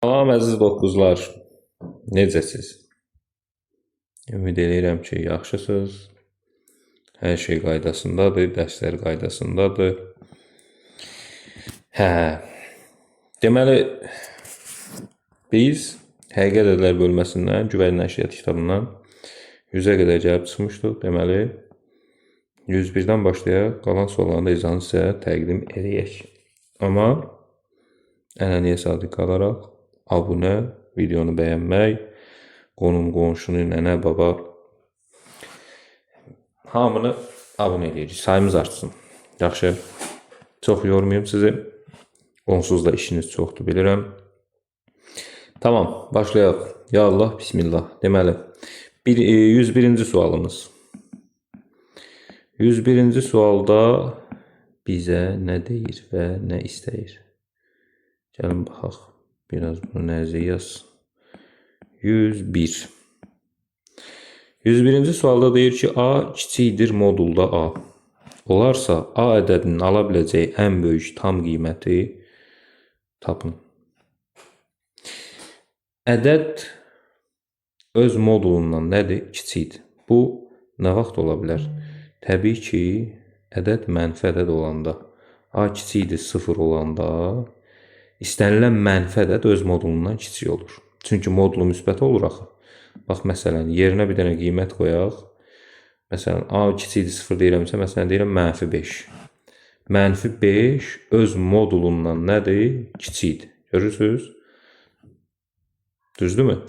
Salam əziz dostlar, necəsiz? Ümid edirəm ki, yaxşısınız. Hər şey qaydasındadır, dərslər qaydasındadır. Deməli, biz Həqiqət Ədlər bölməsindən, Güvər Nəşriyyat kitabından 100-ə qədər gəlib çıxmışdıq. Deməli, 101-dən başlayaq, qalan suallarını da izahını sizə təqdim edək. Amma ənənəyə sadiq qalaraq abunə, videonu bəyənmək, qonum, qonşunu, nənə, baba hamını abunə edirik. Sayımız artsın. Yaxşı, çox yormayayım sizi. Onsuz da işiniz çoxdur, bilirəm. Tamam, başlayaq. Ya Allah, bismillah. Deməli, 101-ci sualımız. 101-ci sualda bizə nə deyir və nə istəyir? Gəlin baxaq. Biraz bunu nəzərə yaz. 101. 101-ci sualda deyir ki, A kiçikdir modulda A. Olarsa A ədədinin ala biləcəyi ən böyük tam qiyməti tapın. Ədəd öz modulundan nədir? Kiçikdir. Bu nə vaxt ola bilər? Təbii ki, ədəd mənfi ədəd olanda, A kiçikdir 0 olanda, İstənilən mənfi ədəd öz modulundan kiçik olur. Çünki modulu müsbət olur axı. Bax, məsələn, yerinə bir dənə qiymət qoyaq. Məsələn, A kiçikdir 0 deyirəmsə, məsələn, deyirəm mənfi 5. Mənfi 5 öz modulundan nədir? Kiçikdir. Görürsünüz? Düzdürmü?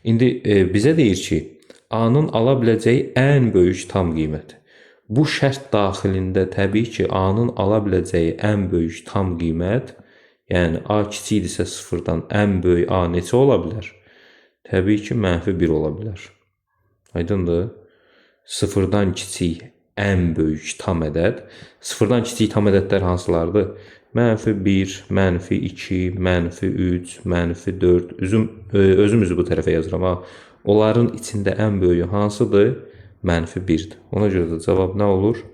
İndi bizə deyir ki, A-nın ala biləcəyi ən böyük tam qiyməti. Bu şərt daxilində təbii ki, A-nın ala biləcəyi ən böyük tam qiymət, yəni A kiçikdirsə 0-dan ən böyük A neçə ola bilər? Təbii ki, mənfi 1 ola bilər. Aydındır? 0-dan kiçik ən böyük tam ədəd. 0-dan kiçik tam ədədlər hansılardır? Mənfi 1, mənfi 2, mənfi 3, mənfi 4. Özümüzü bu tərəfə yazıram. Onların içində ən böyüyü hansıdır? Mənfi 1-dir. Ona görə də cavab nə olur?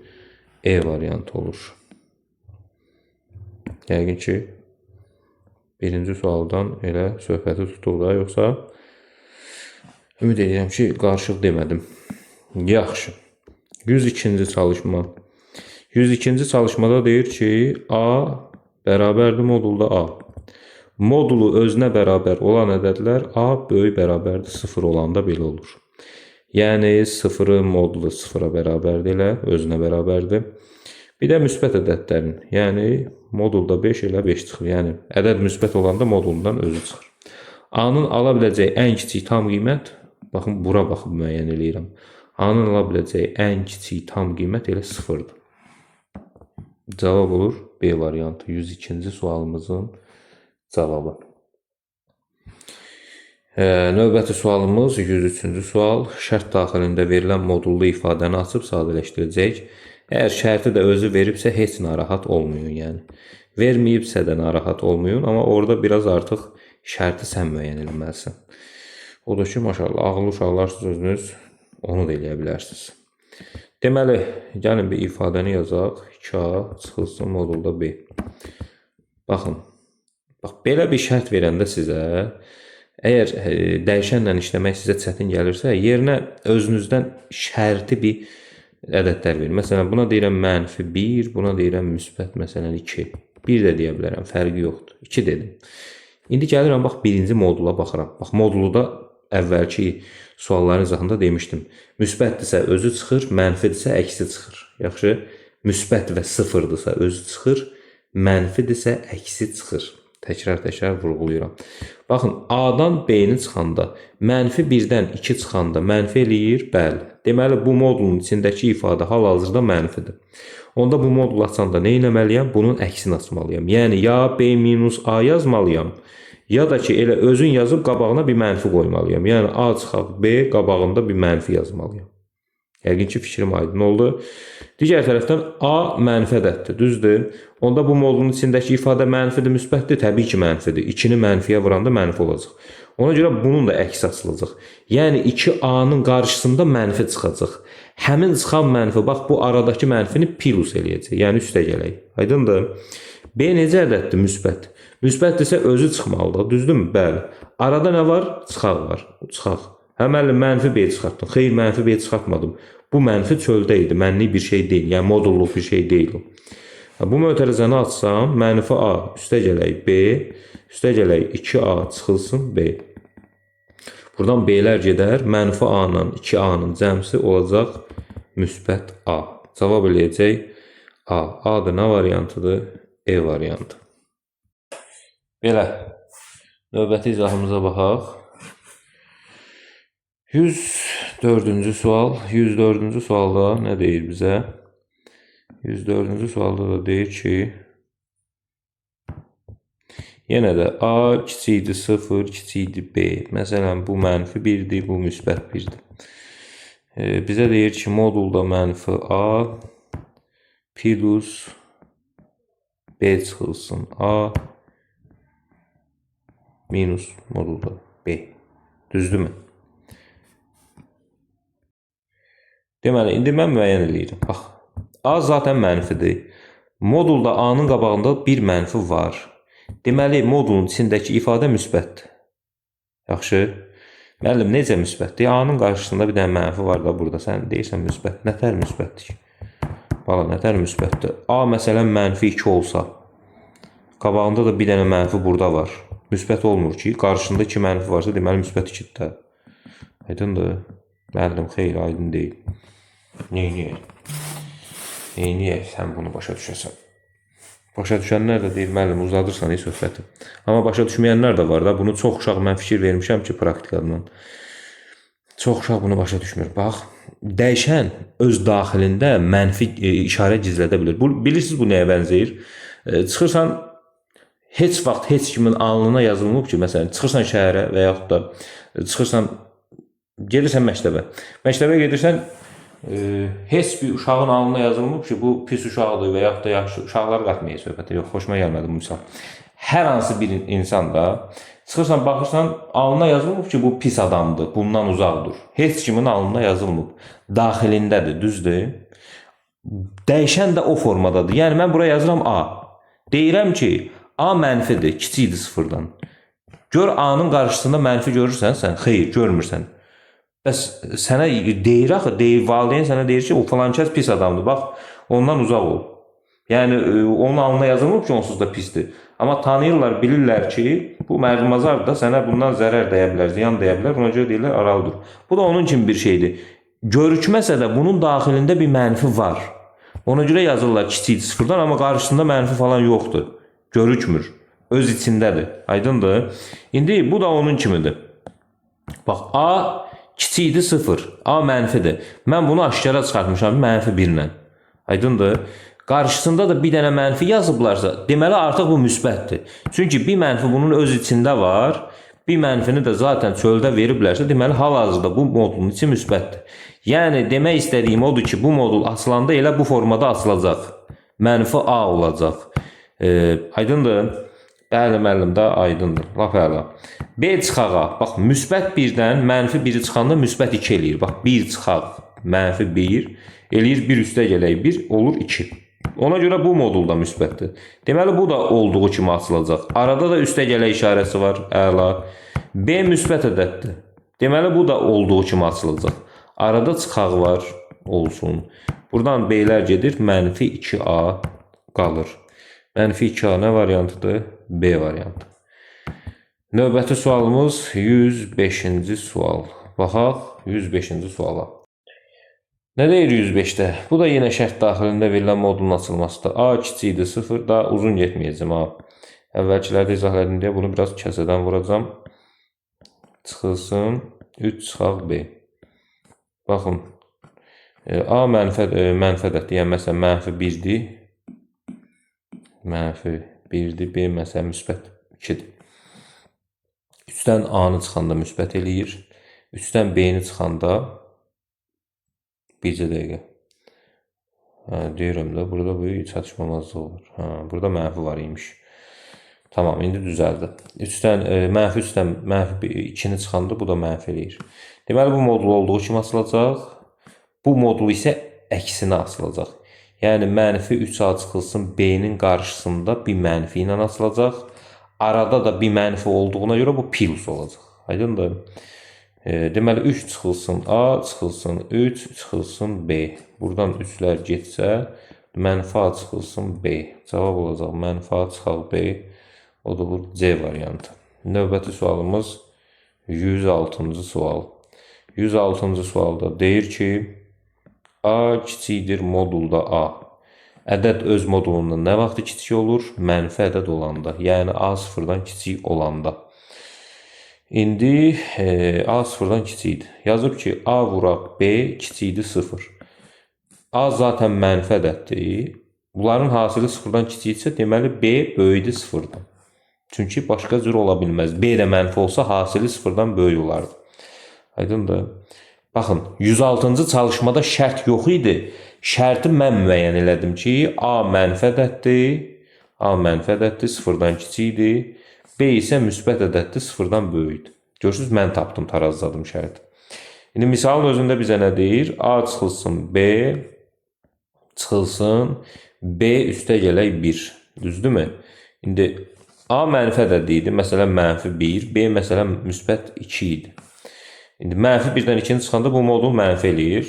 E variantı olur. Yəqin ki, birinci sualdan elə söhbəti tutuq da, yoxsa ümid edirəm ki, qarışıq demədim. Yaxşı. 102-ci çalışma. 102-ci çalışmada deyir ki, A bərabərdir modulda A. Modulu özünə bərabər olan ədədlər A böyük bərabərdir 0 olanda belə olur. Yəni 0-ın modulu 0-a bərabərdir, elə özünə bərabərdir. Bir də müsbət ədədlərin, yəni modulda 5 elə 5 çıxır. Yəni ədəd müsbət olanda modulundan özü çıxır. A-nın ala biləcəyi ən kiçik tam qiymət, baxın bura baxıb müəyyən eləyirəm. A-nın ala biləcəyi ən kiçik tam qiymət elə 0-dır. Cavab olur B variantı. 102-ci sualımızın cavabı. Növbəti sualımız 103-cü sual. Şərt daxilində verilən modullu ifadəni açıb sadələşdirəcək. Əgər şərti də özü veribsə, heç narahat olmayın. Yəni, verməyibsə də narahat olmayın, amma orada biraz artıq şərti sən müəyyən eləməlisən. Odur ki, maşallah, ağıllı uşaqlarsınız özünüz, onu da eləyə bilərsiniz. Deməli, gəlin bir ifadəni yazaq. 2A çıxılsın modulda B. Baxın, belə bir şərt verəndə sizə, əgər dəyişənlə işləmək sizə çətin gəlirsə, yerinə özünüzdən şərti bir ədədlər verir. Məsələn, buna deyirəm mənfi 1, buna deyirəm müsbət, məsələn, 2. 1 də deyə bilərəm, fərqi yoxdur. 2 dedim. İndi gəlirəm, bax, birinci modula baxıram. Bax, moduluda əvvəlki sualların izahında demişdim. Müsbətdirsə özü çıxır, mənfidirsə əksi çıxır. Yaxşı, müsbət və sıfırdırsa özü çıxır, mənfidirsə əksi çıxır. Təkrar vurğulayıram. Baxın, A-dan B-ni çıxanda, mənfi 1-dən 2 çıxanda mənfi eləyir, bəli. Deməli, bu modulun içindəki ifadə hal-hazırda mənfidir. Onda bu modulu açanda nə etməliyəm? Bunun əksini açmalıyam. Yəni, ya B minus A yazmalıyam, ya da ki, elə özün yazıb qabağına bir mənfi qoymalıyam. Yəni, A çıxaq B, qabağında bir mənfi yazmalıyam. Yəqin ki, fikrim aydın oldu. Digər tərəfdən A mənfi ədəddir, düzdür? Onda bu modulun içindəki ifadə mənfidir, müsbətdir, təbii ki, mənfidir. 2-ni mənfiyə vuranda mənfi olacaq. Ona görə bunun da əksi açılacaq. Yəni 2A-nın qarşısında mənfi çıxacaq. Həmin çıxan mənfi, bax bu aradakı mənfini plus eləyəcək. Yəni üstə gələk. Aydındır? B necə ədəddir? Müsbət. Müsbətdirsə özü çıxmalıdır, düzdürmü? Bəli. Arada nə var? Çıxaq var. Çıxaq. Hə müəllim mənfi B çıxartdım. Xeyr, mənfi B çıxartmadım. Bu mənfi çöldə idi. Mənlik bir şey deyil. Yəni modulluq bir şey deyil o. Bu mötərizəni açsam, mənfi A üstə gələk B, üstə gələk 2A çıxılsın B. Buradan B'lər gedər. Mənfi A-nın 2A-nın cəmsi olacaq müsbət A. Cavab eləyəcək A. A da nə variantıdır? E variantı. Belə. Növbəti izahımıza baxaq. 104-cü sual. 104-cü sualda nə deyir bizə? 104-cü sualda da deyir ki, yenə də A kiçikdir 0, kiçikdir B. Məsələn, bu mənfi 1-dir, bu müsbət 1-dir. Bizə deyir ki, modulda mənfi A plus B çıxılsın A minus modulda B. Düzdürmü? Deməli, indi mən müəyyən edirəm. Bax, A zaten mənfidir. Modulda A-nın qabağında bir mənfi var. Deməli, modulun içindəki ifadə müsbətdir. Yaxşı. Müəllim, necə müsbətdir? A-nın qarşısında bir dənə mənfi var da burada. Sən deyirsən müsbət. Nətər müsbətdir ki? Bala, nətər müsbətdir? A məsələn mənfi 2 olsa, qabağında da bir dənə mənfi burada var. Müsbət olmur ki, qarşında 2 mənfi varsa, deməli müsbət 2-dir. Aydındır? Müəllim, xeyr, aydın deyil. Neyniyək? Neyniyək sən bunu başa düşəsən? Başa düşənlər də deyir, müəllim, uzadırsan söhbəti. Amma başa düşməyənlər də var da, bunu çox uşaq mən fikir vermişəm ki, praktikadan. Çox uşaq bunu başa düşmür. Bax, dəyişən öz daxilində mənfi işarə gizlədə bilir. Bilirsiniz bu nəyə bənzəyir? Çıxırsan, heç vaxt heç kimin alnına yazılmıb ki, məsələn, çıxırsan şəhərə və yaxud da çıxırsan, gelirsən məktəbə. Məktəbə gedirsən, heç bir uşağın alnına yazılmıb ki, bu pis uşaqdır və yaxud da yaxşı uşaqlar qatmayı söhbətə. Yox, xoşuma gəlmədi bu misal. Hər hansı bir insan da çıxırsan, baxırsan, alnına yazılmıb ki, bu pis adamdır, bundan uzaq dur. Heç kimin alnına yazılmıb. Daxilindədir, düzdür? Dəyişən də o formadadır. Yəni, mən buraya yazıram A. Deyirəm ki, A mənfidir, kiçikdir sıfırdan. Gör A-nın qarşısında mənfi görürsən, sən xeyr, görmürsən. Bəs sənə deyir axı, valideyn sənə deyir ki, o falan kəs pis adamdır, bax, ondan uzaq ol. Yəni, onun alnına yazılmıb ki, onsuz da pisdir. Amma tanıyırlar, bilirlər ki, bu mərdimazar da sənə bundan zərər dəyə bilər, ziyan dəyə bilər, ona görə deyirlər, aralı dur. Bu da onun kimi bir şeydir. Görükməsə də bunun daxilində bir mənfi var. Ona görə yazırlar kiçik sıfırdan, amma qarşısında mənfi falan yoxdur. Görükmür. Öz içindədir. Aydındır. İndi bu da onun kimidir. Bax, A kiçikdir 0. A mənfidir. Mən bunu aşkara çıxartmışam mənfi 1 ilə. Aydındır. Qarşısında da bir dənə mənfi yazıblarsa, deməli artıq bu müsbətdir. Çünki bir mənfi bunun öz içində var. Bir mənfini də zaten çöldə veriblərsə, deməli hal-hazırda bu modulun içi müsbətdir. Yəni demək istədiyim odur ki, bu modul açılanda elə bu formada açılacaq. Mənfi A olacaq. Aydındır? Bəli, müəllim də aydındır. Lap əla. B çıxağa. Bax, müsbət 1-dən mənfi 1-i çıxanda müsbət 2 eləyir. Bax, 1 çıxaq, mənfi 1 eləyir, 1 üstə gələk 1 olur 2. Ona görə bu modulda müsbətdir. Deməli, bu da olduğu kimi açılacaq. Arada da üstə gələk işarəsi var. Əla. B müsbət ədəddir. Deməli, bu da olduğu kimi açılacaq. Arada çıxaq var, olsun. Buradan B-lər gedir, mənfi 2A qalır. Mənfi 2A nə variantıdır? B variantı. Növbəti sualımız 105-ci sual. Baxaq 105-ci suala. Nə deyir 105-də? Bu da yenə şərt daxilində verilən modulun açılmasıdır. A kiçikdir 0, daha uzun getməyəcəm. Əvvəlkilərdə izah elədim deyə bunu biraz kəsədən vuracam. Çıxılsın 3 çıxaq B. Baxın. A mənfədətdir. Yəni məsələn mənfi 1-dir. Mənfi 1-dir. B məsələn müsbət 2-dir. 3-dən A-nı çıxanda müsbət eləyir. 3-dən B-ni çıxanda bircə dəqiqə. Deyirəm də, burada bu çatışmamazlıq olur. Burada mənfi var imiş. Tamam, indi düzəldi. Mənfi 3-dən mənfi 2-ni çıxanda bu da mənfi eləyir. Deməli, bu modul olduğu kimi açılacaq. Bu modul isə əksinə açılacaq. Yəni, mənfi 3A çıxılsın B-nin qarşısında bir mənfi ilə açılacaq. arada da bir mənfi olduğuna görə bu plus olacaq. Aydındır? Deməli 3 çıxılsın A, çıxılsın 3, çıxılsın B. Buradan 3'lər getsə, mənfi A çıxılsın B. Cavab olacaq mənfi A çıxal B. O da bu C variantı. Növbəti sualımız 106-cı sual. 106-cı sualda deyir ki, A kiçikdir modulda A. Ədəd öz modulundan nə vaxt kiçik olur? Mənfi ədəd olanda. Yəni A sıfırdan kiçik olanda. İndi A sıfırdan kiçikdir. Yazıb ki, A vuraq B kiçikdir 0. A zaten mənfi ədəddir. Bunların hasili sıfırdan kiçiksə, deməli B böyükdür sıfırdan. Çünki başqa cür ola bilməz. B də mənfi olsa, hasili sıfırdan böyük olardı. Aydındır. Baxın, 106-cı çalışmada şərt yox idi. Şərti mən müəyyən elədim ki, A mənfi ədəddir. A mənfi ədəddir, sıfırdan kiçikdir. B isə müsbət ədəddir, sıfırdan böyükdür. Görürsünüz, mən tapdım, tarazladım şərti. İndi misalın özündə bizə nə deyir? A çıxılsın B, çıxılsın B üstə gələk 1. Düzdürmü? İndi A mənfi ədəd idi, məsələn mənfi 1, B məsələn müsbət 2 idi. İndi mənfi 1-dən 2-ni çıxanda bu modul mənfi eləyir.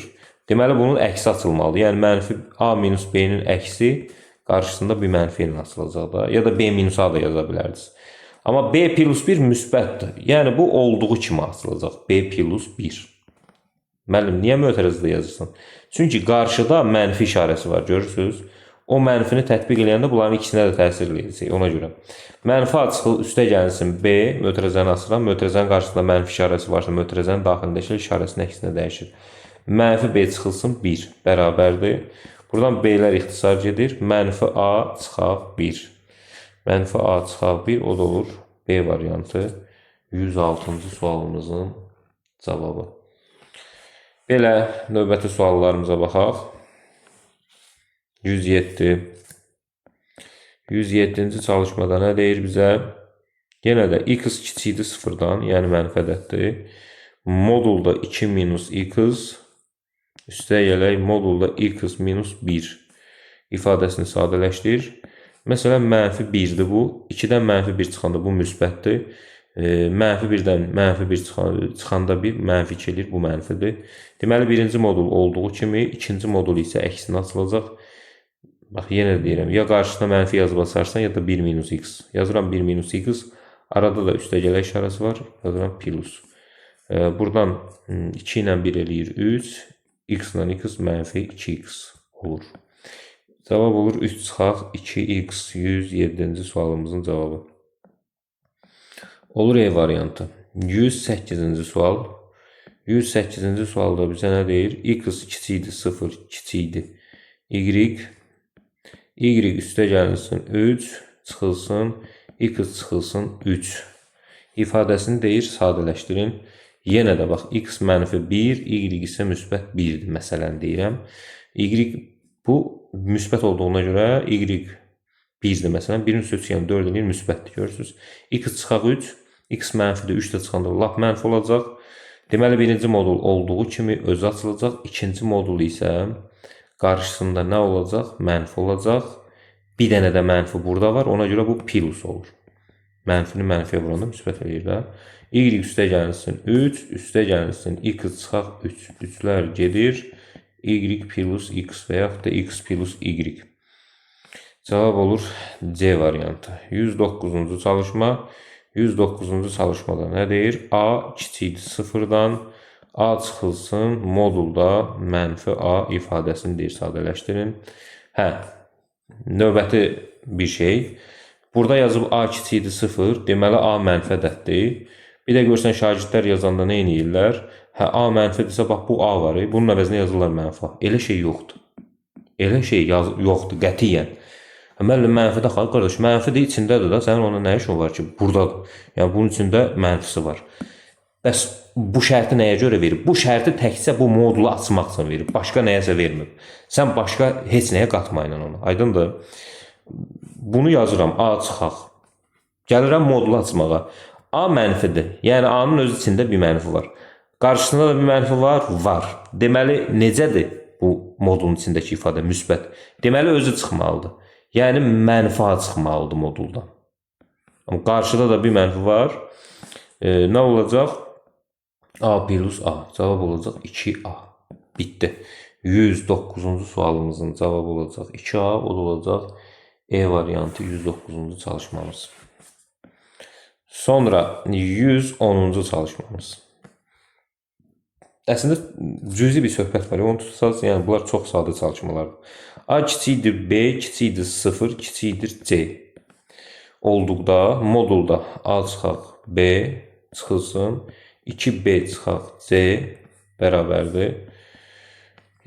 Deməli bunun əksi açılmalıdır. Yəni mənfi A minus B-nin əksi qarşısında bir mənfi ilə açılacaq da. Ya da B minus A da yaza bilərdiniz. Amma B plus 1 müsbətdir. Yəni bu olduğu kimi açılacaq. B plus 1. Müəllim, niyə mötərizədə yazırsan? Çünki qarşıda mənfi işarəsi var, görürsünüz? O mənfini tətbiq eləyəndə bunların ikisinə də təsir eləyəcək, ona görə. Mənfi A çıxıl üstə gəlsin B, mötərizəni asıram. Mötərizənin qarşısında mənfi işarəsi varsa, mötərizənin daxilindəki işarəsinin əksinə dəyişir. Mənfi B çıxılsın 1 bərabərdir. Buradan B-lər ixtisar gedir. Mənfi A çıxaq 1. Mənfi A çıxaq 1, o da olur B variantı 106-cı sualımızın cavabı. Belə növbəti suallarımıza baxaq. 107. 107-ci çalışmada nə deyir bizə? Yenə də x kiçikdir sıfırdan, yəni mənfi ədəddir. Modulda 2 minus x üstə gələk modulda x minus 1 ifadəsini sadələşdir. Məsələn, mənfi 1-dir bu. 2-dən mənfi 1 çıxanda bu müsbətdir. Mənfi 1-dən mənfi 1 çıxanda 1 mənfi 2 edir, bu mənfidir. Deməli, birinci modul olduğu kimi, ikinci modul isə əksinə açılacaq. Bax, yenə deyirəm, ya qarşısına mənfi yazıb asarsan, ya da 1 minus x. Yazıram 1 minus x, arada da üstə gələk işarəsi var, yazıram plus. Buradan 2 ilə 1 eləyir 3, x ilə x mənfi 2x olur. Cavab olur 3 çıxaq 2x 107-ci sualımızın cavabı. Olur E variantı. 108-ci sual. 108-ci sualda bizə nə deyir? X kiçikdir 0, kiçikdir y üstə gəlsin 3, çıxılsın, x çıxılsın 3 ifadəsini deyir, sadələşdirin. Yenə də bax, x mənfi 1, y isə müsbət 1-dir, məsələn deyirəm. Y bu müsbət olduğuna görə y 1-dir, məsələn, 1-in üstə 4 eləyir, müsbətdir, görürsünüz. X çıxaq 3, x mənfidir, 3 də çıxanda lap mənfi olacaq. Deməli, birinci modul olduğu kimi özü açılacaq, ikinci modul isə qarşısında nə olacaq? Mənfi olacaq. Bir dənə də mənfi burada var. Ona görə bu plus olur. Mənfini mənfiyə vuranda müsbət eləyir də. Y üstə gəlsin 3, üstə gəlsin x çıxaq 3. 3'lər gedir. Y plus x və yaxud da x plus y. Cavab olur C variantı. 109-cu çalışma. 109-cu çalışmada nə deyir? A kiçikdir sıfırdan. A çıxılsın, modulda mənfi A ifadəsini deyir, sadələşdirin. Növbəti bir şey. Burada yazıb A kiçikdir 0, deməli A mənfi ədəddir. Bir də görsən şagirdlər yazanda nə edirlər? A mənfidirsə, bax bu A var, bunun əvəzinə yazırlar mənfi A. Elə şey yoxdur. Elə şey yoxdur, qətiyyən. Müəllim mənfidə xalq, qardaş, mənfidir içindədir da, sənin ona nə işin var ki, buradadır. Yəni bunun içində mənfisi var. Bəs bu şərti nəyə görə verib? Bu şərti təkcə bu modulu açmaq üçün verib. Başqa nəyəsə vermib. Sən başqa heç nəyə qatmayla onu. Aydındır? Bunu yazıram. A çıxaq. Gəlirəm modulu açmağa. A mənfidir. Yəni A'nın öz içində bir mənfi var. Qarşısında da bir mənfi var? Var. Deməli, necədir bu modulun içindəki ifadə? Müsbət. Deməli, özü çıxmalıdır. Yəni, mənfi A çıxmalıdır moduldan. Amma qarşıda da bir mənfi var. Nə olacaq? A plus A. Cavab olacaq 2A. Bitdi. 109-cu sualımızın cavabı olacaq 2A. O da olacaq E variantı 109-cu çalışmamız. Sonra 110-cu çalışmamız. Əslində cüzi bir söhbət var. Onu tutsaz, yəni bunlar çox sadə çalışmalardır. A kiçikdir B, kiçikdir 0, kiçikdir C olduqda modulda A çıxaq B çıxılsın, 2B çıxaq C bərabərdir.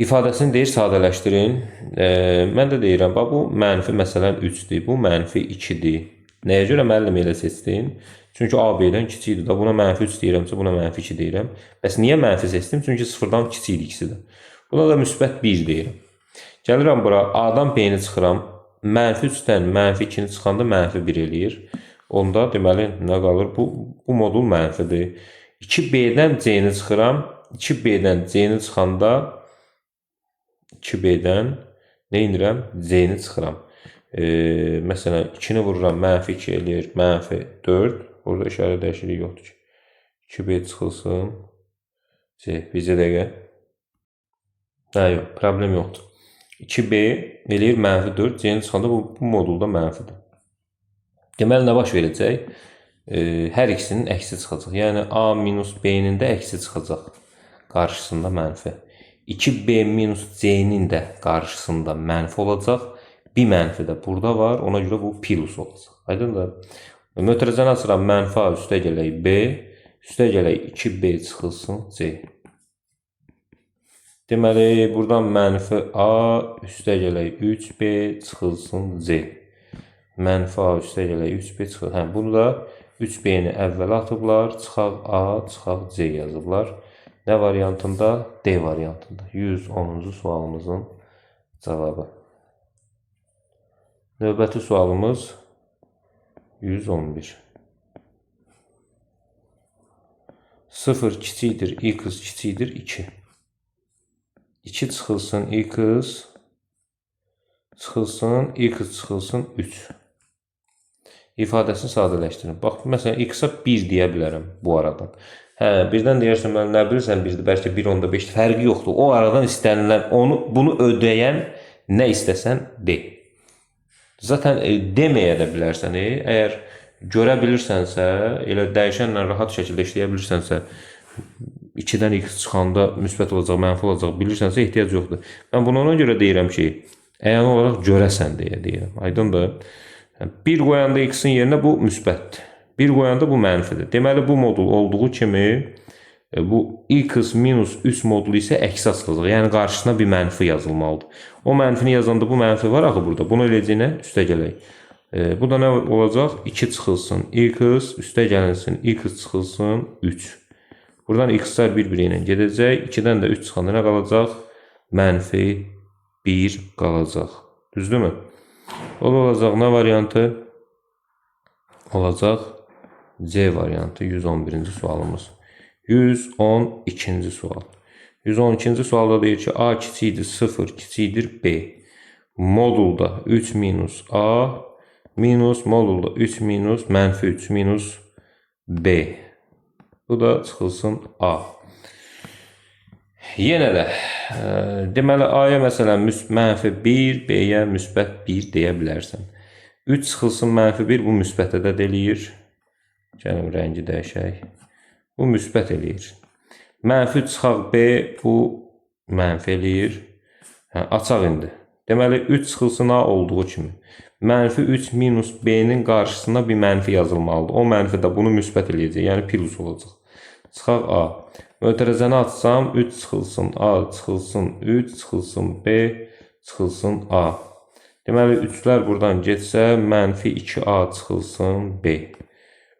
İfadəsini deyir sadələşdirin. Mən də deyirəm, bu mənfi məsələn 3-dür, bu mənfi 2-dir. Nəyə görə müəllim elə seçdin? Çünki A B-dən kiçikdir də. Buna mənfi 3 deyirəmsə, buna mənfi 2 deyirəm. Bəs niyə mənfi seçdim? Çünki 0-dan kiçikdir ikisi də. Buna da müsbət 1 deyirəm. Gəlirəm bura, A-dan B-ni çıxıram. Mənfi 3-dən mənfi 2-ni çıxanda mənfi 1 eləyir. Onda deməli nə qalır? Bu modul mənfidir. 2B-dən C-ni çıxıram. 2B-dən C-ni çıxanda 2B-dən nə edirəm? C-ni çıxıram. Məsələn, 2-ni vururam, mənfi 2 eləyir, mənfi 4. Burada işarə dəyişikliyi yoxdur ki. 2B çıxılsın. C, bizə dəqiqə. Yox, problem yoxdur. 2B eləyir, mənfi 4. C-ni çıxanda bu modulda mənfidir. Deməli, nə baş verəcək? Hər ikisinin əksi çıxacaq. Yəni, A minus B-nin də əksi çıxacaq. Qarşısında mənfi. 2B minus C-nin də qarşısında mənfi olacaq. Bir mənfi də burada var. Ona görə bu plus olacaq. Aydındır. Mötərizəni açıram. Mənfi A üstə gələk B. Üstə gələk 2B çıxılsın C. Deməli, buradan mənfi A üstə gələk 3B çıxılsın C. Mənfi A üstə gələk 3B çıxılsın. Bunu da 3B-ni əvvəl atıblar. Çıxaq A, çıxaq C yazıblar. Nə variantında? D variantında. 110-cu sualımızın cavabı. Növbəti sualımız 111. 0 kiçikdir, x kiçikdir 2. 2 çıxılsın, x çıxılsın, x çıxılsın 3. İfadəsini sadələşdirin. Bax, məsələn, x-a 1 deyə bilərəm bu aradan. Birdən deyərsən, mən nə bilirsən, birdir, bəlkə 1.5 fərqi yoxdur. O aradan istənilən, bunu ödəyən nə istəsən de. Zaten deməyə də bilərsən. Əgər görə bilirsənsə, elə dəyişənlə rahat şəkildə işləyə bilirsənsə, 2-dən x çıxanda müsbət olacaq, mənfi olacaq bilirsənsə, ehtiyac yoxdur. Mən bunu ona görə deyirəm ki, əyan olaraq görəsən deyə deyirəm. Aydındır. 1 qoyanda x-in yerinə bu müsbətdir. 1 qoyanda bu mənfidir. Deməli, bu modul olduğu kimi, bu x minus 3 modulu isə əksi açılacaq. Yəni, qarşısına bir mənfi yazılmalıdır. O mənfini yazanda bu mənfi var axı burada. Bunu eləcəyinə üstə gələk. Bu da nə olacaq? 2 çıxılsın x, üstə gəlinsin x çıxılsın 3. Buradan x-lar bir-biri ilə gedəcək. 2-dən də 3 çıxanda nə qalacaq? Mənfi 1 qalacaq. Düzdürmü? O da olacaq nə variantı? Olacaq C variantı 111-ci sualımız. 112-ci sual. 112-ci sualda deyir ki, A kiçikdir 0, kiçikdir B. Modulda 3 minus A minus modulda 3 minus mənfi 3 minus B. Bu da çıxılsın A. Yenə də deməli A-ya məsələn mənfi 1, B-yə müsbət 1 deyə bilərsən. 3 çıxılsın mənfi 1, bu müsbətə də eləyir. Gəlin rəngi dəyişək. Bu müsbət eləyir. Mənfi 3 çıxaq B, bu mənfi eləyir. Açaq indi. Deməli 3 çıxılsın A olduğu kimi. Mənfi 3 minus B-nin qarşısına bir mənfi yazılmalıdır. O mənfi də bunu müsbət eləyəcək. Yəni plus olacaq. Çıxaq A. Mötərizəni açsam 3 çıxılsın A, çıxılsın 3, çıxılsın B, çıxılsın A. Deməli 3-lər buradan getsə mənfi 2A çıxılsın B.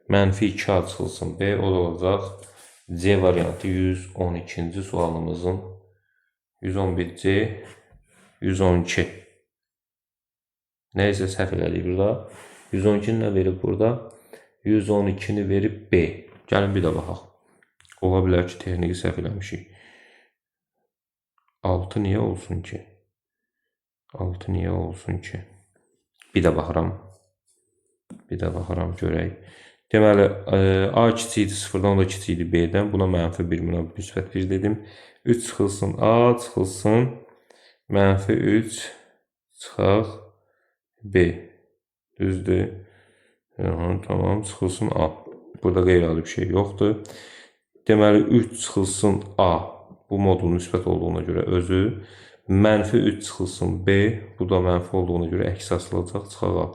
Mənfi 2A çıxılsın B. O da olacaq C variantı 112-ci sualımızın 111C 112. Nəysə səhv elədik burada. 112-ni nə verib burada? 112-ni verib B. Gəlin bir də baxaq. Ola bilər ki, texniki səhv eləmişik. 6 niyə olsun ki? 6 niyə olsun ki? Bir də baxıram. Bir də baxaram görək. Deməli, A kiçikdir 0-dan, o da kiçikdir B-dən. Buna -1, buna müsbət 1 dedim. 3 çıxılsın A, çıxılsın -3 çıxaq B. Düzdür. Tamam, çıxılsın A. Burada qeyri-adi bir şey yoxdur. Deməli, 3 çıxılsın A. Bu modul müsbət olduğuna görə özü. -3 çıxılsın B. Bu da mənfi olduğuna görə əks asılacaq, çıxaq A.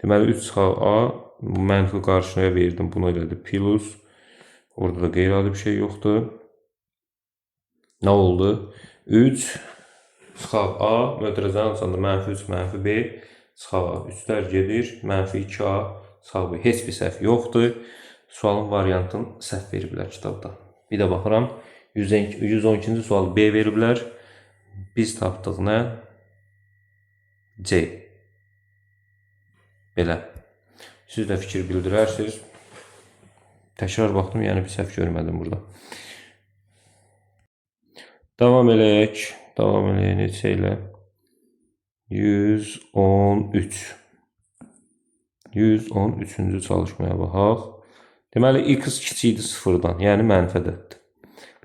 Deməli, 3 çıxaq A. Mənfi qarşıya verdim. Bunu elədi plus. Orada da qeyri-adi bir şey yoxdur. Nə oldu? 3 çıxaq A. Mötərizənin açanda -3, -B. Çıxaq A. 3-lər gedir. -2A. Çıxaq B. Heç bir səhv yoxdur. Sualın variantını səhv veriblər kitabda. Bir də baxıram. 112-ci sual B veriblər. Biz tapdıq nə? C. Belə. Siz də fikir bildirərsiniz. Təkrar baxdım, yəni bir səhv görmədim burada. Davam eləyək. Davam eləyək neçə ilə? 113. 113-cü çalışmaya baxaq. Deməli, x kiçikdir 0-dan, yəni mənfi ədəddir.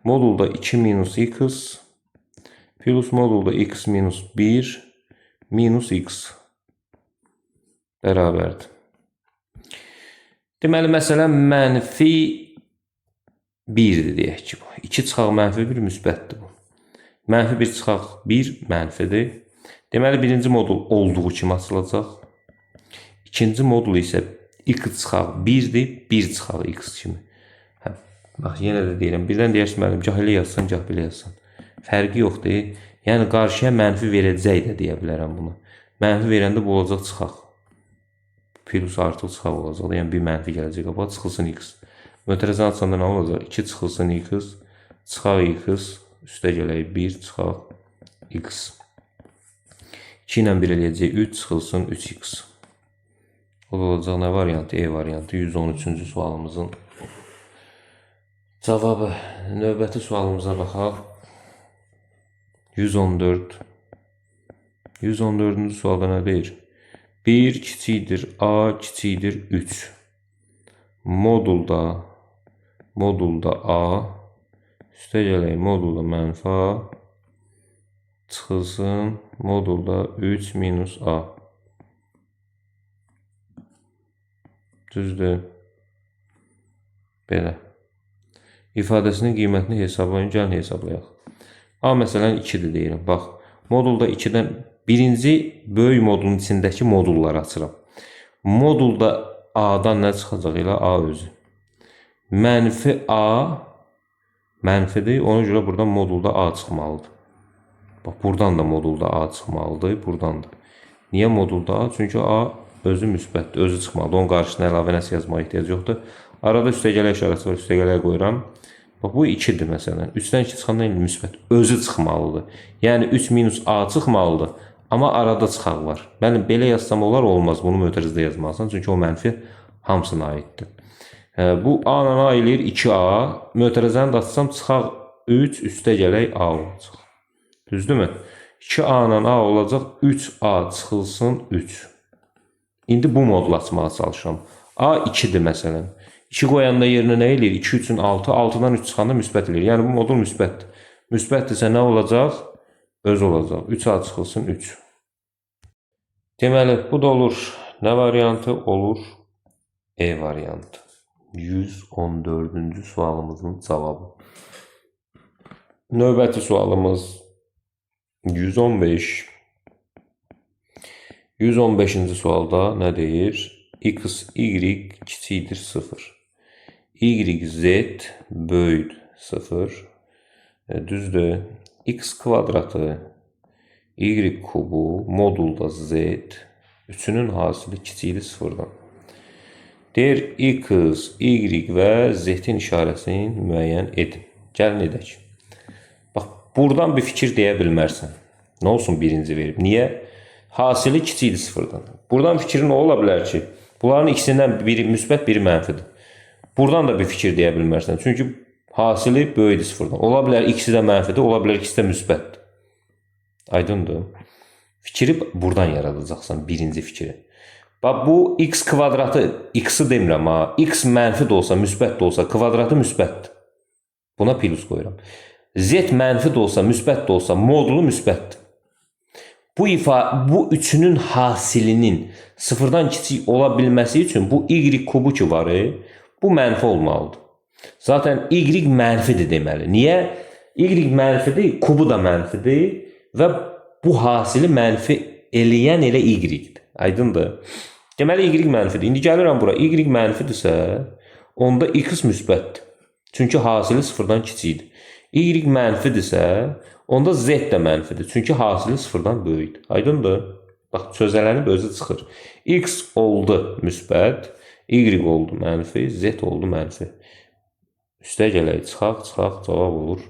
Modulda 2 minus x plus modulda x minus 1 minus x bərabərdir. Deməli, məsələn, -1-dir deyək ki, bu. 2 çıxaq -1 müsbətdir bu. -1 çıxaq 1 mənfidir. Deməli, birinci modul olduğu kimi açılacaq. İkinci modul isə x çıxaq 1-dir, 1 çıxaq x kimi. Bax, yenə də deyirəm, birdən deyərsin, müəllim, gah elə yazsan, gah belə yazsan. Fərqi yoxdur. Yəni, qarşıya mənfi verəcək də deyə bilərəm bunu. Mənfi verəndə bu olacaq çıxaq. Plus artıq çıxaq olacaq. Yəni, bir mənfi gələcək. Bax, çıxılsın x. Mötərizəni açanda nə olacaq? 2 çıxılsın x, çıxaq x, üstə gələk 1, çıxaq x. 2 ilə 1 eləyəcək 3, çıxılsın 3x. O da olacaq nə variantı? E variantı 113-cü sualımızın cavabı. Növbəti sualımıza baxaq. 114. 114-cü sualda nə deyir? 1 kiçikdir A kiçikdir 3. Modulda A, üstə gələk modulda mənfi A, çıxılsın modulda 3 minus A. Düzdür. Belə. İfadəsinin qiymətini hesablayın, gəlin hesablayaq. A məsələn 2-dir deyirəm. Bax, modulda 2-dən birinci böyük modulun içindəki modulları açıram. Modulda A-dan nə çıxacaq? Elə A özü. Mənfi A mənfidir. Ona görə buradan modulda A çıxmalıdır. Bax, buradan da modulda A çıxmalıdır. Buradan da. Niyə modulda A? Çünki A özü müsbətdir. Özü çıxmalıdır. Onun qarşısına əlavə nəsə yazmağa ehtiyac yoxdur. Arada üstəgələ işarəsi var. Üstəgələ qoyuram. Bax, bu 2-dir məsələn. 3-dən 2 çıxanda müsbət. Özü çıxmalıdır. Yəni 3 minus A çıxmalıdır. Amma arada çıxaq var. Mənim belə yazsam olar, olmaz. Bunu mötərizdə yazmalısan. Çünki o mənfi hamısına aiddir. Bu A-la A eləyir 2A. Mötərizəni də açsam çıxaq 3, üstə gələk A olacaq. Düzdürmü? 2A-la A olacaq. 3A çıxılsın 3. İndi bu modulu açmağa çalışıram. A 2-dir məsələn. 2 qoyanda yerinə nə eləyir? 2, 3-ün 6. 6-dan 3 çıxanda müsbət eləyir. Yəni bu modul müsbətdir. Müsbətdirsə nə olacaq? Öz olacaq. 3A çıxılsın 3. Deməli, bu da olur. Nə variantı olur? E variantı. 114-cü sualımızın cavabı. Növbəti sualımız 115. 115-ci sualda nə deyir? X, Y kiçikdir 0. Y, Z böyük 0. Düzdür. X kvadratı, Y kubu, modulda Z. Üçünün hasili kiçikdir 0-dan. Deyir, X, Y və Z-in işarəsini müəyyən edin. Gəlin edək. Bax, buradan bir fikir deyə bilmərsən. Nə olsun birinci verib? Niyə? Hasili kiçikdir 0-dan. Buradan fikrin o ola bilər ki, bunların ikisindən biri müsbət, biri mənfidir. Buradan da bir fikir deyə bilmərsən. Çünki hasili böyükdür 0-dan. Ola bilər ikisi də mənfidir, ola bilər ikisi də müsbətdir. Aydındır. Fikri buradan yaradacaqsan, birinci fikri. Bax bu x kvadratı x-i demirəm ha. X mənfi də olsa, müsbət də olsa, kvadratı müsbətdir. Buna plus qoyuram. Z mənfi də olsa, müsbət də olsa, modulu müsbətdir. Bu üçünün hasilinin sıfırdan kiçik ola bilməsi üçün bu y kubu ki var, bu mənfi olmalıdır. Zaten y mənfidir deməli. Niyə? Y mənfidir, kubu da mənfidir və bu hasili mənfi eləyən elə y-dir. Aydındır? Deməli y mənfidir. İndi gəlirəm bura. Y mənfidirsə, onda x müsbətdir. Çünki hasili sıfırdan kiçikdir. Y mənfidirsə, onda z də mənfidir. Çünki hasili sıfırdan böyükdür. Aydındır? Bax, çözələnib özü çıxır. X oldu müsbət, y oldu mənfi, z oldu mənfi. Üstə gələk, çıxaq, cavab olur.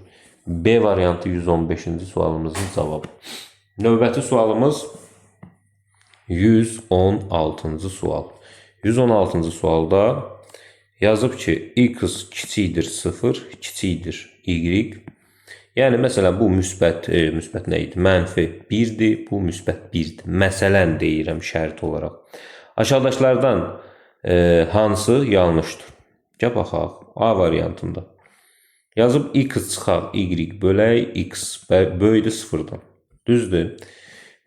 B variantı 115-ci sualımızın cavabı. Növbəti sualımız 116-cı sual. 116-cı sualda yazıb ki, x kiçikdir 0, kiçikdir y. Yəni, məsələn, bu müsbət nə idi? Mənfi 1-dir, bu müsbət 1-dir. Məsələn deyirəm şərt olaraq. Aşağıdaşlardan hansı yanlışdır? Gəl baxaq, A variantında. Yazıb x çıxaq, y bölək, x böyüdür 0-dan. Düzdür.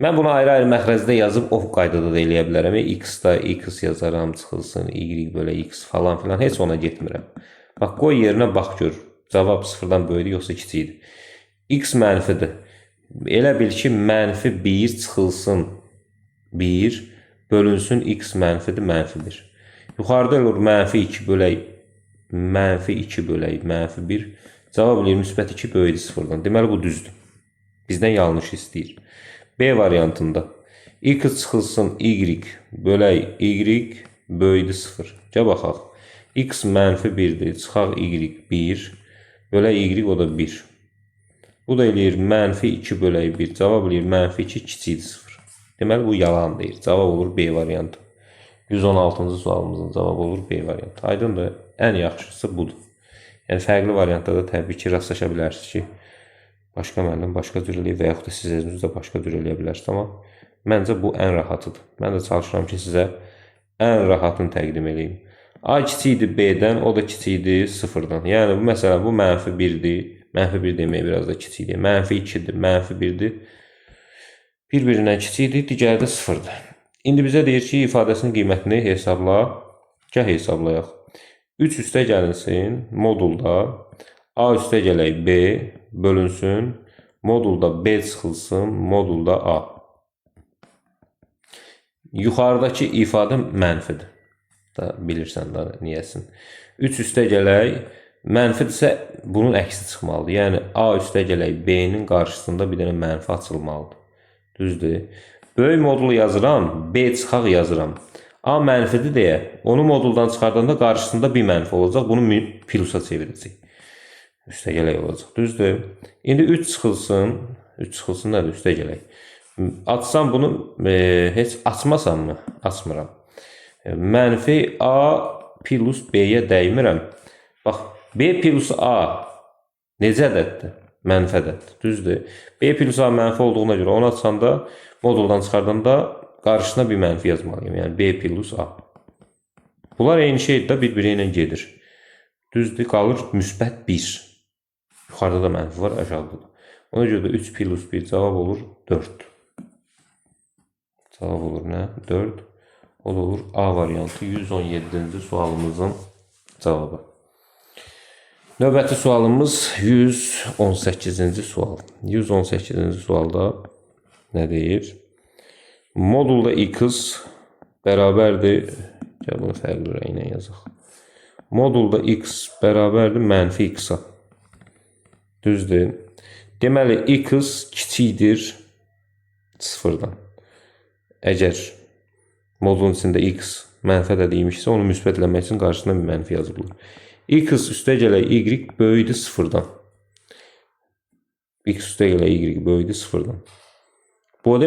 Mən bunu ayrı-ayrı məxrəzdə yazıb o qaydada da eləyə bilərəm. X-da x yazaram, çıxılsın, y bölək x falan filan. Heç ona getmirəm. Bax, qoy yerinə bax gör. Cavab 0-dan böyüdür, yoxsa kiçikdir. X mənfidir. Elə bil ki, mənfi 1 çıxılsın 1 bölünsün x mənfidir, mənfidir. Yuxarıda olur mənfi 2 bölək, mənfi 2 bölək, mənfi 1. Cavab eləyir, müsbət 2 böyüdür 0-dan. Deməli, bu düzdür. Bizdən yanlış istəyir. B variantında x çıxılsın y bölək y böyüdür 0. Gəl baxaq. X mənfi 1-dir, çıxaq y 1 bölək y o da 1. Bu da eləyir mənfi 2 bölək 1. Cavab eləyir mənfi 2 kiçikdir 0. Deməli, bu yalan deyir. Cavab olur B variantı. 116-cı sualımızın cavabı olur B variantı. Aydındır. Ən yaxşısı budur. Yəni, fərqli variantda da təbii ki, rastlaşa bilərsiniz ki, başqa müəllim başqa cür eləyir və yaxud da siz özünüz də başqa cür eləyə bilərsiniz. Amma məncə bu ən rahatıdır. Mən də çalışıram ki, sizə ən rahatını təqdim edeyim. A kiçikdir B-dən, o da kiçikdir 0-dan. Yəni, məsələn, bu mənfi 1-dir. Mənfi 1 demək biraz da kiçikdir. Mənfi 2-dir, mənfi 1-dir. Bir-birindən kiçikdir, digəri də 0-dır. İndi bizə deyir ki, ifadəsinin qiymətini hesabla. Gəl hesablayaq. 3 üstə gəlinsin, modulda A üstə gələk B bölünsün, modulda B çıxılsın, modulda A. Yuxarıdakı ifadə mənfidir. Da bilirsən da niyəsin. 3 üstə gələk, mənfidirsə bunun əksi çıxmalıdır. Yəni A üstə gələk B-nin qarşısında bir dənə mənfi açılmalıdır. Düzdür. Böyük modulu yazıram, B çıxaq yazıram. A mənfidir deyə, onu moduldan çıxardanda qarşısında bir mənfi olacaq. Bunu plusa çevirəcək. Üstə gələk olacaq. Düzdür. İndi 3 çıxılsın. 3 çıxılsın nədir? Üstə gələk. Açsam bunu heç açmasam mı? Açmıram. Mənfi A plus B-yə dəymirəm. Bax, B plus A necə ədəddir? Mənfi ədəddir. Düzdür. B plus A mənfi olduğuna görə onu açanda, moduldan çıxardanda qarşısına bir mənfi yazmalıyım. Yəni B plus A. Bunlar eyni şeydir də bir-biri ilə gedir. Düzdür, qalır müsbət 1. Yuxarıda da mənfi var, aşağıda da. Ona görə də 3 plus 1 cavab olur 4. Cavab olur nə? 4. O da olur A variantı 117-ci sualımızın cavabı. Növbəti sualımız 118-ci sual. 118-ci sualda nə deyir? Modulda x bərabərdir. Gəl bunu fərqli rənglə yazaq. Modulda x bərabərdir mənfi x-a. Düzdür. Deməli, x kiçikdir 0-dan. Əgər modulun içində x mənfi ədədiymişsə, onu müsbətləmək üçün qarşısına bir mənfi yazılır. X üstə gələk y böyüdür 0-dan. X üstə gələk y böyüdür 0-dan. Bu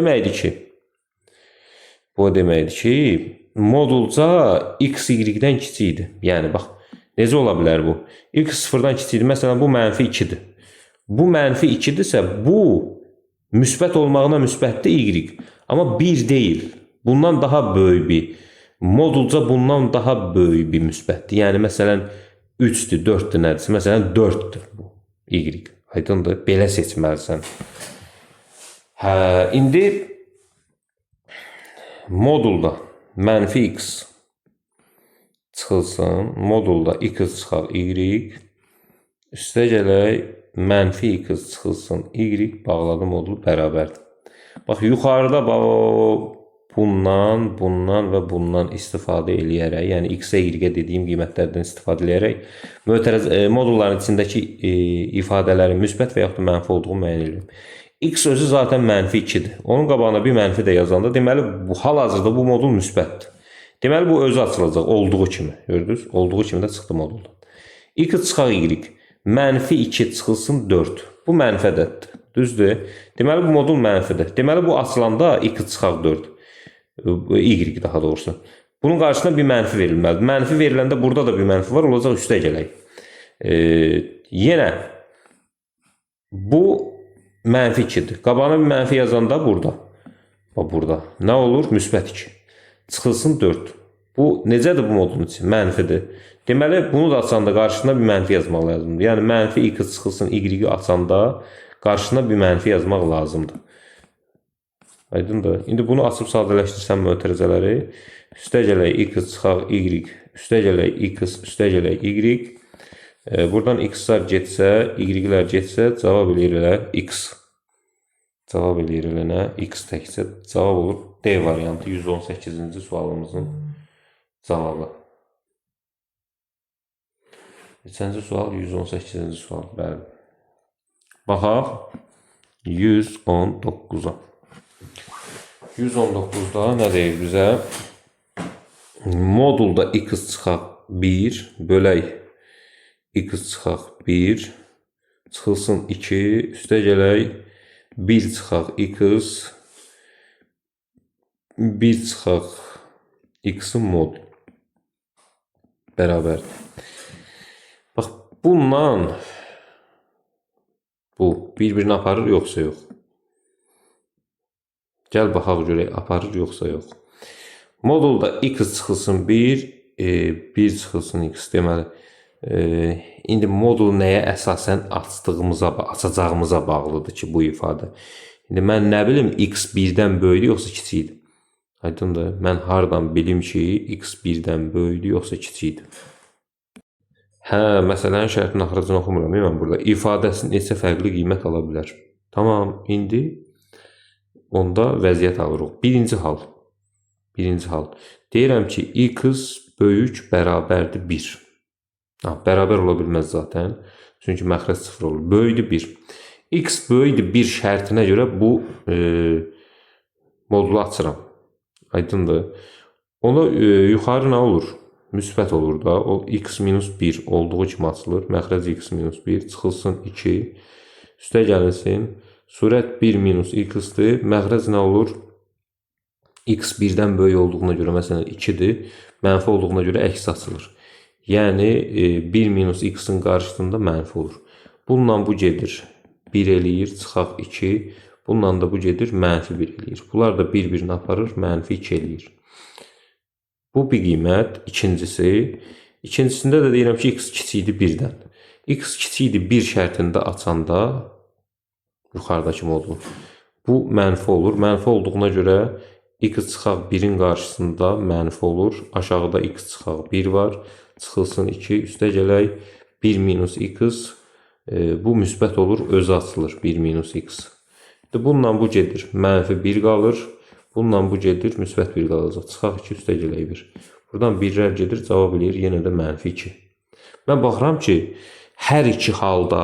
deməkdir ki, modulca x y-dən kiçikdir. Yəni, bax, necə ola bilər bu? X 0-dan kiçikdir. Məsələn, bu mənfi 2-dir. Bu mənfi 2-dirsə, bu müsbət olmağına müsbətdir y. Amma 1 deyil. Bundan daha böyük bir Modulca bundan daha böyük bir müsbətdir. Yəni məsələn 3-dür, 4-dür nədirsə, məsələn 4-dür bu y. Aydındır? Belə seçməlisən. Hə, indi modulda mənfi x çıxılsın, modulda x çıxar y, üstə gələk mənfi x çıxılsın y, bağladı modul bərabərdir. Bax, yuxarıda bundan və bundan istifadə eləyərək, yəni x-ə y-ə dediyim qiymətlərdən istifadə eləyərək modulların içindəki ifadələrin müsbət və yaxud da mənfi olduğunu müəyyən edirəm. X özü zaten mənfi 2-dir. Onun qabağına bir mənfi də yazanda, deməli, hal-hazırda bu modul müsbətdir. Deməli, bu özü açılacaq olduğu kimi. Gördünüz? Olduğu kimi də çıxdı moduldan. X çıxaq y. Mənfi 2 çıxılsın 4. Bu mənfi ədəddir. Düzdür? Deməli, bu modul mənfidir. Deməli, bu açılanda x çıxaq 4. Y daha doğrusu. Bunun qarşısına bir mənfi verilməlidir. Mənfi veriləndə burada da bir mənfi var. Olacaq üstə gələk. Yenə bu mənfi 2-dir. Qabağına bir mənfi yazanda burada. Burada. Nə olur? Müsbət 2. Çıxılsın 4. Bu necədir bu modulun için? Mənfidir. Deməli, bunu da açanda qarşısına bir mənfi yazmaq lazımdır. Yəni, mənfi x çıxılsın y-i açanda qarşısına bir mənfi yazmaq lazımdır. Aydındır. İndi bunu açıb sadələşdirsən mötərizələri. Üstə gələk x çıxaq y. Üstə gələk x, üstə gələk y. Buradan x-lar getsə, y-lər getsə, cavab eləyir elə x. Cavab eləyir elə nə? X təkcə cavab olur. D variantı 118-ci sualımızın cavabı. Neçənci sual? 118-ci sual. Bəli. Baxaq 119-a. 119-da nə deyir bizə? Modulda x çıxaq 1 bölək x çıxaq 1 çıxılsın 2 üstə gələk 1 çıxaq x 1 çıxaq x-in modul bərabərdir. Bax, bundan bu bir-birini aparır, yoxsa yox? Gəl baxaq görək, aparır, yoxsa yox? Modulda x çıxılsın 1, 1 çıxılsın x deməli. İndi modul nəyə əsasən açacağımıza bağlıdır ki, bu ifadə. İndi mən nə bilim, x 1-dən böyüdür, yoxsa kiçikdir? Aydındır, mən hardan bilim ki, x 1-dən böyüdür, yoxsa kiçikdir? Hə, məsələnin şərtinin axırıcını oxumuram. Mən burada ifadəsi neçə fərqli qiymət ala bilər. Tamam, indi onda vəziyyət alırıq. Birinci hal. Deyirəm ki, x böyük bərabərdir 1. Bərabər ola bilməz zaten. Çünki məxrəc 0 olur. Böyüdür 1. X böyüdür 1 şərtinə görə bu modulu açıram. Aydındır. Ona yuxarı nə olur? Müsbət olur da. O x minus 1 olduğu kimi açılır. Məxrəc x minus 1 çıxılsın 2. Üstə gəlinsin. Surət 1 minus x-dir. Məxrəc nə olur? X 1-dən böyük olduğuna görə, məsələn 2-dir. Mənfi olduğuna görə əks açılır. Yəni 1 minus x-in qarşısında mənfi olur. Bununla bu gedir 1 eləyir, çıxaq 2. Bununla da bu gedir mənfi 1 eləyir. Bunlar da bir-birini aparır, mənfi 2 eləyir. Bu bir qiymət. İkincisində də deyirəm ki, x kiçikdir 1-dən. X kiçikdir 1 şərtində açanda yuxarıdakı modul. Bu mənfi olur. Mənfi olduğuna görə x çıxaq 1-in qarşısında mənfi olur. Aşağıda x çıxaq 1 var. Çıxılsın 2. Üstə gələk 1 minus x. Bu müsbət olur. Özü açılır 1 minus x. Bununla bu gedir. Mənfi 1 qalır. Bununla bu gedir. Müsbət 1 qalacaq. Çıxaq 2. Üstə gələk 1. Buradan 1-lər gedir. Cavab eləyir. Yenə də mənfi 2. Mən baxıram ki, hər iki halda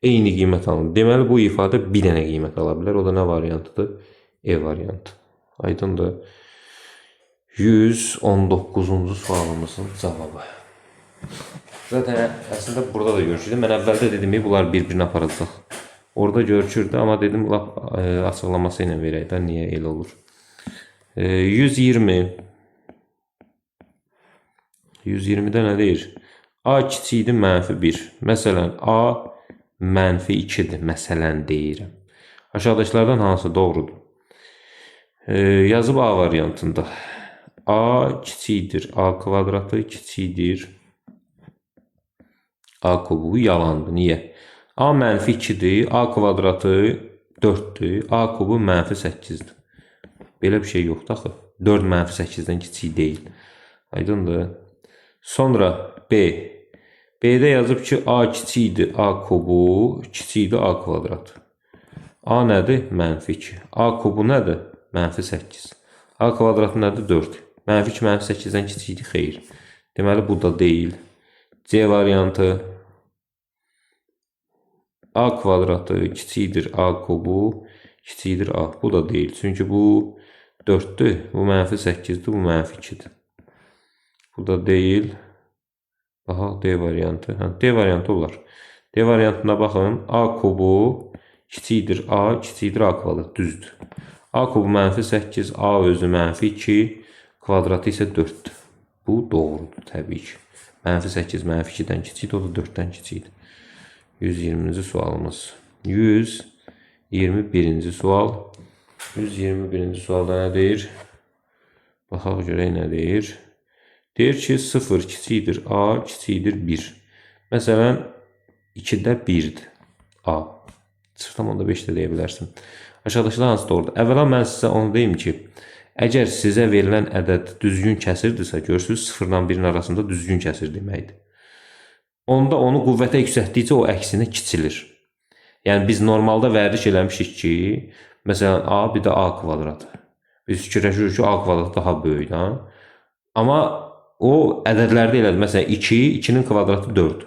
eyni qiymət alınır. Deməli, bu ifadə bir dənə qiymət ala bilər. O da nə variantıdır? E variantı. Aydındır. 119-cu sualımızın cavabı. Zaten əslində burada da görüşürdü. Mən əvvəldə dedim ki, bunlar bir-birini aparacaq. Orada görüşürdü, amma dedim, lap açıqlaması ilə verək də, niyə elə olur. 120. 120-də nə deyir? A kiçikdir, mənfi 1. Məsələn, A mənfi 2-dir. Məsələn, deyirəm. Aşağıdakılardan hansı doğrudur? Yazıb A variantında. A kiçikdir. A kvadratı kiçikdir. A kubu yalandır. Niyə? A mənfi 2-dir. A kvadratı 4-dür. A kubu mənfi 8-dir. Belə bir şey yoxdur axı. 4 mənfi 8-dən kiçik deyil. Aydındır. Sonra B. B-də yazıb ki, A kiçikdir. A kubu kiçikdir. A kvadratı. A nədir? Mənfi 2. A kubu nədir? Mənfi 8. A kvadratı nədir? 4. Mənfi 2 mənfi 8-dən kiçikdir. Xeyr. Deməli, bu da deyil. C variantı. A kvadratı kiçikdir. A kubu kiçikdir. A. Bu da deyil. Çünki bu 4'dür. Bu mənfi 8'dir. Bu mənfi 2'dir. Bu da deyil. Aha, D variantı. D variantı olar. D variantına baxın. A kubu kiçikdir. A kiçikdir. A kvadrat. Düzdür. A kubu mənfi 8. A özü mənfi 2. Kvadratı isə 4'dür. Bu doğrudur təbii ki. Mənfi 8 mənfi 2-dən kiçikdir. O da 4'dən kiçikdir. 120-ci sualımız. 121-ci sual. 121-ci sualda nə deyir? Baxaq görək nə deyir. Deyir ki, 0 kiçikdir. A kiçikdir 1. Məsələn, 2-də 1-dir. A. 0,5 də deyə bilərsin. Aşağıdakılar hansı doğrudur? Əvvəla mən sizə onu deyim ki, əgər sizə verilən ədəd düzgün kəsirdirsə, görürsünüz 0 ilə 1-in arasında düzgün kəsir deməkdir. Onda onu qüvvətə yüksəkdikcə o əksinə kiçilir. Yəni biz normalda vərdiş eləmişik ki, məsələn A bir də A kvadratı. Biz fikirləşirik ki, A kvadratı daha böyükdir. Amma o ədədlərdə elədir. Məsələn 2, 2-nin kvadratı 4.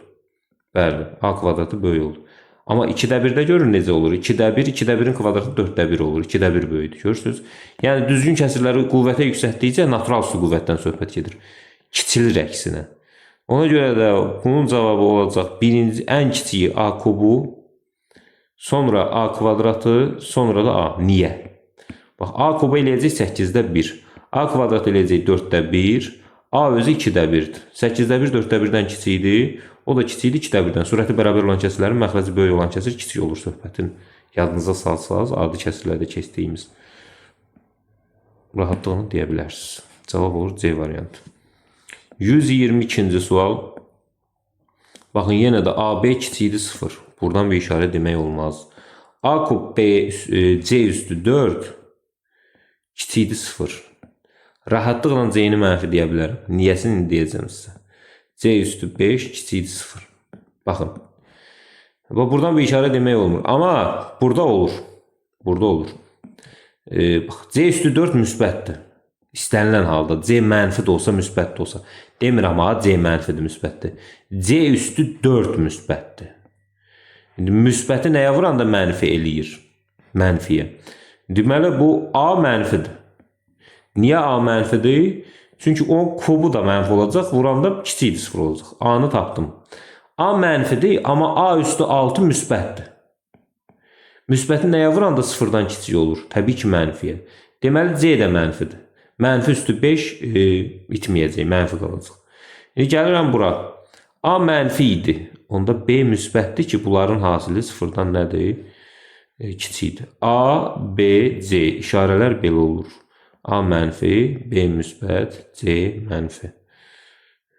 Bəli, A kvadratı böyük olur. Amma 2-də 1-də görün necə olur. 2-də 1, 2-də 1-in kvadratı 4-də 1 olur. 2-də 1 böyükdür. Görürsünüz? Yəni düzgün kəsirləri qüvvətə yüksəkdikcə natural üstü qüvvətdən söhbət gedir. Kiçilir əksinə. Ona görə də bunun cavabı olacaq birinci ən kiçiyi A kubu, sonra A kvadratı, sonra da A. Niyə? Bax, A kubu eləyəcək 8-də 1. A kvadratı eləyəcək 4-də 1. A özü 2-də 1-dir. 8-də 1 4-də 1-dən kiçikdir. O da kiçikdir 2-də 1-dən. Sürəti bərabər olan kəsirlərin məxrəci böyük olan kəsir kiçik olur söhbətin. Yadınıza salsanız adi kəsirlərdə keçdiyimiz rahatlığını deyə bilərsiniz. Cavab olur C variantı. 122-ci sual. Baxın, yenə də AB kiçikdir 0. Buradan bir işarə demək olmaz. A kub B, C üstü 4 kiçikdir 0. Rahatlıqla C-ni mənfi deyə bilərəm. Niyəsini deyəcəm sizə. C üstü 5 kiçikdir 0. Baxın. Buradan bir işarə demək olmur. Amma burada olur. Burada olur. C üstü 4 müsbətdir. İstənilən halda C mənfi də olsa, müsbət də olsa. Demirəm ha, C mənfidir, müsbətdir. C üstü 4 müsbətdir. Müsbəti nəyə vuranda mənfi eləyir? Mənfiyə. Deməli, bu A mənfidir. Niyə A mənfidir? Çünki o kubu da mənfi olacaq, vuranda kiçikdir 0 olacaq. A-nı tapdım. A mənfidir, amma A üstü 6 müsbətdir. Müsbəti nəyə vuranda 0-dan kiçik olur? Təbii ki, mənfiyə. Deməli, C də mənfidir. Mənfi üstü 5 itməyəcək, mənfi qalacaq. Gəlirəm bura. A mənfi idi. Onda B müsbətdir ki, bunların hasili 0-dan nədir? Kiçikdir. A, B, C. İşarələr belə olur. A mənfi, B müsbət, C mənfi.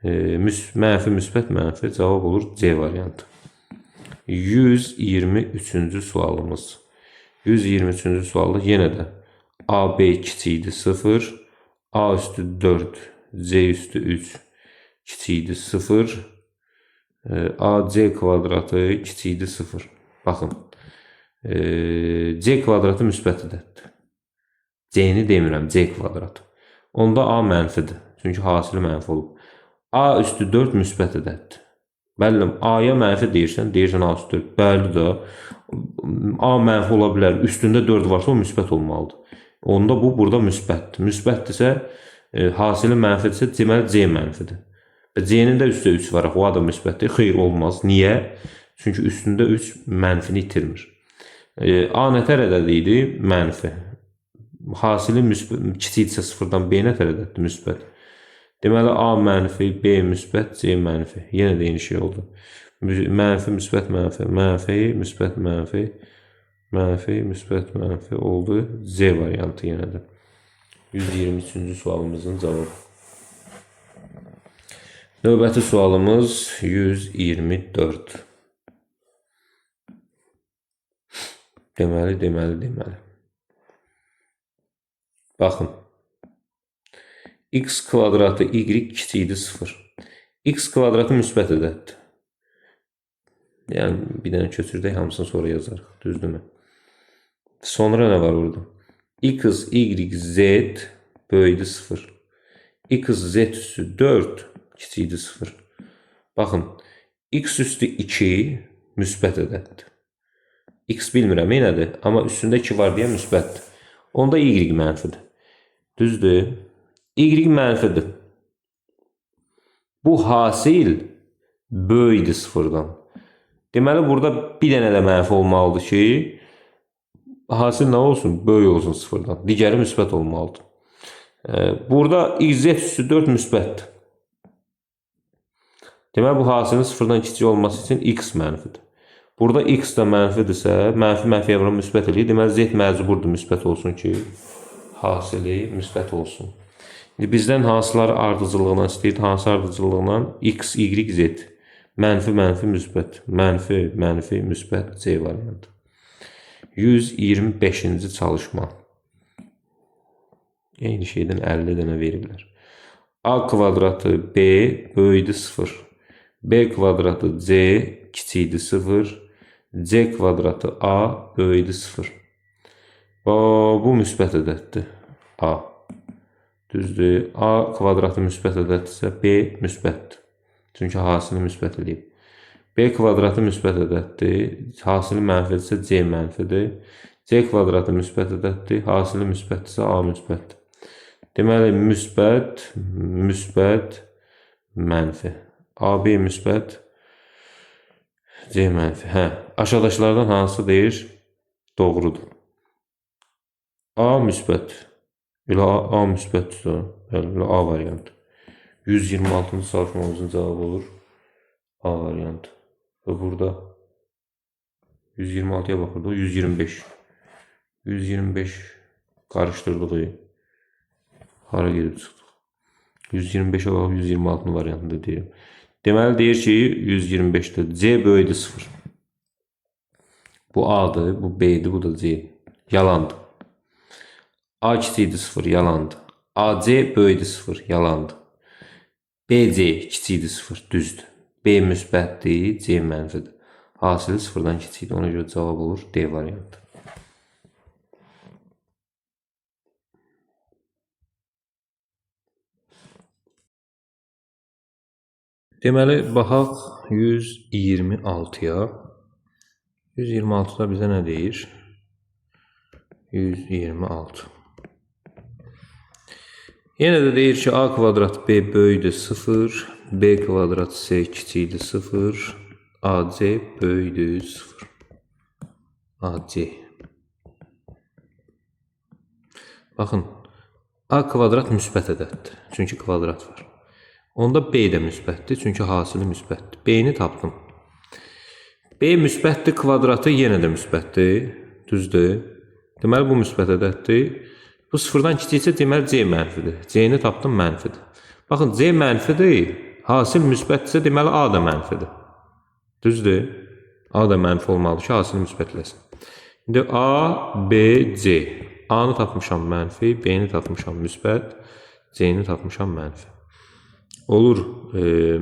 Mənfi, müsbət, mənfi. Cavab olur C variantı. 123-cü sualımız. 123-cü sualda yenə də AB kiçikdir 0. A üstü 4, C üstü 3 kiçikdir 0. AC kvadratı kiçikdir 0. Baxın. C kvadratı müsbət ədəddir. C-ni demirəm, C kvadratı. Onda A mənfidir. Çünki hasili mənfi olub. A üstü 4 müsbət ədəddir. Bəli, A-ya mənfi deyirsən A üstü 4. Bəli də A mənfi ola bilər. Üstündə 4 varsa o müsbət olmalıdır. Onda bu burada müsbətdir. Müsbətdirsə, hasili mənfidirsə, deməli C mənfidir. C-nin də üstə 3 var. O da müsbətdir. Xeyr, olmaz. Niyə? Çünki üstündə 3 mənfini itirmir. A nətər ədəd idi? Mənfi. Hasili kiçikdirsə 0-dan B nətər ədəddir? Müsbət. Deməli, A mənfi, B müsbət, C mənfi. Yenə də eyni şey oldu. Mənfi, müsbət, mənfi, mənfi, müsbət, mənfi, mənfi, müsbət, mənfi oldu. C variantı yenə də. 123-cü sualımızın cavabı. Növbəti sualımız 124. Deməli. Baxın. X kvadratı y kiçikdir 0. X kvadratı müsbət ədəddir. Yəni bir dənə köçürdək, hamısını sonra yazarıq. Düzdürmü? Sonra nə var orada? X, y, z böyükdür 0. X, z üstü 4 kiçikdir 0. Baxın, x üstü 2 müsbət ədəddir. X bilmirəm nədir, amma üstündə 2 var deyə müsbətdir. Onda y mənfidir. Düzdür? Y mənfidir. Bu hasil böyükdür 0-dan. Deməli, burada bir dənə də mənfi olmalıdır ki, hasil nə olsun? Böyük olsun 0-dan. Digəri müsbət olmalıdır. Burada z üstü 4 müsbətdir. Deməli, bu hasilin 0-dan kiçik olması üçün x mənfidir. Burada x də mənfidirsə, mənfiyə vuran müsbət eləyir. Deməli, z məcburdur müsbət olsun ki, hasili müsbət olsun. İndi bizdən hansıları ardıcıllığından istəyir? Hansı ardıcıllığından? X, y, z. Mənfi, müsbət. Mənfi, müsbət. C variantı. 125-ci çalışma. Eyni şeydən 50 dənə veriblər. A kvadratı B böyükdür 0. B kvadratı C kiçikdir 0. C kvadratı A böyükdür 0. Bu müsbət ədəddir. A. Düzdür. A kvadratı müsbət ədəddirsə B müsbətdir. Çünki hasili müsbət edib. B kvadratı müsbət ədəddir. Hasili mənfidirsə C mənfidir. C kvadratı müsbət ədəddir. Hasili müsbətdirsə A müsbətdir. Deməli, müsbət, mənfi. AB müsbət, C mənfi. Aşağıdakılardan hansı deyir? Doğrudur. A müsbət. Elə A müsbətdirsə, elə A variantı. 126-cı çalışmamızın cavabı olur A variantı. Və burada 126-ya baxırdı, 125. 125 qarışdırdığı hara gedib çıxdıq. 125-ə baxıb 126-nın variantında deyirəm. Deməli, deyir ki, 125-də C böyükdür 0. Bu A-dır, bu B-dir, bu da C. Yalandır. A kiçikdir 0, yalandır. AC böyükdür 0, yalandır. BC kiçikdir 0, düzdür. B müsbətdir, C mənfidir. Hasili 0-dan kiçikdir. Ona görə cavab olur D variantı. Deməli, baxaq 126-ya. 126-da bizə nə deyir? 126. Yenə də deyir ki, A kvadrat B böyükdür 0, B kvadrat C kiçikdir 0, AC böyükdür 0. AC. Baxın, A kvadrat müsbət ədəddir. Çünki kvadrat var. Onda B də müsbətdir. Çünki hasili müsbətdir. B-ni tapdım. B müsbətdir, kvadratı yenə də müsbətdir. Düzdür. Deməli, bu müsbət ədəddir. Bu 0-dan kiçiksə, deməli, C mənfidir. C-ni tapdım, mənfidir. Baxın, C mənfidir. Hasil müsbətdirsə, deməli, A da mənfidir. Düzdür. A da mənfi olmalıdır ki, hasili müsbətləsin. İndi A, B, C. A-nı tapmışam mənfi, B-ni tapmışam müsbət, C-ni tapmışam mənfi. Olur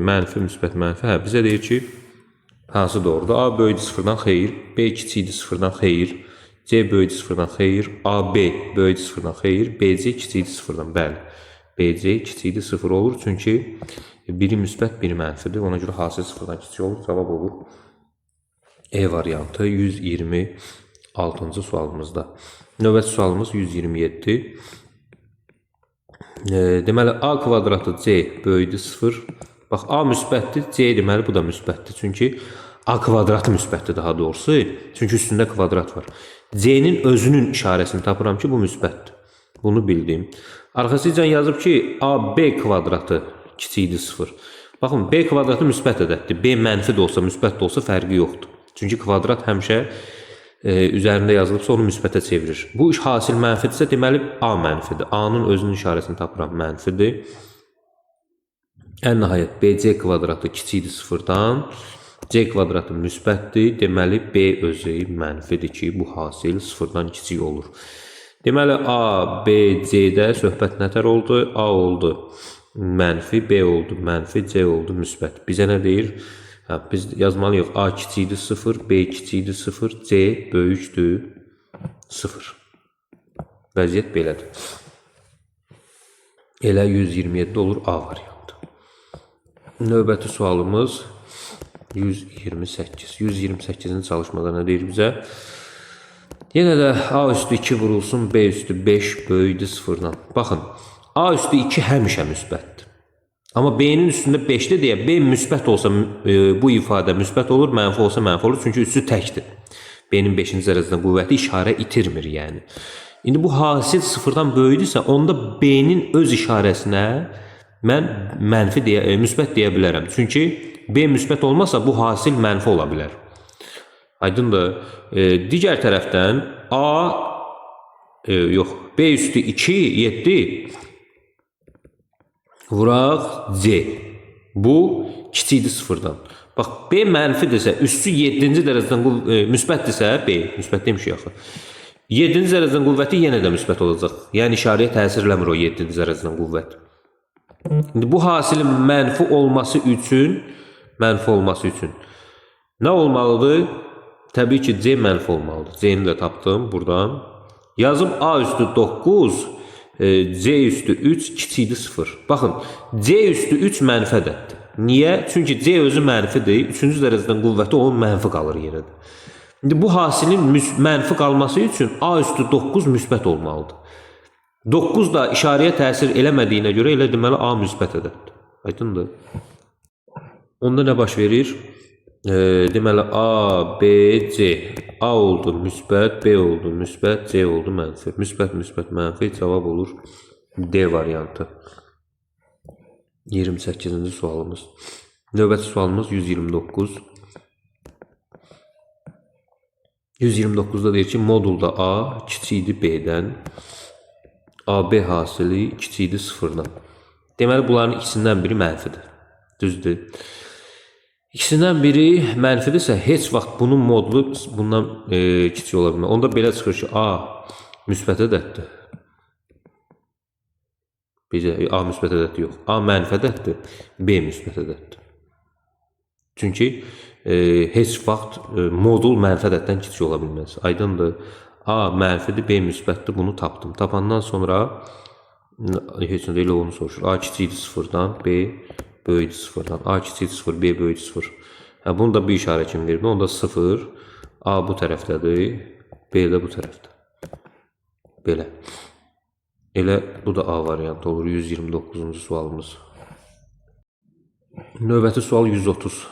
mənfi, müsbət, mənfi. Bizə deyir ki, hansı doğrudur? A böyükdür 0-dan xeyir, B kiçikdir 0-dan xeyir, C böyükdür 0-dan xeyir, AB böyükdür 0-dan xeyir, BC kiçikdir 0-dan. Bəli, BC kiçikdir 0 olur. Çünki biri müsbət, biri mənfidir. Ona görə hasil 0-dan kiçik olur. Cavab olur E variantı 126-cı sualımızda. Növbəti sualımız 127. Deməli, A kvadratı C böyükdür 0. Bax, A müsbətdir, C deməli, bu da müsbətdir. Çünki A kvadratı müsbətdir daha doğrusu. Çünki üstündə kvadrat var. C-nin özünün işarəsini tapıram ki, bu müsbətdir. Bunu bildim. Arxasıcan yazıb ki, A, B kvadratı kiçikdir 0. Baxın, B kvadratı müsbət ədəddir. B mənfi də olsa, müsbət də olsa fərqi yoxdur. Çünki kvadrat həmişə üzərində yazılıbsa onu müsbətə çevirir. Bu iş hasil mənfidirsə, deməli A mənfidir. A-nın özünün işarəsini tapıram, mənfidir. Ən nəhayət BC kvadratı kiçikdir sıfırdan. C kvadratı müsbətdir. Deməli B özü mənfidir ki, bu hasil sıfırdan kiçik olur. Deməli A, B, C-də söhbət nətər oldu? A oldu mənfi, B oldu mənfi, C oldu müsbət. Bizə nə deyir? Biz yazmalıyıq. A kiçikdir 0, B kiçikdir 0, C böyükdür 0. Vəziyyət belədir. Elə 127 olur A variantı. Növbəti sualımız 128. 128-ci çalışmada nə deyir bizə? Yenə də A üstü 2 vurulsun, B üstü 5 böyükdür 0-dan. Baxın, A üstü 2 həmişə müsbətdir. Amma B-nin üstündə 5-dir deyə B müsbət olsa bu ifadə müsbət olur, mənfi olsa mənfi olur. Çünki üstü təkdir. B-nin 5-ci dərəcədən qüvvəti işarə itirmir yəni. İndi bu hasil 0-dan böyükdürsə, onda B-nin öz işarəsinə mən mənfi deyə, müsbət deyə bilərəm. Çünki B müsbət olmasa bu hasil mənfi ola bilər. Aydındır. Digər tərəfdən B üstü 2, 7 vuraq C. Bu kiçikdir sıfırdan. Bax, B mənfidirsə, üstü 7-ci dərəcədən müsbətdirsə, B, müsbət demişik axı. 7-ci dərəcədən qüvvəti yenə də müsbət olacaq. Yəni işarəyə təsir eləmir o 7-ci dərəcədən qüvvət. İndi bu hasilin mənfi olması üçün nə olmalıdır? Təbii ki, C mənfi olmalıdır. C-ni də tapdım buradan. Yazım A üstü 9, C üstü 3 kiçikdir 0. Baxın, C üstü 3 mənfi ədəddir. Niyə? Çünki C özü mənfidir. 3-cü dərəcədən qüvvəti onun mənfi qalır yerədir. İndi bu hasilin mənfi qalması üçün A üstü 9 müsbət olmalıdır. 9 da işarəyə təsir eləmədiyinə görə elə deməli A müsbət ədəddir. Aydındır. Onda nə baş verir? Deməli A, B, C. A oldu müsbət, B oldu müsbət, C oldu mənfi. Müsbət, müsbət, mənfi cavab olur D variantı. 28-ci sualımız. Növbəti sualımız 129. 129-da deyir ki, modulda A kiçikdir B-dən. AB hasili kiçikdir 0-dan. Deməli, bunların ikisindən biri mənfidir. Düzdür. İkisindən biri mənfidirsə, heç vaxt bunun modulu bundan kiçik ola bilmir. Onda belə çıxır ki, A müsbət ədəddir. Bizə A müsbət ədəddir yox. A mənfi ədəddir, B müsbət ədəddir. Çünki heç vaxt modul mənfi ədəddən kiçik ola bilməz. Aydındır. A mənfidir, B müsbətdir. Bunu tapdım. Tapandan sonra heç nə deyil, onu soruşur. A kiçikdir 0-dan, B böyükdür 0-dan. A kiçikdir 0, B böyükdür 0. Bunu da bir işarə kimi verir. Onda 0. A bu tərəfdədir, B də bu tərəfdə. Belə. Elə bu da A variantı olur. 129-cu sualımız. Növbəti sual 130.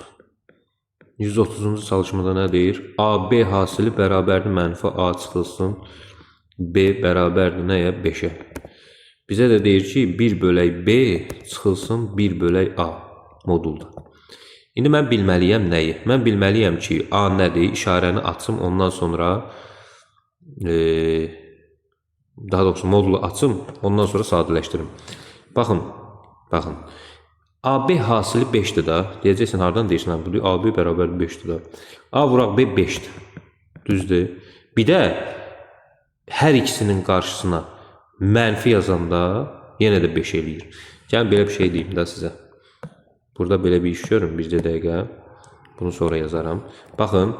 130-cu çalışmada nə deyir? AB hasili bərabərdir mənfi A çıxılsın. B bərabərdir nəyə? 5-ə. Bizə də deyir ki, 1 bölək B çıxılsın 1 bölək A modulda. İndi mən bilməliyəm nəyi? Mən bilməliyəm ki, A nədir? İşarəni açım, ondan sonra daha doğrusu modulu açım, ondan sonra sadələşdirim. Baxın. AB hasili 5-dir da. Deyəcəksən, hardan deyirsən? AB bərabər 5-dir da. A vuraq B 5-dir. Düzdür. Bir də hər ikisinin qarşısına mənfi yazanda yenə də 5 eləyir. Gəlin, belə bir şey deyim də sizə. Burada belə bir iş görün, bircə dəqiqə. Bunu sonra yazaram. Baxın,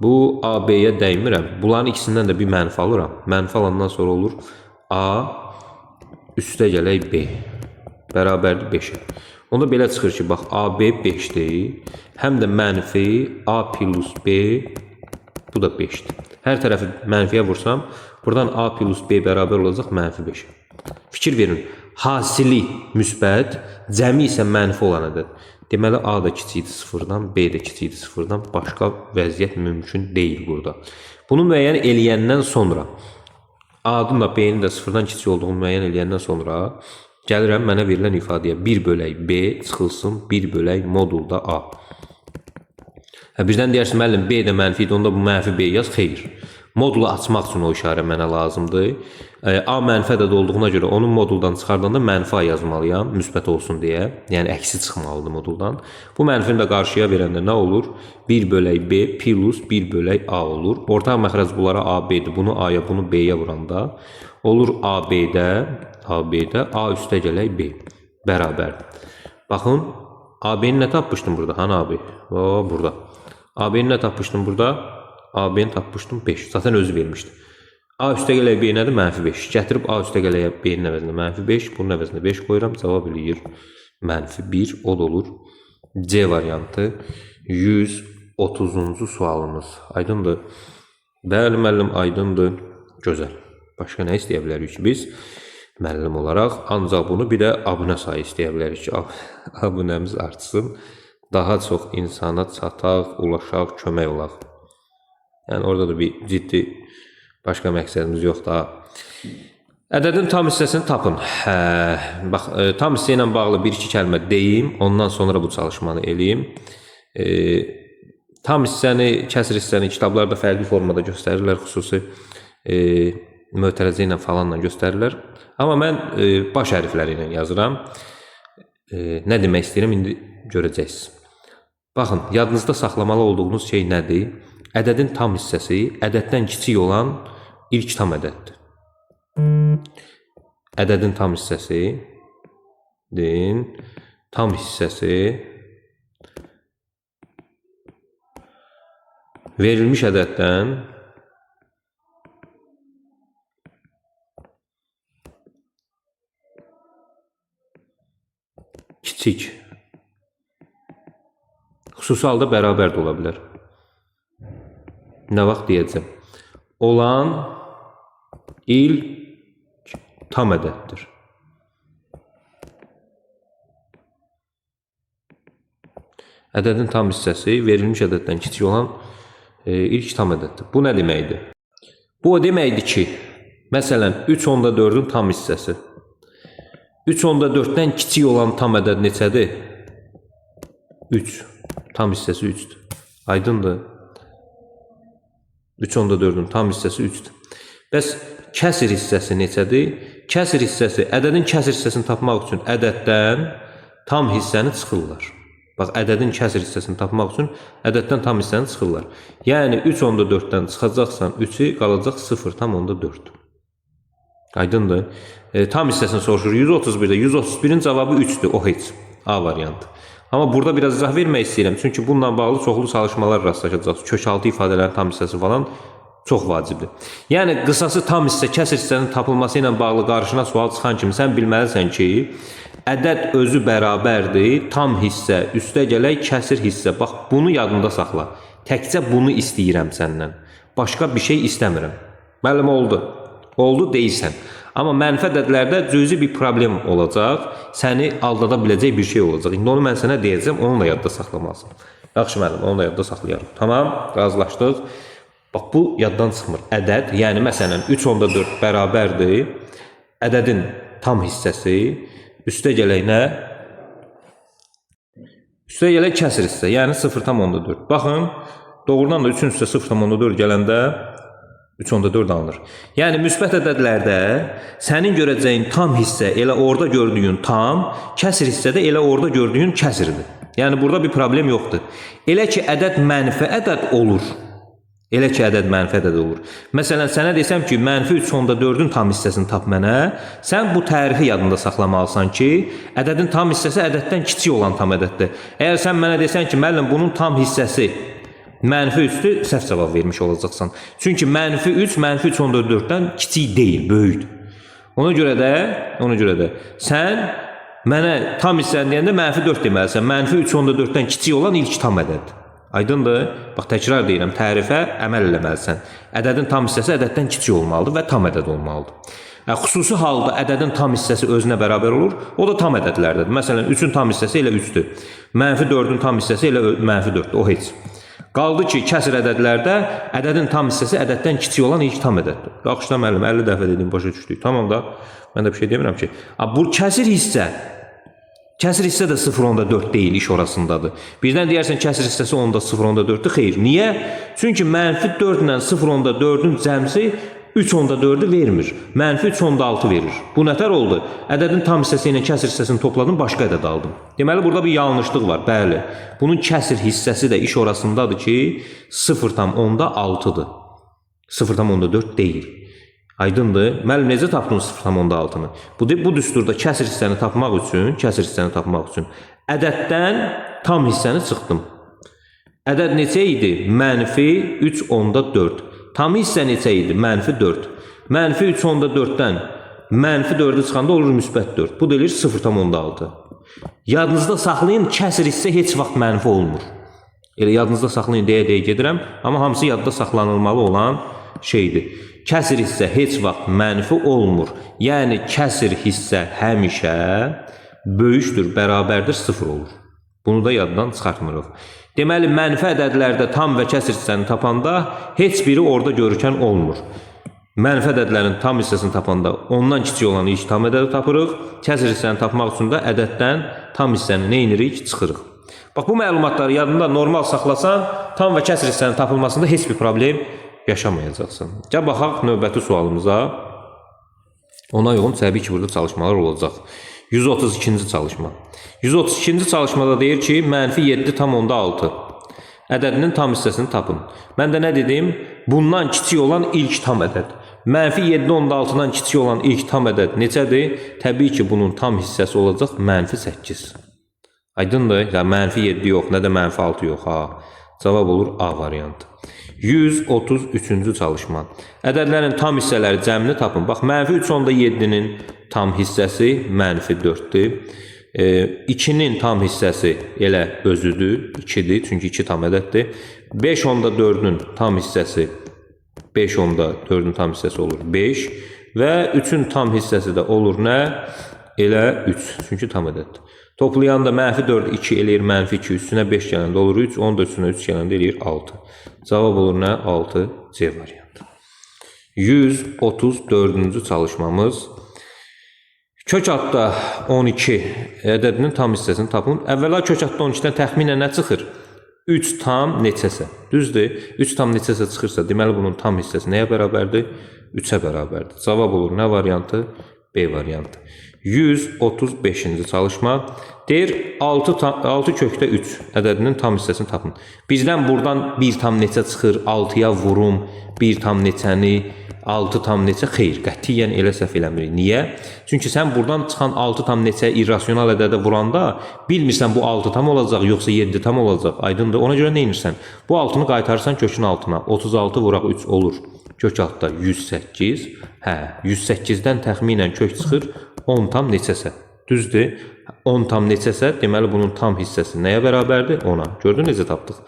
bu AB-yə dəymirəm. Bunların ikisindən də bir mənfi alıram. Mənfi alandan sonra olur A üstə gələk B. Bərabərdir 5-ə. Onda belə çıxır ki, bax, AB 5-dir. Həm də mənfi A plus B, bu da 5-dir. Hər tərəfi mənfiyə vursam, buradan A plus B bərabər olacaq mənfi 5. Fikir verin, hasili müsbət, cəmi isə mənfi olan ədəd. Deməli, A da kiçikdir 0-dan, B də kiçikdir 0-dan, başqa vəziyyət mümkün deyil burada. Bunu müəyyən eləyəndən sonra, A-nın da B-nin də 0-dan kiçik olduğunu müəyyən eləyəndən sonra gəlirəm mənə verilən ifadəyə 1 bölək B çıxılsın 1 bölək modulda A. Birdən deyərsin, müəllim, B də mənfi idi, onda bu mənfi B yaz. Xeyr. Modulu açmaq üçün o işarə mənə lazımdır. A mənfi ədəd olduğuna görə onun moduldan çıxardanda mənfi A yazmalıyam, müsbət olsun deyə. Yəni əksi çıxmalıdır moduldan. Bu mənfini də qarşıya verəndə nə olur? 1 bölək B plus 1 bölək A olur. Ortaq məxrəc bunlara AB-dir. Bunu A-ya, bunu B-yə vuranda olur AB-də A üstə gələk B bərabər. Baxın, AB-ni nə tapmışdım burada? Hani AB? Burada. AB-ni nə tapmışdım burada? AB-ni tapmışdım 5. Zaten özü vermişdi. A üstə gələk B nədir? Mənfi 5. Gətirib A üstə gələk B-nin əvəzində mənfi 5. Bunun əvəzində 5 qoyuram. Cavab eləyir mənfi 1. O da olur C variantı. 130-cu sualımız. Aydındır. Bəli müəllim, aydındır. Gözəl. Başqa nə istəyə bilərik ki biz? Müəllim olaraq ancaq bunu bir də abunə sayı istəyə bilərik ki, abunəmiz artsın. Daha çox insana çataq, ulaşaq, kömək olaq. Yəni orada da bir ciddi başqa məqsədimiz yoxdur. Ədədin tam hissəsini tapın. Bax, tam hissə ilə bağlı bir-iki kəlmə deyim, ondan sonra bu çalışmanı eləyim. Tam hissəni, kəsr hissəni kitablarda fərqli formada göstərirlər, xüsusi mötərəzə ilə falanla göstərirlər. Amma mən baş hərfləri ilə yazıram. Nə demək istəyirəm, indi görəcəksiniz. Baxın, yadınızda saxlamalı olduğunuz şey nədir? Ədədin tam hissəsi ədəddən kiçik olan ilk tam ədəddir. Ədədin tam hissəsi verilmiş ədəddən kiçik. Xüsusi halda bərabər də ola bilər. Nə vaxt deyəcəm? Olan ilk tam ədəddir. Ədədin tam hissəsi verilmiş ədəddən kiçik olan ilk tam ədəddir. Bu nə deməkdir? Bu o deməkdir ki, məsələn, 3/4-ün tam hissəsi. 3/4-dən kiçik olan tam ədəd neçədir? 3. Tam hissəsi 3'dür. Aydındır. 3/4-ün tam hissəsi 3'dür. Bəs kəsir hissəsi neçədir? Kəsir hissəsi, ədədin kəsir hissəsini tapmaq üçün ədəddən tam hissəni çıxırlar. Bax, ədədin kəsir hissəsini tapmaq üçün ədəddən tam hissəni çıxırlar. Yəni 3/4-dən çıxacaqsan 3'ü, qalacaq 0,4. Aydındır. Tam hissəsini soruşur 131'də. 131'in cavabı 3'dür. O heç. A variantı. Amma burada biraz izah vermək istəyirəm. Çünki bununla bağlı çoxlu çalışmalar rastlaşacaqsınız. Kökaltı ifadələrin tam hissəsi falan çox vacibdir. Yəni qısası tam hissə, kəsir hissənin tapılması ilə bağlı qarşına sual çıxan kimi sən bilməlisən ki, ədəd özü bərabərdir, tam hissə, üstə gələk kəsir hissə. Bax, bunu yadında saxla. Təkcə bunu istəyirəm səndən. Başqa bir şey istəmirəm. Müəllim oldu. Oldu deyirsən. Amma mənfi ədədlərdə cüzi bir problem olacaq, səni aldada biləcək bir şey olacaq. İndi onu mən sənə deyəcəm, onu da yadda saxlamalısın. Yaxşı müəllim, onu da yadda saxlayalım. Tamam, razılaşdıq. Bax, bu yaddan çıxmır. Ədəd, yəni məsələn 3/4 bərabərdir. Ədədin tam hissəsi, üstə gələk nə? Üstə gələk kəsir hissə, yəni 0,4. Baxın, doğrudan da 3'ün üstə 0,4 gələndə 3/4 alınır. Yəni müsbət ədədlərdə sənin görəcəyin tam hissə elə orada gördüyün tam, kəsir hissədə elə orada gördüyün kəsirdir. Yəni burada bir problem yoxdur. Elə ki ədəd mənfi ədəd olur. Məsələn, sənə desəm ki, mənfi 3/4'ün tam hissəsini tap mənə, sən bu tərifi yadında saxlamalısan ki, ədədin tam hissəsi ədəddən kiçik olan tam ədəddir. Əgər sən mənə desən ki, müəllim bunun tam hissəsi mənfi 3'dür, səhv cavab vermiş olacaqsan. Çünki mənfi 3, mənfi 3/4'dən kiçik deyil, böyükdür. Ona görə də sən mənə tam hissəni deyəndə mənfi 4 deməlisən. Mənfi 3/4'dən kiçik olan ilk tam ədəddir. Aydındır? Bax, təkrar deyirəm, tərifə əməl eləməlisən. Ədədin tam hissəsi ədəddən kiçik olmalıdır və tam ədəd olmalıdır. Xüsusi halda ədədin tam hissəsi özünə bərabər olur, o da tam ədədlərdədir. Məsələn, 3'ün tam hissəsi elə 3'dür. Mənfi 4'ün tam hissəsi elə mənfi 4'dür, o heç. Qaldı ki, kəsir ədədlərdə ədədin tam hissəsi ədəddən kiçik olan ilk tam ədəddir. Yaxşı da müəllim, 50 dəfə dedim, başa düşdük. Tamam da, mən də bir şey demirəm ki. Bu kəsir hissə, Kəsir hissə də 0.4 deyil, iş orasındadır. Birdən deyərsən kəsir hissəsi 0.4-dür. Xeyr. Niyə? Çünki -4 ilə 0.4-ün cəmsi 3.4-ü vermir. -3.6 verir. Bu nətər oldu? Ədədin tam hissəsi ilə kəsir hissəsini topladım, başqa ədəd aldım. Deməli, burada bir yanlışlıq var. Bəli. Bunun kəsir hissəsi də iş orasındadır ki, 0.6-dır. 0.4 deyil. Aydındır. Müəllim necə tapdınız 0.6-nı? Bu düsturda kəsir hissəni tapmaq üçün ədəddən tam hissəni çıxdım. Ədəd neçə idi? -3.4. Tam hissə neçə idi? -4. -3.4-dən -4-ü çıxanda olur -4. Bu da eləyir 0.6. Yadınızda saxlayın, kəsir hissə heç vaxt mənfi olmur. Elə yadınızda saxlayın deyə gedirəm, amma hamısı yadda saxlanılmalı olan şeydir. Kəsir hissə heç vaxt mənfi olmur. Yəni kəsir hissə həmişə böyükdür, bərabərdir, 0 olur. Bunu da yaddan çıxartmırıq. Deməli, mənfi ədədlərdə tam və kəsir hissəni tapanda heç biri orada görükən olmur. Mənfi ədədlərin tam hissəsini tapanda ondan kiçik olan ilk tam ədədi tapırıq. Kəsir hissəni tapmaq üçün də ədəddən tam hissəni nə edirik? Çıxırıq. Bax, bu məlumatları yadında normal saxlasan, tam və kəsir hissənin tapılmasında heç bir problem yaşamayacaqsın. Gəl baxaq növbəti sualımıza. Ona uyğun təbii ki, burada çalışmalar olacaq. 132-ci çalışma. 132-ci çalışmada deyir ki, -7,6 ədədinin tam hissəsini tapın. Mən də nə dedim? Bundan kiçik olan ilk tam ədəd. -7,6-dan kiçik olan ilk tam ədəd neçədir? Təbii ki, bunun tam hissəsi olacaq -8. Aydındır? -7 yox, nə də -6 yox. Cavab olur A variantı. 133-cü çalışma. Ədədlərin tam hissələri cəmini tapın. Bax, -3.7-nin tam hissəsi -4-dür. 2-nin tam hissəsi elə özüdür, 2-dir, çünki 2 tam ədəddir. 5.4-ün tam hissəsi 5.4-ün tam hissəsi olur 5 və 3-ün tam hissəsi də olur nə? Elə 3, çünki tam ədəddir. Toplayanda -4 2 eləyir -2, üstünə 5 gələndə olur 3, 10 da üstünə 3 gələndə eləyir 6. Cavab olur nə? 6 C variantı. 134-cü çalışmamız. Kök adda 12 ədədinin tam hissəsini tapın. Əvvəla kök adda 12-dən təxminən nə çıxır? 3 tam neçəsə. Düzdür? 3 tam neçəsə çıxırsa, deməli bunun tam hissəsi nəyə bərabərdir? 3-ə bərabərdir. Cavab olur nə variantı? B variantı. 135-ci çalışma. Deyir 6 kökdə 3 ədədinin tam hissəsini tapın. Bizdən buradan 1 tam neçə çıxır? 6-ya vurum 1 tam neçəni, 6 tam neçə? Xeyr, qətiyyən elə səhv eləmirik. Niyə? Çünki sən buradan çıxan 6 tam neçə irrasional ədədə vuranda bilmirsən bu 6 tam olacaq, yoxsa 7 tam olacaq. Aydındır? Ona görə nə edirsən? Bu 6-nı qaytarırsan kökün altına. 36 vuraq 3 olur. Kök altda 108. 108-dən təxminən kök çıxır 10 tam neçəsə. Düzdür? 10 tam neçəsə, deməli bunun tam hissəsi nəyə bərabərdir? 10-a. Gördün necə tapdıq?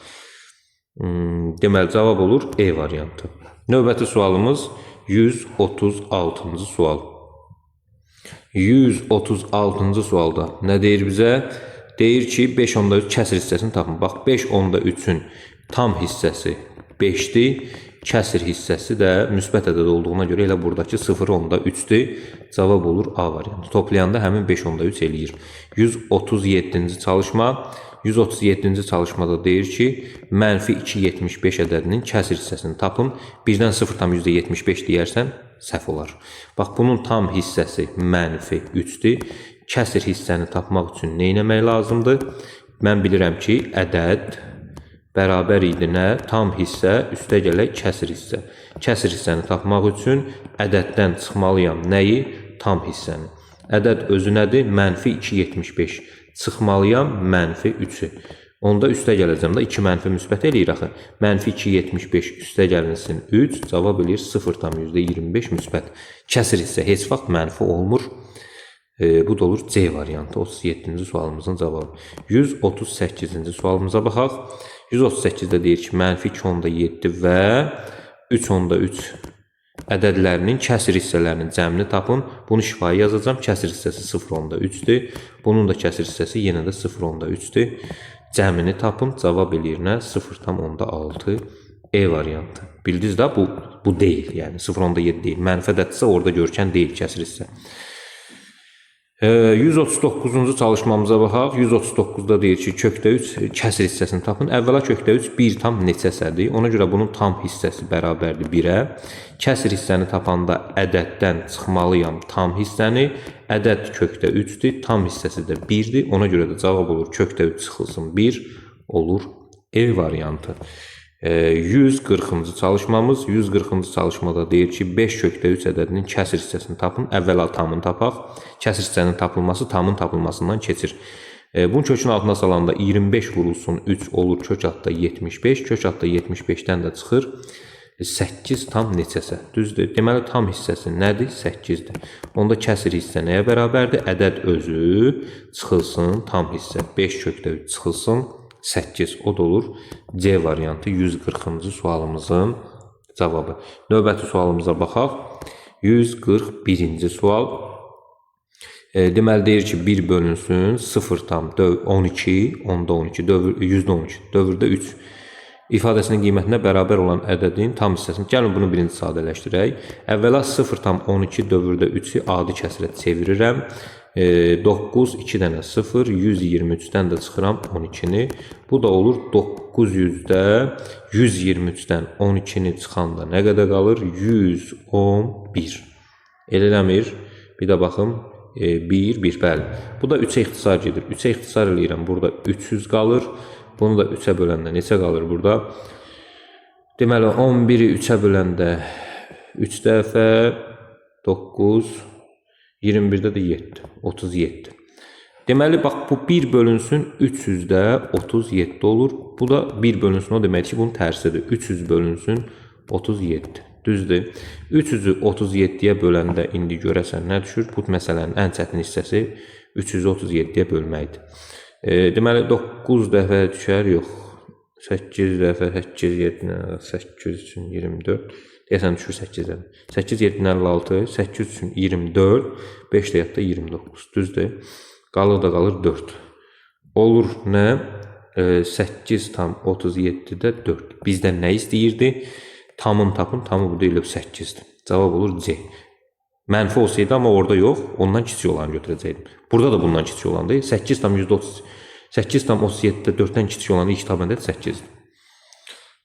Deməli cavab olur E variantı. Növbəti sualımız 136-cı sual. 136-cı sualda nə deyir bizə? Deyir ki, 5.3 kəsir hissəsini tapın. Bax, 5.3-ün tam hissəsi 5-dir. Kəsir hissəsi də müsbət ədəd olduğuna görə elə buradakı 0.3-dür. Cavab olur A variantı. Toplayanda həmin 5.3 eləyir. 137-ci çalışma. 137-ci çalışmada deyir ki, -2,75 ədədinin kəsir hissəsini tapın. Birdən 0,75 deyərsən, səhv olar. Bax, bunun tam hissəsi -3-dür. Kəsir hissəni tapmaq üçün nə etmək lazımdır? Mən bilirəm ki, ədəd bərabər idi nə? Tam hissə üstə gələk kəsir hissə. Kəsir hissəni tapmaq üçün ədəddən çıxmalıyam nəyi? Tam hissəni. Ədəd özü nədir? -2,75. Çıxmalıyam -3-ü. Onda üstə gələcəm də 2 mənfi müsbət eləyir axı. -2,75 üstə gəlinsin 3, cavab eləyir 0,25 müsbət. Kəsir hissə heç vaxt mənfi olmur. Bu da olur C variantı. 37-ci sualımızın cavabı. 138-ci sualımıza baxaq. 138-də deyir ki, -2.7 və 3.3 ədədlərinin kəsir hissələrinin cəmini tapın. Bunu şifahi yazacağım. Kəsir hissəsi 0.3-dür. Bunun da kəsir hissəsi yenə də 0.3-dür. Cəmini tapın. Cavab eləyir nə? 0.6 E variantı. Bildiniz də bu deyil. Yəni 0.7 deyil. Mənfi ədədsə orada görkən deyil kəsir hissə. 139-cu çalışmamıza baxaq. 139-da deyir ki, kökdə 3 kəsr hissəsini tapın. Əvvəla kökdə 3 1 tam neçəsədir? Ona görə bunun tam hissəsi bərabərdir 1-ə. Kəsr hissəni tapanda ədəddən çıxmalıyam tam hissəni. Ədəd kökdə 3-dür, tam hissəsi də 1-dir. Ona görə də cavab olur kökdə 3 çıxılsın 1 olur E variantı. 140-cı çalışmamız. 140-cı çalışmada deyir ki, 5 kökdə 3 ədədinin kəsr hissəsini tapın. Əvvəla tamını tapaq. Kəsr hissənin tapılması tamın tapılmasından keçir. Bunun kökün altına salanda 25 vurulsun 3 olur kök altda 75. Kök altda 75-dən də çıxır 8 tam neçəsə. Düzdür. Deməli tam hissəsi nədir? 8-dir. Onda kəsr hissə nəyə bərabərdir? Ədəd özü çıxılsın tam hissə. 5 kökdə 3 çıxılsın 8. O da olur C variantı 140-cı sualımızın cavabı. Növbəti sualımıza baxaq. 141-ci sual. Deməli deyir ki, 1 bölünsün 0 tam 12, onda 12, %12, dövrdə 3 ifadəsinin qiymətinə bərabər olan ədədin tam hissəsini. Gəlin bunu birinci sadələşdirək. Əvvəla 0 tam 12 dövrdə 3-ü adi kəsrə çevirirəm. 9, 2 dənə 0, 123-dən də çıxıram 12-ni. Bu da olur 900-də 123-dən 12-ni çıxanda nə qədər qalır? 111. Eləmir. Bir də baxım. 1, 1, bəli. Bu da 3-ə ixtisar gedir. 3-ə ixtisar eləyirəm. Burada 300 qalır. Bunu da 3-ə böləndə neçə qalır burada? Deməli, 11-i 3-ə böləndə 3 dəfə 9, 21-də də 7, 37. Deməli, bax, bu 1 bölünsün 300-də 37 olur. Bu da 1 bölünsün, o demək ki, bunun tərsidir. 300 bölünsün 37. Düzdür. 300-ü 37-yə böləndə indi görəsən nə düşür? Bu məsələnin ən çətin hissəsi 337-yə bölməkdir. Deməli, 9 dəfə düşər, yox. 8 dəfə 8, 7, 8 üçün 24. Deyəsən düşür 8-dən. 8, 7, 56, 8 üçün 24, 5 də yadda 29. Düzdür. Qalır da qalır 4. Olur nə? 8 tam 37-də 4. Bizdən nə istəyirdi? Tamın tapın, tamı bu deyilib 8-dir. Cavab olur C. Mənfi olsaydı, amma orada yox, ondan kiçik olanı götürəcəkdim. Burada da bundan kiçik olandı. 8 tam 37-də 4-dən kiçik olanı ilk tabanda 8-dir.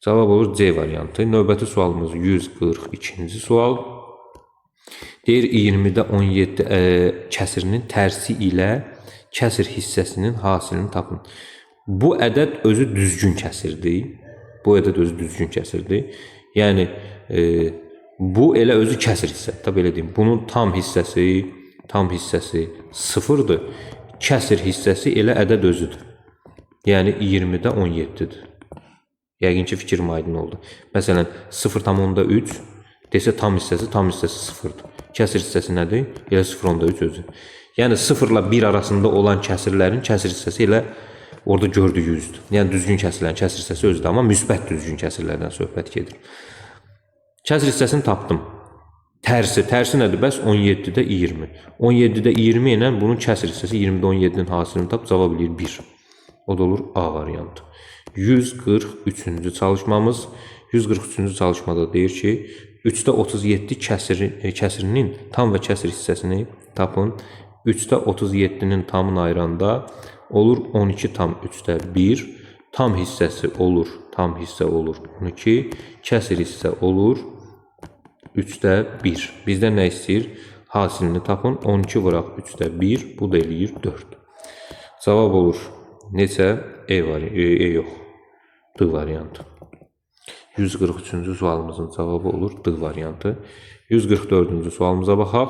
Cavab olur C variantı. Növbəti sualımız 142-ci sual. Deyir 20-də 17 kəsirinin tərsi ilə kəsir hissəsinin hasilini tapın. Bu ədəd özü düzgün kəsirdir. Bu ədəd özü düzgün kəsirdir. Yəni, bu elə özü kəsir hissə. Tabi elə deyim. Bunun tam hissəsi 0-dır. Kəsir hissəsi elə ədəd özüdür. Yəni, 20-də 17-dir. Yəqin ki, fikrim aydın oldu. Məsələn, 0,3 desə tam hissəsi 0-dır. Kəsir hissəsi nədir? Elə 0,3 özü. Yəni, 0 ilə 1 arasında olan kəsirlərin kəsir hissəsi elə orada gördüyü 100-dür. Yəni, düzgün kəsirlərin kəsir hissəsi özüdür, amma müsbət düzgün kəsirlərdən söhbət gedir. Kəsir hissəsini tapdım. Tərsi nədir? Bəs 17-də 20. 17-də 20 ilə bunun kəsir hissəsi 20-də 17-nin hasilini tap, cavab eləyir 1. O da olur A variantı. 143-cü çalışmamız. 143-cü çalışmada deyir ki, 3-də 37 kəsirinin tam və kəsir hissəsini tapın. 3-də 37-nin tamını ayıranda olur 12 tam 3-də 1. Tam hissəsi olur 12. Kəsir hissə olur 3-də 1. Bizdən nə istəyir? Hasilini tapın. 12 vuraq 3-də 1. Bu da eləyir 4. Cavab olur neçə? Yox. D variantı. 143-cü sualımızın cavabı olur D variantı. 144-cü sualımıza baxaq.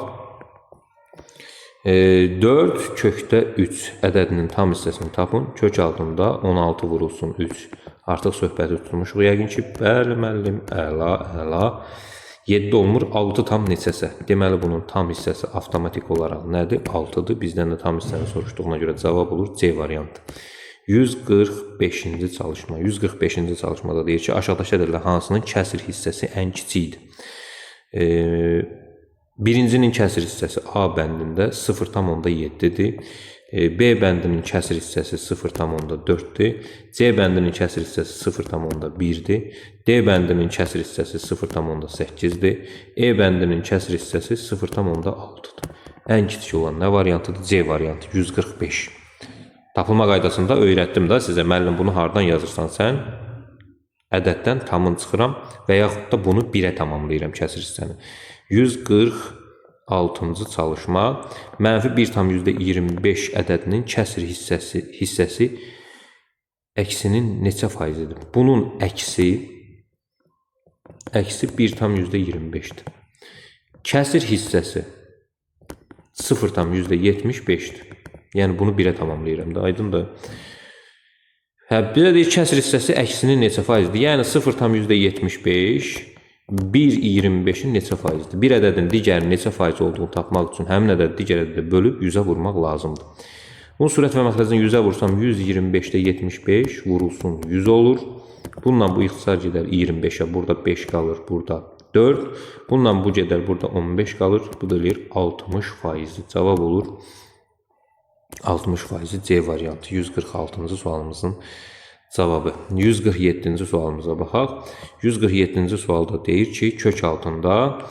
4 kökdə 3 ədədinin tam hissəsini tapın. Kök altında 16 vurulsun 3. Artıq söhbəti tutmuşuq. Yəqin ki, bəli müəllim, əla. 7 olmur, 6 tam neçəsə. Deməli, bunun tam hissəsi avtomatik olaraq nədir? 6-dır. Bizdən də tam hissəni soruşduğuna görə cavab olur C variantı. 145-ci çalışma. 145-ci çalışmada deyir ki, aşağıdakı ədədlər hansının kəsir hissəsi ən kiçikdir? Birincinin kəsir hissəsi A bəndində 0,7-dir. B bəndinin kəsir hissəsi 0,4-dir. C bəndinin kəsir hissəsi 0,1-dir. D bəndinin kəsir hissəsi 0,8-dir. E bəndinin kəsir hissəsi 0,6-dır. Ən kiçik olan nə variantıdır? C variantı 145. Tapılma qaydasında öyrətdim də sizə. Müəllim bunu hardan yazırsan sən? Ədəddən tamın çıxıram və yaxud da bunu 1-ə tamamlayıram kəsir hissəni. 146-cı çalışma -1,25 ədədinin kəsir hissəsi əksinin neçə faizidir? Bunun əksi 1,25-dir. Kəsir hissəsi 0,75-dir. Yəni bunu 1-ə tamamlayıram da, aydındır. Bir də deyir, kəsir hissəsi əksinin neçə faizdir? Yəni 0,75 1,25-in neçə faizdir? Bir ədədin digərin neçə faiz olduğunu tapmaq üçün həmin ədədi digər ədədə bölüb 100-ə vurmaq lazımdır. Bunun sürət və məxrəcini 100-ə vursam 125-də 75 vurulsun 100 olur. Bununla bu ixtisar gedər 25-ə, burada 5 qalır, burada 4. Bununla bu gedər, burada 15 qalır. Bu da eləyir 60%. Cavab olur 60% C variantı 146-cı sualımızın cavabı. 147-ci sualımıza baxaq. 147-ci sualda deyir ki, kök altında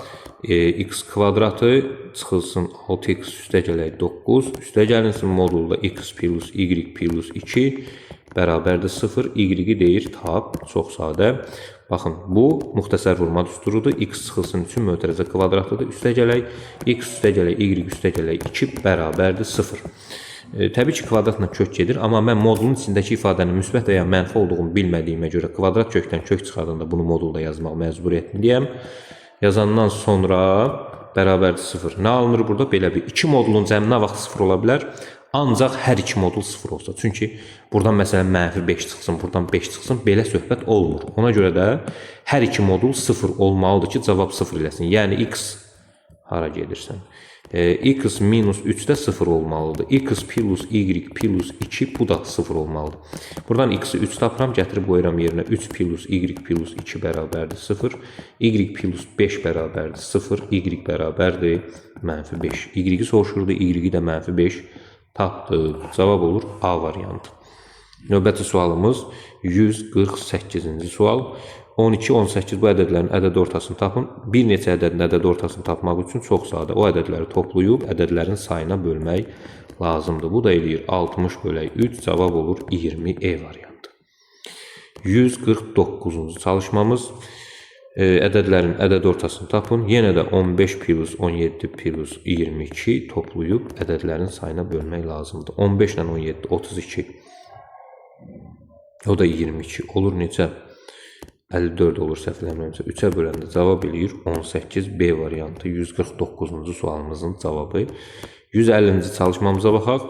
x kvadratı çıxılsın 6x üstə gələk 9, üstə gəlinsin modulda x plus y plus 2 bərabərdir 0, y-i deyir tap, çox sadə. Baxın, bu müxtəsər vurma düsturudur. X çıxılsın üçün mötərizə kvadratıdır. Üstə gələk, x üstə gələk, y üstə gələk 2 bərabərdir 0. Təbii ki, kvadratla kök gedir, amma mən modulun içindəki ifadənin müsbət və ya mənfi olduğunu bilmədiyimə görə kvadrat kökdən kök çıxardığında bunu modulda yazmaq məcburiyyətindəyəm. Yazandan sonra bərabərdir 0. Nə alınır burada? Belə bir 2 modulun cəmi nə vaxt 0 ola bilər? Ancaq hər iki modul 0 olsa. Çünki buradan məsələn -5 çıxsın, buradan 5 çıxsın, belə söhbət olmur. Ona görə də hər iki modul 0 olmalıdır ki, cavab 0 eləsin. Yəni x hara gedirsən? X minus 3 də 0 olmalıdır. X plus y plus 2 bu da 0 olmalıdır. Buradan x-i 3 tapıram, gətirib qoyuram yerinə 3 plus y plus 2 bərabərdir 0. Y plus 5 bərabərdir 0. Y bərabərdir -5. Y-i soruşurdu, y-i də -5 tapdıq. Cavab olur A variantı. Növbəti sualımız 148-ci sual. 12, 18 bu ədədlərin ədəd ortasını tapın. Bir neçə ədədin ədəd ortasını tapmaq üçün çox sadə. O ədədləri toplayıb ədədlərin sayına bölmək lazımdır. Bu da eləyir 60 bölək 3. Cavab olur 20 E variantı. 149-cu çalışmamız. Ədədlərin ədəd ortasını tapın. Yenə də 15 plus 17 plus 22 toplayıb ədədlərin sayına bölmək lazımdır. 15 ilə 17 32. O da 22 olur necə? 54 olur səhv eləmirəmsə. 3-ə böləndə cavab eləyir 18 B variantı 149-cu sualımızın cavabı. 150-ci çalışmamıza baxaq.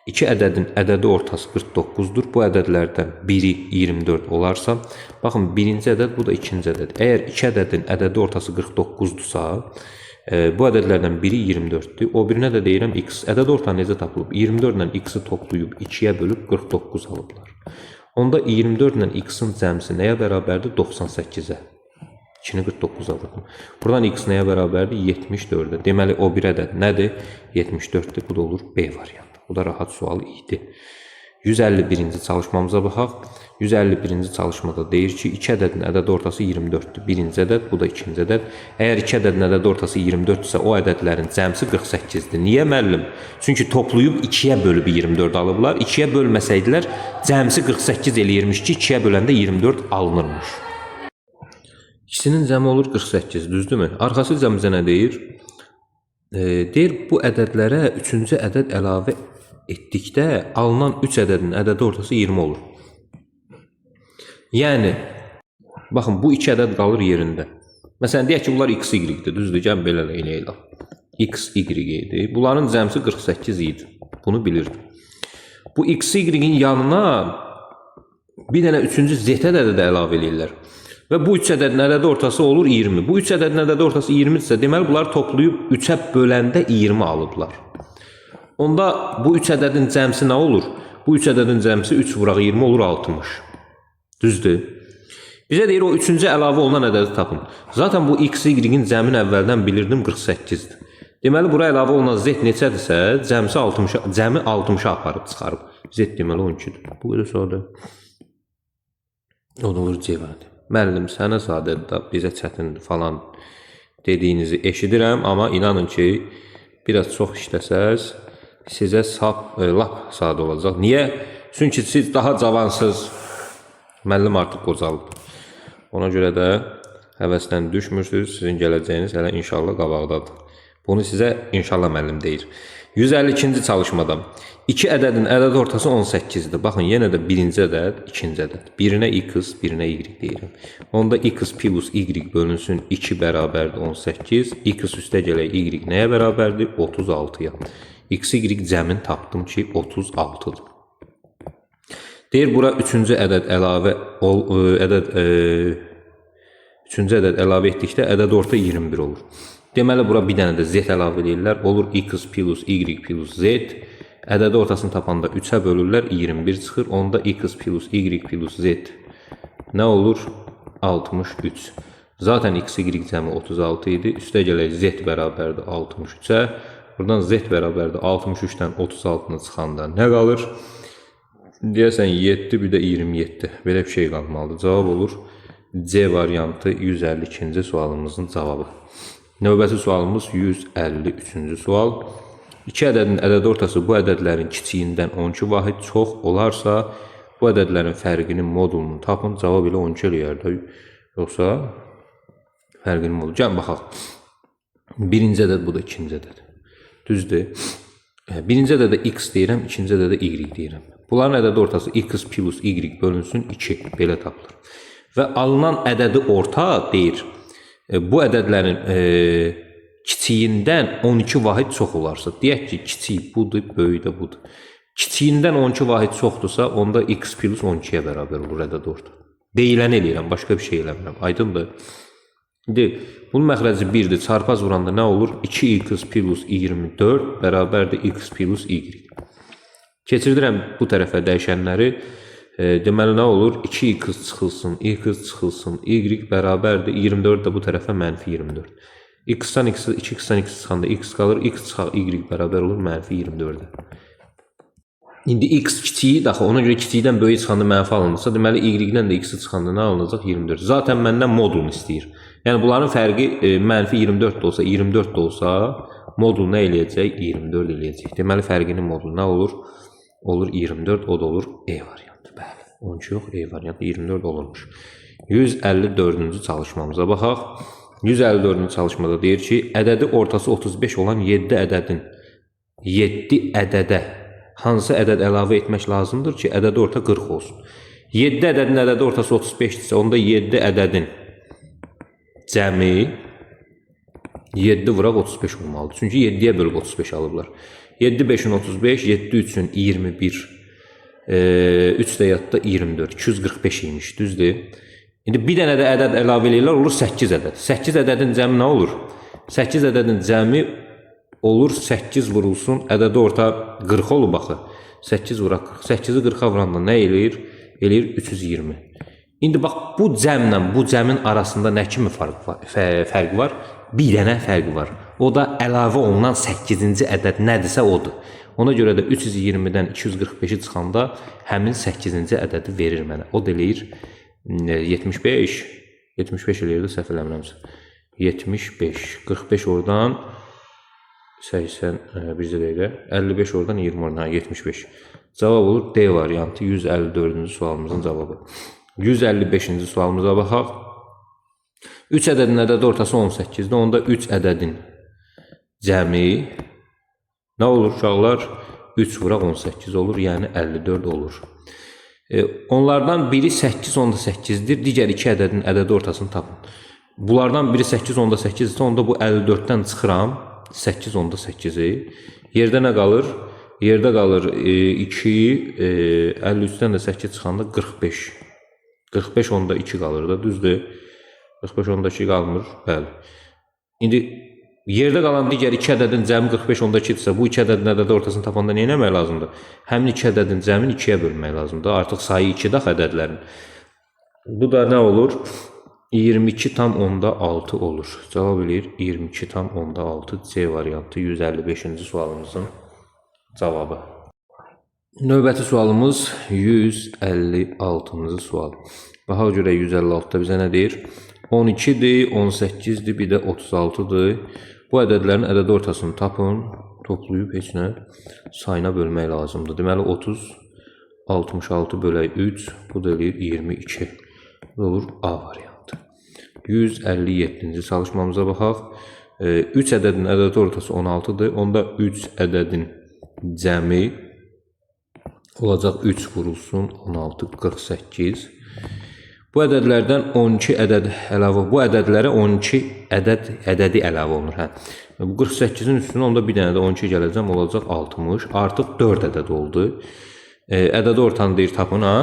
2 ədədin ədədi ortası 49-dur. Bu ədədlərdən biri 24 olarsa, baxın birinci ədəd, bu da ikinci ədəd. Əgər 2 ədədin ədədi ortası 49-dursa, bu ədədlərdən biri 24-dür. O birinə də deyirəm x. Ədəd orta necə tapılıb? 24 ilə x-i toplayıb 2-yə bölüb 49 alıblar. Onda 24 ilə x-in cəmsi nəyə bərabərdir? 98-ə. 2-ni 49-a vurdum. Buradan x nəyə bərabərdir? 74-ə. Deməli, o bir ədəd nədir? 74-dür. Bu da olur B variantı. Bu da rahat sual idi. 151-ci çalışmamıza baxaq. 151-ci çalışmada deyir ki, 2 ədədin ədəd ortası 24-dür. Birinci ədəd, bu da ikinci ədəd. Əgər 2 ədədin ədəd ortası 24-dürsə, o ədədlərin cəmsi 48-dir. Niyə müəllim? Çünki toplayıb 2-yə bölüb 24 alıblar. 2-yə bölməsəydilər, cəmsi 48 eləyirmiş ki, 2-yə böləndə 24 alınırmış. İkisinin cəmi olur 48, düzdürmü? Arxasıca bizə nə deyir? Deyir, bu ədədlərə 3-cü ədəd əlavə etdikdə alınan 3 ədədin ədədi ortası 20 olur. Yəni, baxın, bu 2 ədəd qalır yerində. Məsələn, deyək ki, bunlar x, y-dir, düzdür, gəlin belə eləyək. X, y-dir. Bunların cəmsi 48 idi. Bunu bilirdim. Bu x, y-in yanına bir dənə 3-cü z ədədi də əlavə eləyirlər. Və bu 3 ədədin ədədi ortası olur 20. Bu 3 ədədin ədədi ortası 20-dirsə, deməli, bunlar toplayıb 3-ə böləndə 20 alıblar. Onda bu 3 ədədin cəmsi nə olur? Bu 3 ədədin cəmsi 3 vuraq 20 olur 60. Düzdür? Bizə deyir, o 3-cü əlavə olunan ədədi tapın. Zaten bu x, y-in cəmin əvvəldən bilirdim 48-dir. Deməli, bura əlavə olunan z neçədirsə, cəmi 60-a aparıb çıxarıb. Z deməli 12-dir. Bu qədər sadə. O da olur cevabı. Müəllim, sənə sadədir, bizə çətindir falan dediyinizi eşidirəm, amma inanın ki, biraz çox işləsəz, sizə lap sadə olacaq. Niyə? Çünki siz daha cavansız, müəllim artıq qocalıb. Ona görə də həvəsdən düşmürsünüz, sizin gələcəyiniz hələ inşallah qabaqdadır. Bunu sizə inşallah müəllim deyir. 152-ci çalışmada 2 ədədin ədəd ortası 18-dir. Baxın, yenə də birinci ədəd, ikinci ədəd. Birinə x, birinə y deyirəm. Onda x plus y bölünsün 2 bərabərdir 18. X üstə gələk y nəyə bərabərdir? 36-ya. X, y cəmin tapdım ki, 36-dır. Deyir, bura üçüncü ədəd əlavə etdikdə ədəd orta 21 olur. Deməli, bura bir dənə də z əlavə edirlər. Olur x plus y plus z. Ədədi ortasını tapanda 3-ə bölürlər, 21 çıxır. Onda x plus y plus z nə olur? 63. Zaten x, y cəmi 36 idi. Üstə gələk z bərabərdir 63-ə. Buradan z bərabərdir 63-dən 36-nı çıxanda nə qalır? Deyəsən 7, bir də 27. Belə bir şey qalmalıdır. Cavab olur C variantı 152-ci sualımızın cavabı. Növbəti sualımız 153-cü sual. 2 ədədin ədəd ortası bu ədədlərin kiçiyindən 12 vahid çox olarsa, bu ədədlərin fərqinin modulunu tapın. Cavab ilə 12 eləyər. Yoxsa fərqinin modulu. Gəlin, baxaq. Birinci ədəd, bu da ikinci ədəd. Düzdür. Birinci ədədə x deyirəm, ikinci ədədə y deyirəm. Bunların ədəd ortası x plus y bölünsün 2. Belə tapılır. Və alınan ədədi orta deyir, bu ədədlərin kiçiyindən 12 vahid çox olarsa, deyək ki, kiçik budur, böyük də budur. Kiçiyindən 12 vahid çoxdursa, onda x plus 12-yə bərabər olur ədəd orta. Deyilən eləyirəm, başqa bir şey eləmirəm. Aydındır. Bunun məxrəci 1-dir. Çarpaz vuranda nə olur? 2x plus 24 bərabərdir x plus y. Keçirdirəm bu tərəfə dəyişənləri. Deməli, nə olur? 2x çıxılsın, x çıxılsın, y bərabərdir. 24 də bu tərəfə mənfi 24. X-dan x, 2x-dan x çıxanda x qalır. X çıxaq y bərabər olur mənfi 24-də. İndi x kiçiyi, daxı ona görə kiçikdən böyük çıxanda mənfi alınırsa, deməli y-dən də x çıxanda nə alınacaq? 24. Zaten məndən modulunu istəyir. Yəni, bunların fərqi mənfi 24 də olsa, 24 də olsa, modul nə eləyəcək? 24 eləyəcək. Deməli, fərqinin modulu nə olur? Olur 24, o da olur E variantı. Bəli, 12 yox, E variantı 24 olurmuş. 154-cü çalışmamıza baxaq. 154-cü çalışmada deyir ki, ədədi ortası 35 olan 7 ədədə hansı ədəd əlavə etmək lazımdır ki, ədədi orta 40 olsun. 7 ədədin ədədi ortası 35-dirsə, onda 7 ədədin cəmi 7 vuraq 35 olmalıdır. Çünki 7-yə bölüb 35 alıblar. 7 5-in 35, 7 3-ün 21, 3 də yadda 24, 245 imiş, düzdür. İndi bir dənə də ədəd əlavə eləyirlər, olur 8 ədəd. 8 ədədin cəmi nə olur? 8 ədədin cəmi olur 8 vurulsun, ədədi orta 40 olur baxı. 8 vuraq 40. 8-i 40-a vuranda nə eləyir? Eləyir 320. İndi bax, bu cəmlə bu cəmin arasında nə kimi fərq var? Bir dənə fərq var. O da əlavə olunan 8-ci ədəd nədirsə odur. Ona görə də 320-dən 245-i çıxanda həmin 8-ci ədədi verir mənə. O da eləyir 75. 75 eləyirdi, səhv eləmirəmsə. 75. 45 oradan 80, bircə dəqiqə. 55 oradan 20 oradan 75. Cavab olur D variantı 154-cü sualımızın cavabı. 155-ci sualımıza baxaq. 3 ədədin ədədi ortası 18-dir. Onda 3 ədədin cəmi nə olur uşaqlar? 3 vuraq 18 olur, yəni 54 olur. Onlardan biri 8 onda 8-dir. Digər 2 ədədin ədədi ortasını tapın. Bunlardan biri 8 onda 8-dirsə, onda bu 54-dən çıxıram. 8 onda 8-i. Yerdə nə qalır? Yerdə qalır 2, 53-dən də 8 çıxanda 45. 45 onda 2 qalır da, düzdür. 45 onda 2 qalmır, bəli. İndi yerdə qalan digər 2 ədədin cəmi 45 onda 2-dirsə, bu 2 ədədin ədədi ortasını tapanda nə etmək lazımdır? Həmin 2 ədədin cəmini 2-yə bölmək lazımdır. Artıq sayı 2 dax ədədlərin. Bu da nə olur? 22 tam onda 6 olur. Cavab eləyir 22 tam onda 6 C variantı 155-ci sualımızın cavabı. Növbəti sualımız 156-cı sual. Baxa görə 156-da bizə nə deyir? 12-dir, 18-dir, bir də 36-dır. Bu ədədlərin ədəd ortasını tapın, toplayıb heç nə sayına bölmək lazımdır. Deməli 30 66 bölək 3, bu da eləyir 22. Bu olur A variantı. 157-ci çalışmamıza baxaq. 3 ədədin ədəd ortası 16-dır. Onda 3 ədədin cəmi olacaq 3 vurulsun 16 48. Bu ədədlərdən 12 ədəd əlavə, bu ədədlərə 12 ədədi əlavə olunur. Hə. Bu 48-in üstünə onda bir dənə də 12 gələcəm, olacaq 60. Artıq 4 ədəd oldu. Ədəd ortanı deyir tapın ha.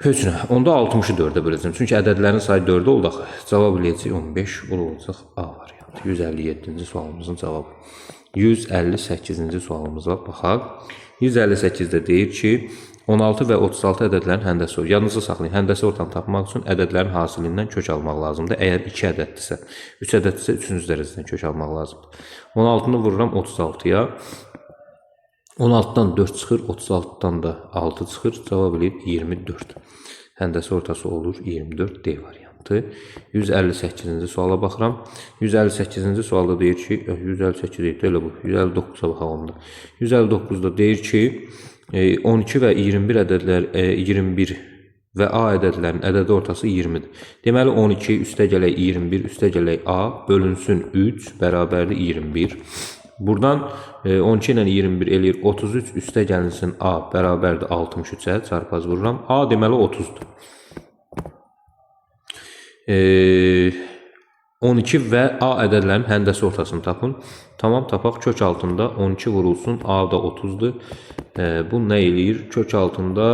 Heç nə. Onda 60-ı 4-ə böləcəm. Çünki ədədlərin sayı 4 oldu axı. Cavab eləyəcək 15 olacaq A variantı. 157-ci sualımızın cavabı. 158-ci sualımıza baxaq. 158-də deyir ki, 16 və 36 ədədlərin həndəsi olur. Yadınızda saxlayın, həndəsi ortanı tapmaq üçün ədədlərin hasilindən kök almaq lazımdır. Əgər 2 ədəddirsə, 3 ədəddirsə 3-cü dərəcədən kök almaq lazımdır. 16-nı vururam 36-ya. 16-dan 4 çıxır, 36-dan da 6 çıxır. Cavab eləyib 24. Həndəsi ortası olur 24 D variantı. 158-ci suala baxıram. 158-ci sualda deyir ki, 158 deyil, elə bu. 159-a baxaq onda. 159-da deyir ki, 12 və 21 ədədlər 21 və A ədədlərin ədədi ortası 20-dir. Deməli 12 üstə gələk 21 üstə gələk A bölünsün 3 bərabərdir 21. Buradan 12 ilə 21 eləyir 33 üstə gəlinsin A bərabərdir 63-ə çarpaz vururam. A deməli 30-dur. 12 və A ədədlərin həndəsi ortasını tapın. Tamam, tapaq. Kök altında 12 vurulsun. A da 30-dur. Bu nə eləyir? Kök altında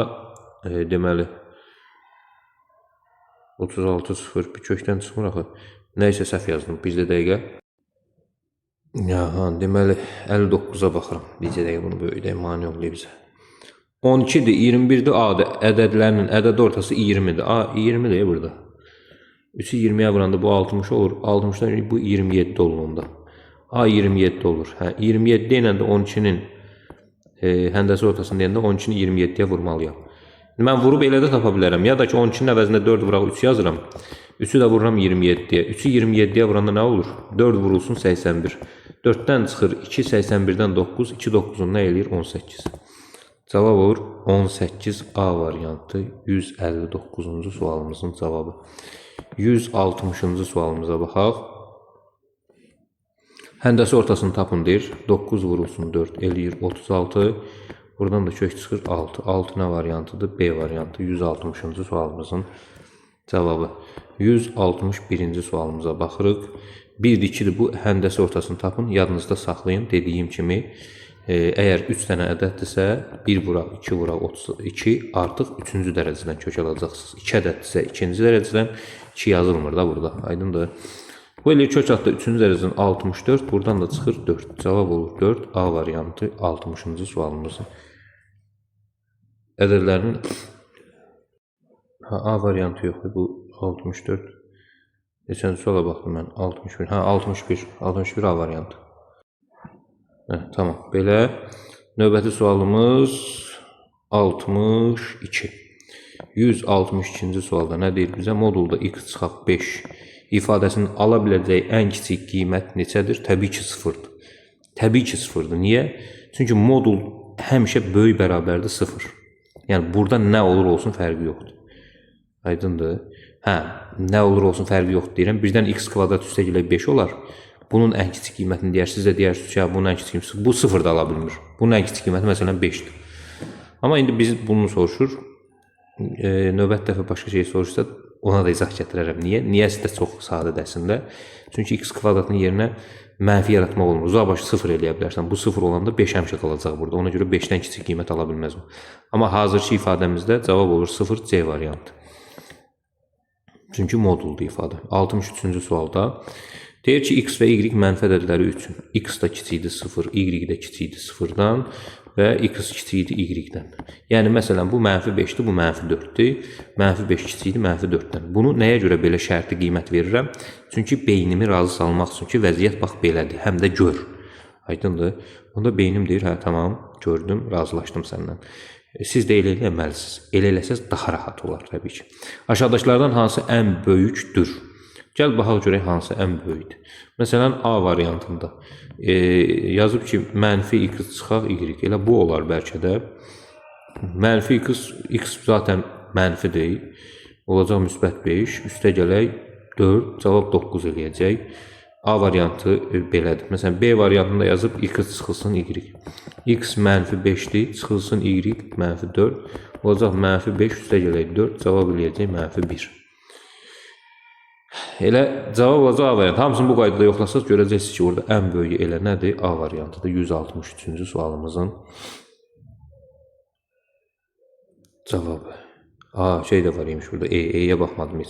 deməli 36 0 bir kökdən çıxmır axı. Nəysə səhv yazdım. Bizdə dəqiqə. Deməli 59-a baxıram. Bizdə dəqiqə bunu böyüdək. Mani oldu bizə. 12-dir, 21-dir. A ədədlərinin ədəd ortası 20-dir. A 20-dir burada. 3'ü 20'ye vuranda bu 60 olur. 60'dan bu 27 olur onda. A 27 olur. 27 ilə də 12'nin həndəsi ortasını deyəndə 12'ni 27'ye vurmalıyam. Mən vurub elə də tapa bilərəm. Ya da ki 12'nin əvəzində 4 vuraq 3 yazıram. 3'ü də vururam 27'ye. 3'ü 27'ye vuranda nə olur? 4 vurulsun 81. 4'dən çıxır 2, 81'dən 9. 2 9'un nə eləyir? 18. Cavab olur 18 A variantı. 159-cu sualımızın cavabı. 160-cı sualımıza baxaq. Həndəsi ortasını tapın deyir. 9 vurulsun 4 eləyir 36. Buradan da kök çıxır 6. 6 nə variantıdır? B variantı. 160-cı sualımızın cavabı. 161-ci sualımıza baxırıq. 1-2-dir bu həndəsi ortasını tapın. Yadınızda saxlayın. Dediyim kimi əgər 3 dənə ədəddirsə 1 vuraq 2 vuraq 32 artıq 3-cü dərəcədən kök alacaqsınız. 2 ədəddirsə 2-ci dərəcədən 2 yazılmır da burada. Aydındır. Bu eləyir kök altda 3-cü dərəcədən 64. Buradan da çıxır 4. Cavab olur 4. A variantı 60-cı sualımızın. Ədədlərin A variantı yoxdur. Bu 64. Keçən suala baxdım mən. 61. 61. 61 A variantı. Tamam. Belə növbəti sualımız 62. 162-ci sualda nə deyir bizə? Modulda x çıxaq 5 ifadəsinin ala biləcəyi ən kiçik qiymət neçədir? Təbii ki 0-dır. Təbii ki 0-dır. Niyə? Çünki modul həmişə böyük bərabərdir 0. Yəni burada nə olur olsun fərqi yoxdur. Aydındır. Nə olur olsun fərqi yoxdur deyirəm. Birdən x kvadrat üstə gələk 5 olar. Bunun ən kiçik qiymətini deyər. Siz də deyirsiniz ki, bunun ən kiçik qiymətini bu 0 da ala bilmir. Bunun ən kiçik qiyməti məsələn 5-dir. Amma indi biz bunu soruşur. Növbət dəfə başqa şey soruşsa ona da izah gətirərəm. Niyə? Niyəsi də çox sadə dərsində. Çünki x kvadratının yerinə mənfi yaratmaq olmur. Uzaq başı 0 eləyə bilərsən. Bu 0 olanda 5 həmişə qalacaq burada. Ona görə 5-dən kiçik qiymət ala bilməz o. Amma hazırki ifadəmizdə cavab olur 0 C variantı. Çünki moduldur ifadə. 63-cü sualda deyir ki, x və y mənfi ədədləri üçün x da kiçikdir 0, y də kiçikdir 0-dan və x kiçikdir y-dən. Yəni, məsələn, bu mənfi 5-dir, bu mənfi 4-dir. Mənfi 5 kiçikdir, mənfi 4-dən. Bunu nəyə görə belə şərti qiymət verirəm? Çünki beynimi razı salmaq üçün ki, vəziyyət bax belədir, həm də gör. Aydındır. Onda beynim deyir, tamam, gördüm, razılaşdım səndən. Siz də elə eləməlisiniz. Elə eləsəz daha rahat olar, təbii ki. Aşağıdakılardan hansı ən böyükdür? Gəl baxaq görək hansı ən böyükdür. Məsələn, A variantında yazıb ki, mənfi x çıxaq y. Elə bu olar bəlkə də. Mənfi x zaten mənfidir. Olacaq müsbət 5. Üstə gələk 4. Cavab 9 eləyəcək. A variantı belədir. Məsələn, B variantında yazıb x çıxılsın y. X mənfi 5'dir. Çıxılsın y mənfi 4. Olacaq mənfi 5. Üstə gələk 4. Cavab eləyəcək mənfi 1. Elə cavab olacaq A variantı. Hamısını bu qaydada yoxlasaq görəcəksiniz ki, orada ən böyüyü elə nədir? A variantıdır. 163-cü sualımızın cavabı. Şey də var imiş burada. E'yə baxmadım heç.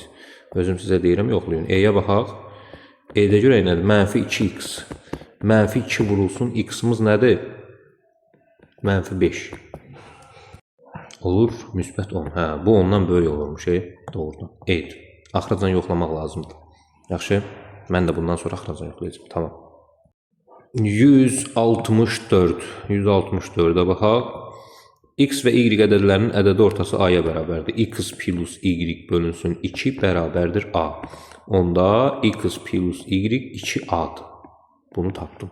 Özüm sizə deyirəm, yoxlayın. E'yə baxaq. E'də görək nədir? Mənfi 2x. Mənfi 2 vurulsun. X'imiz nədir? Mənfi 5. Olur. Müsbət 10. Hə, bu ondan böyük olurmuş. Doğrudan. E'dir. Axıracan yoxlamaq lazımdır. Yaxşı. Mən də bundan sonra axıracan yoxlayacağım. Tamam. 164. 164'ə baxaq. X və y ədədlərinin ədədi ortası A-ya bərabərdir. X plus y bölünsün 2 bərabərdir A. Onda x plus y 2A'dır. Bunu tapdım.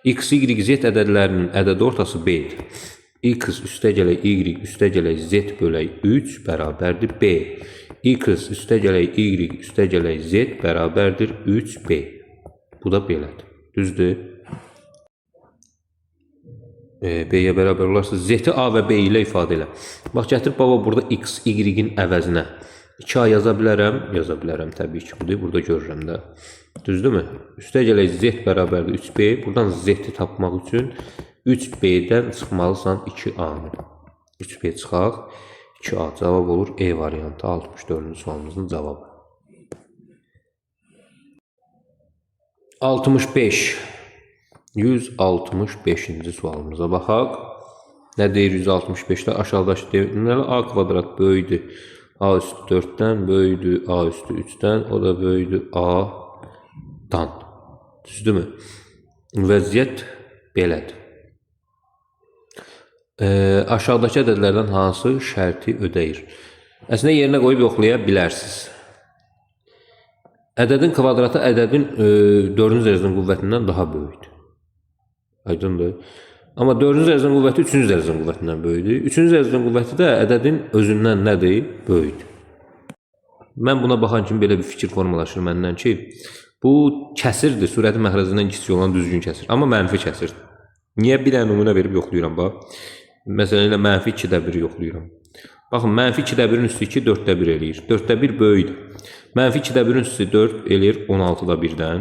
X, y, z ədədlərinin ədədi ortası B-dir. X üstə gələk y üstə gələk z bölək 3 bərabərdir B. X üstə gələk y üstə gələk z bərabərdir 3B. Bu da belədir. Düzdür? B-yə bərabər olarsa z-i A və B ilə ifadə elə. Bax, gətir baba burada x, y-in əvəzinə 2A yaza bilərəm. Yaza bilərəm təbii ki. Burada görürəm də. Düzdürmü? Üstə gələk z bərabərdir 3B. Buradan z-i tapmaq üçün 3B-dən çıxmalısan 2A-nı. 3B çıxaq. 2A cavab olur. E variantı 64-cü sualımızın cavabı. 65. 165-ci sualımıza baxaq. Nə deyir 165-də? Aşağıdakı deməli A kvadrat böyükdür. A üstü 4-dən böyükdür. A üstü 3-dən. O da böyükdür A-dan. Düzdürmü? Vəziyyət belədir. Aşağıdakı ədədlərdən hansı şərti ödəyir? Əslində yerinə qoyub yoxlaya bilərsiniz. Ədədin kvadratı ədədin 4-cü dərəcənin qüvvətindən daha böyükdür. Aydındır. Amma 4-cü dərəcənin qüvvəti 3-cü dərəcənin qüvvətindən böyükdür. 3-cü dərəcənin qüvvəti də ədədin özündən nədir? Böyükdür. Mən buna baxan kimi belə bir fikir formalaşır məndən ki, bu kəsirdir, surəti məxrəzindən kiçik olan düzgün kəsir. Amma mənfi kəsirdir. Niyə? Bir dənə nümunə verib yoxlayıram, bax. Məsələn, elə mənfi 2-də 1 yoxlayıram. Baxın, mənfi 2-də 1-in üstü 2, 4-də 1 eləyir. 4-də 1 böyükdür. Mənfi 2-də 1-in üstü 4 eləyir 16-da 1-dən.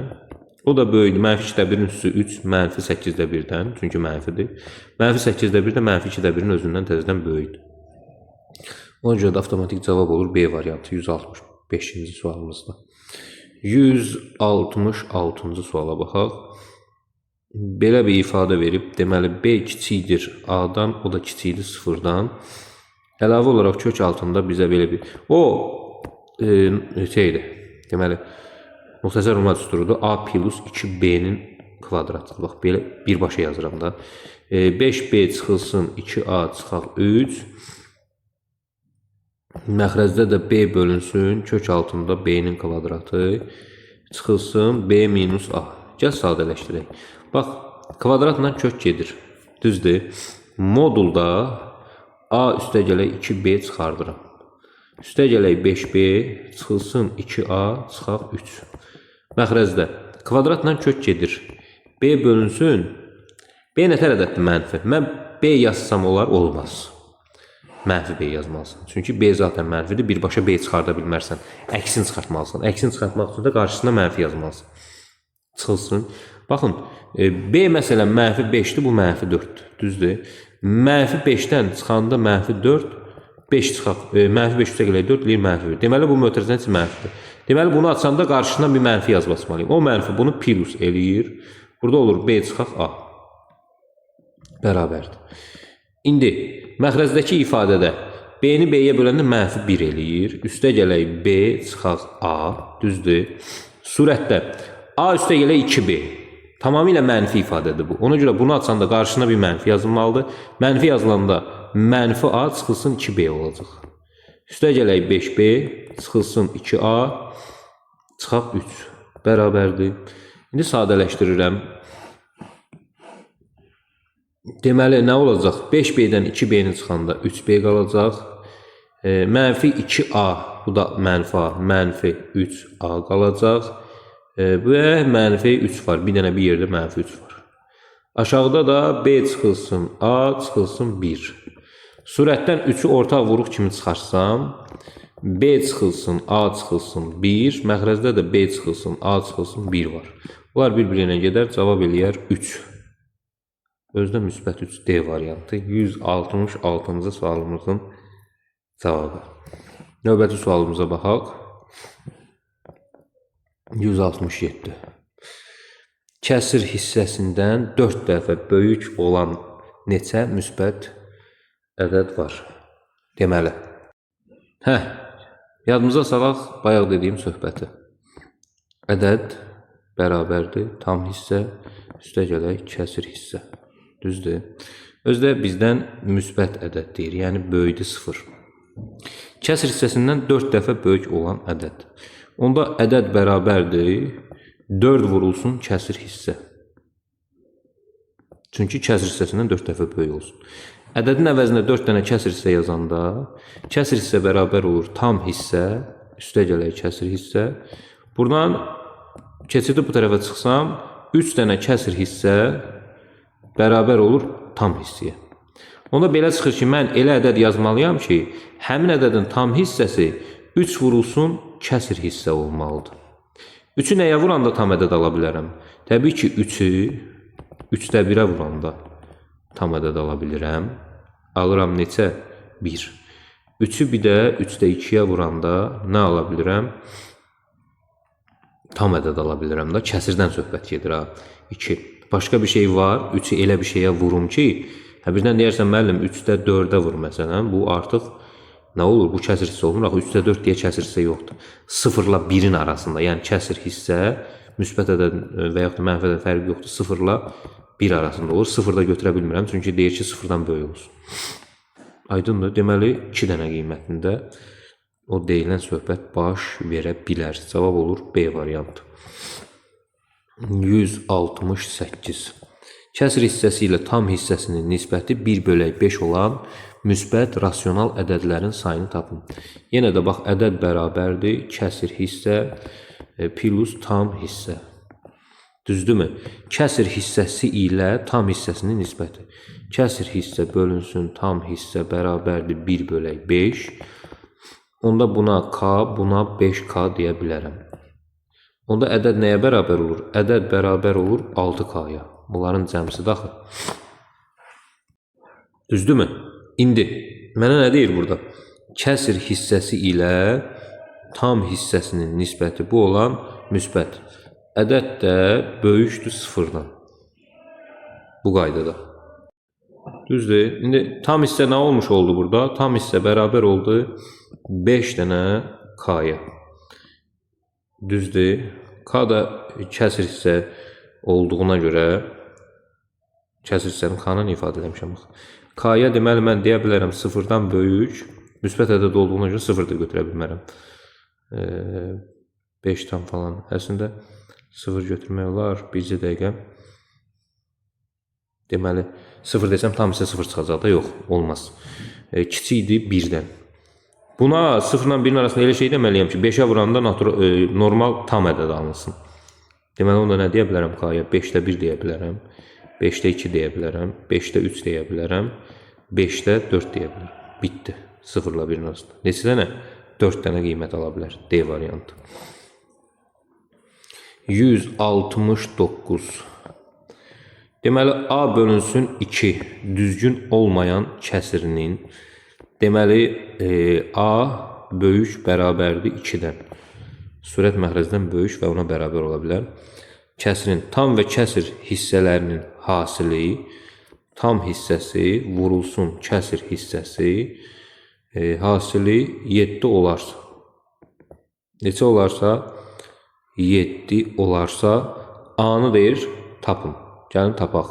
O da böyükdür. Mənfi 2-də 1-in üstü 3, mənfi 8-də 1-dən. Çünki mənfidir. Mənfi 8-də 1 də mənfi 2-də 1-in özündən təzədən böyükdür. Ona görə də avtomatik cavab olur B variantı 165-ci sualımızda. 166-cı suala baxaq. Belə bir ifadə verib, deməli B kiçikdir A-dan, o da kiçikdir 0-dan. Əlavə olaraq kök altında bizə belə bir şeydir. Deməli müxtəsər olma düsturudur. A plus 2B-nin kvadratıdır. Bax belə birbaşa yazıram da. 5B çıxılsın 2A çıxaq 3. Məxrəcdə də B bölünsün kök altında B-nin kvadratı çıxılsın B minus A. Gəl sadələşdirək. Bax, kvadratla kök gedir. Düzdür. Modulda A üstə gələk 2B çıxardıram. Üstə gələk 5B çıxılsın 2A çıxaq 3. Məxrəcdə kvadratla kök gedir. B bölünsün. B nətər ədəddir? Mənfi. Mən B yazsam olar, olmaz. Mənfi B yazmalısan. Çünki B zaten mənfidir. Birbaşa B çıxarda bilmərsən. Əksini çıxartmalısan. Əksini çıxartmaq üçün də qarşısına mənfi yazmalısan. Çıxılsın. Baxın, B məsələn mənfi 5-dir, bu mənfi 4-dür. Düzdür. Mənfi 5-dən çıxanda mənfi 4, 5 çıxaq, mənfi 5 üstə gələk 4 eləyir mənfi 1. Deməli, bu mötərizənin üçün mənfidir. Deməli, bunu açanda qarşısına bir mənfi yaz basmalıyım. O mənfi bunu plus eləyir. Burada olur B çıxaq A. Bərabərdir. İndi, məxrəzdəki ifadədə B-ni B-yə böləndə mənfi 1 eləyir. Üstə gələk B çıxaq A. Düzdür. Surətdə A üstə gələk 2B. Tamamilə mənfi ifadədir bu. Ona görə bunu açanda qarşısına bir mənfi yazılmalıdır. Mənfi yazılanda mənfi A çıxılsın 2B olacaq. Üstə gələk 5B çıxılsın 2A çıxaq 3 bərabərdir. İndi sadələşdirirəm. Deməli, nə olacaq? 5B-dən 2B-ni çıxanda 3B qalacaq. Mənfi 2A, bu da mənfi A, mənfi 3A qalacaq. Və mənfi 3 var. Bir dənə bir yerdə mənfi 3 var. Aşağıda da B çıxılsın, A çıxılsın 1. Surətdən 3-ü ortaq vuruq kimi çıxarsam, B çıxılsın, A çıxılsın 1. Məxrəcdə də B çıxılsın, A çıxılsın 1 var. Bunlar bir-birinə gedər, cavab eləyər 3. Özdə müsbət 3D variantı 166-cı sualımızın cavabı. Növbəti sualımıza baxaq. 167. Kəsir hissəsindən 4 dəfə böyük olan neçə müsbət ədəd var? Deməli. Yadımıza salaq bayaq dediyim söhbəti. Ədəd bərabərdir tam hissə, üstə gələk kəsir hissə. Düzdür? Özdə bizdən müsbət ədəd deyir, yəni böyüdü 0. Kəsir hissəsindən 4 dəfə böyük olan ədəd. Onda ədəd bərabərdir 4 vurulsun kəsir hissə. Çünki kəsir hissəsindən 4 dəfə böyük olsun. Ədədin əvəzinə 4 dənə kəsir hissə yazanda, kəsir hissə bərabər olur tam hissə, üstə gələk kəsir hissə. Buradan keçidib bu tərəfə çıxsam, 3 dənə kəsir hissə bərabər olur tam hissəyə. Onda belə çıxır ki, mən elə ədəd yazmalıyam ki, həmin ədədin tam hissəsi 3 vurulsun kəsir hissə olmalıdır. 3-ü nəyə vuranda tam ədəd ala bilərəm? Təbii ki, 3-ü 3-də 1-ə vuranda tam ədəd ala bilirəm. Alıram neçə? 1. 3-ü bir də 3-də 2-yə vuranda nə ala bilirəm? Tam ədəd ala bilirəm da. Kəsirdən söhbət gedir ha. 2. Başqa bir şey var. 3-ü elə bir şeyə vurum ki, birdən deyərsən, müəllim 3-də 4-ə vur məsələn. Bu artıq nə olur? Bu kəsir hissə olmur. Axı 3-də 4 deyə kəsir hissə yoxdur. 0-la 1-in arasında, yəni kəsir hissə müsbət ədəd və yaxud da mənfi ədəd fərqi yoxdur. 0-la 1 arasında olur. 0-da götürə bilmirəm, çünki deyir ki, 0-dan böyük olsun. Aydındır. Deməli, 2 dənə qiymətində o deyilən söhbət baş verə bilər. Cavab olur B variantı. 168. Kəsir hissəsi ilə tam hissəsinin nisbəti 1/5 olan müsbət rasional ədədlərin sayını tapın. Yenə də bax, ədəd bərabərdir kəsir hissə plus tam hissə. Düzdürmü? Kəsir hissəsi ilə tam hissəsinin nisbəti. Kəsir hissə bölünsün tam hissə bərabərdir 1/5. Onda buna K, buna 5K deyə bilərəm. Onda ədəd nəyə bərabər olur? Ədəd bərabər olur 6K-ya. Bunların cəmsi daxil. Düzdürmü? İndi mənə nə deyir burada? Kəsir hissəsi ilə tam hissəsinin nisbəti bu olan müsbət. Ədəd də böyükdür 0-dan. Bu qaydada. Düzdür? İndi tam hissə nə olmuş oldu burada? Tam hissə bərabər oldu 5 dənə K-ya. Düzdür? K da kəsir hissə olduğuna görə kəsir hissəni K-dan ifadə eləmişəm. K-ya deməli mən deyə bilərəm 0-dan böyük, müsbət ədəd olduğuna görə 0 da götürə bilmərəm. 5 tam falan. Əslində 0 götürmək olar, bircə dəqiqə. Deməli 0 desəm tam hissə 0 çıxacaq da, yox, olmaz. Kiçikdir 1-dən. Buna 0 ilə 1-in arasında elə şey deməliyəm ki, 5-ə vuranda normal tam ədəd alınsın. Deməli, onda nə deyə bilərəm K-ya? 5-də 1 deyə bilərəm, 5-də 2 deyə bilərəm, 5-də 3 deyə bilərəm, 5-də 4 deyə bilərəm. Bitdi. 0 ilə 1-in arasında. Neçə dənə? 4 dənə qiymət ala bilər. D variantı. 169. Deməli, A bölünsün 2 düzgün olmayan kəsirinin, deməli, A böyük bərabərdir 2-dən. Sürət məxrəcdən böyük və ona bərabər ola bilər. Kəsirin tam və kəsir hissələrinin hasili, tam hissəsi vurulsun kəsir hissəsi, hasili 7 olarsa. Neçə olarsa? 7 olarsa, A-nı deyir, tapın. Gəlin tapaq.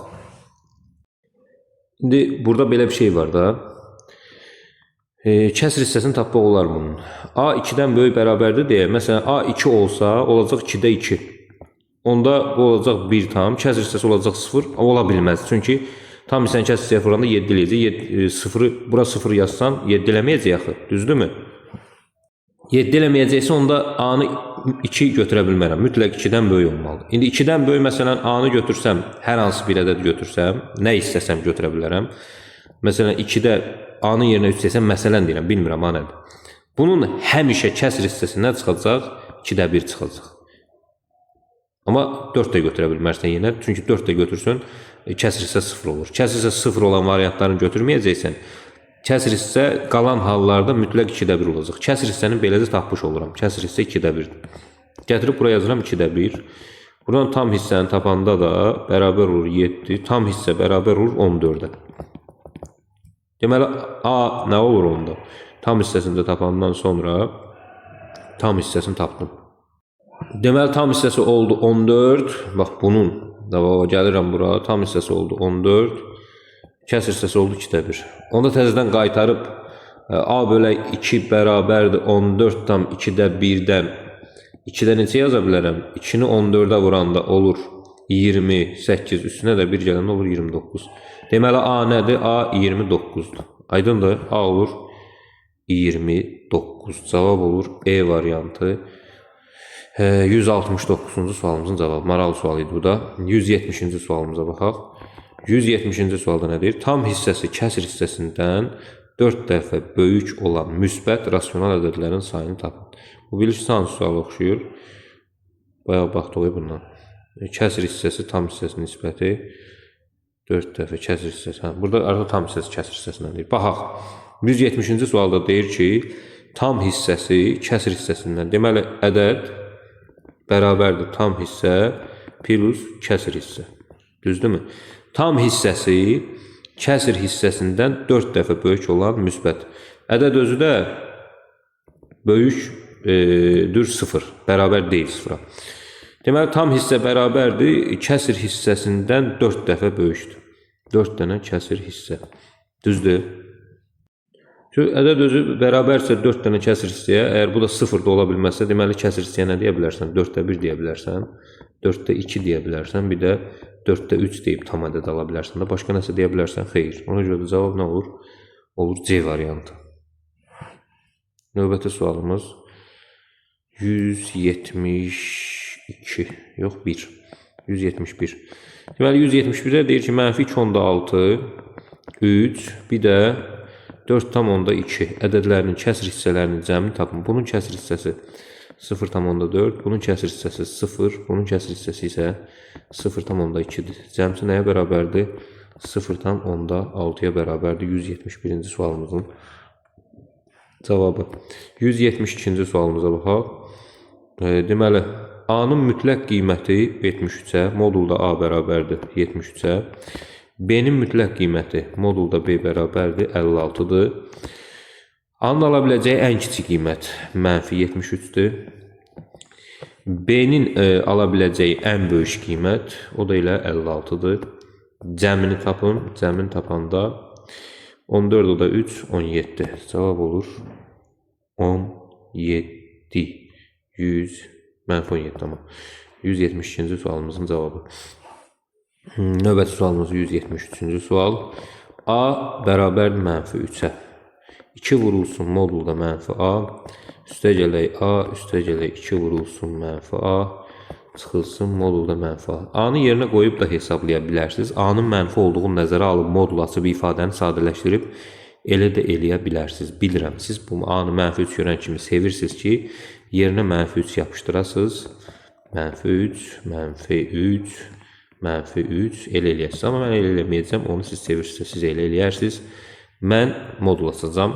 İndi burada belə bir şey var da. Kəsr hissəsini tapmaq olar bunun. A 2-dən böyük bərabərdir deyə, məsələn A 2 olsa, olacaq 2-də 2. Onda bu olacaq 1 tam, kəsr hissəsi olacaq 0, ola bilməz. Çünki tam hissənin kəsr hissəyə vuranda 7 eləyəcək. 0-ı bura 0 yazsan 7 eləməyəcək axı, düzdürmü? 7 eləməyəcəksə onda A-nı 2 götürə bilmərəm. Mütləq 2-dən böyük olmalıdır. İndi 2-dən böyük məsələn A-nı götürsəm, hər hansı bir ədəd götürsəm, nə istəsəm götürə bilərəm. Məsələn 2-də A-nın yerinə 3 desəm, məsələn deyirəm, bilmirəm A nədir. Bunun həmişə kəsr hissəsi nə çıxacaq? 2-də 1 çıxacaq. Amma 4 də götürə bilmərsən yenə. Çünki 4 də götürsən, kəsr hissə 0 olur. Kəsr hissə 0 olan variantlarını götürməyəcəksən. Kəsr hissə qalan hallarda mütləq 2-də 1 olacaq. Kəsr hissəni beləcə tapmış oluram. Kəsr hissə 2-də 1-dir. Gətirib buraya yazıram 2-də 1. Buradan tam hissəni tapanda da bərabər olur 7. Tam hissə bərabər olur 14-ə. Deməli, A nə olur onda? Tam hissəsində tapandan sonra tam hissəsini tapdım. Deməli, tam hissəsi oldu 14. Bax, bunun da gəlirəm bura. Tam hissəsi oldu 14. Kəsr hissəsi oldu 2-də 1. Onda təzədən qaytarıb A bölək 2 bərabərdir 14 tam 2-də 1-dən. 2-də neçə yaza bilərəm? 2-ni 14-ə vuranda olur 28. Üstünə də 1 gələndə olur 29. Deməli, A nədir? A 29-dur. Aydındır? A olur 29. Cavab olur E variantı. 169-cu sualımızın cavabı. Maraqlı sual idi bu da. 170-ci sualımıza baxaq. 170-ci sualda nə deyir? Tam hissəsi kəsr hissəsindən 4 dəfə böyük olan müsbət rasional ədədlərin sayını tapın. Bu bilirsiniz hansı suala oxşuyur? Bayağı baxdıq bundan. Kəsr hissəsi tam hissəsi nisbəti 4 dəfə kəsr hissəsi. Burada artıq tam hissəsi kəsr hissəsindən deyir. Baxaq. 170-ci sualda deyir ki, tam hissəsi kəsr hissəsindən. Deməli, ədəd bərabərdir tam hissə plus kəsr hissə. Düzdürmü? Tam hissəsi kəsr hissəsindən 4 dəfə böyük olan müsbət. Ədəd özü də böyükdür 0. Bərabər deyil 0-a. Deməli, tam hissə bərabərdir, kəsr hissəsindən 4 dəfə böyükdür. 4 dənə kəsr hissə. Düzdür? Ədəd özü bərabərsə 4 dənə kəsr hissəyə, əgər bu da 0 da ola bilməzsə, deməli, kəsr hissəyə nə deyə bilərsən? 4-də 1 deyə bilərsən, 4-də 2 deyə bilərsən, bir də 4-də 3 deyib tam ədəd ala bilərsən də, başqa nəsə deyə bilərsən, xeyr. Ona görə də cavab nə olur? Olur C variantı. Növbəti sualımız 172, yox 1, 171. Deməli, 171-də deyir ki, -2 onda 6, 3, bir də 4,2 ədədlərinin kəsr hissələrinin cəmini tapın. Bunun kəsr hissəsi 0,4, bunun kəsr hissəsi 0, bunun kəsr hissəsi isə 0,2-dir. Cəmsi nəyə bərabərdir? 0,6-ya bərabərdir. 171-ci sualımızın cavabı. 172-ci sualımıza baxaq. Deməli, A-nın mütləq qiyməti 73-ə, modulda A bərabərdir 73-ə. B-nin mütləq qiyməti modulda B bərabərdir 56-dır. A-nın ala biləcəyi ən kiçik qiymət -73-dür. B-nin ala biləcəyi ən böyük qiymət, o da elə 56-dır. Cəmini tapın. Cəmini tapanda 14, o da 3, 17. Cavab olur 17. 100, -17 amma. 172-ci sualımızın cavabı. Növbəti sualımız 173-cü sual. A bərabərdir -3-ə. 2 vurulsun modulda -A. Üstə gələk A, üstə gələk 2 vurulsun -A. Çıxılsın modulda -A. A-nı yerinə qoyub da hesablaya bilərsiniz. A-nın mənfi olduğunu nəzərə alıb modul açıb ifadəni sadələşdirib elə də eləyə bilərsiniz. Bilirəm, siz bu A-nı -3 görən kimi sevirsiniz ki, yerinə -3 yapışdırasınız. -3, -3, -3 elə eləyəsiniz. Amma mən elə eləməyəcəm. Onu siz sevirsiniz, siz elə eləyərsiniz. Mən modul açacağım.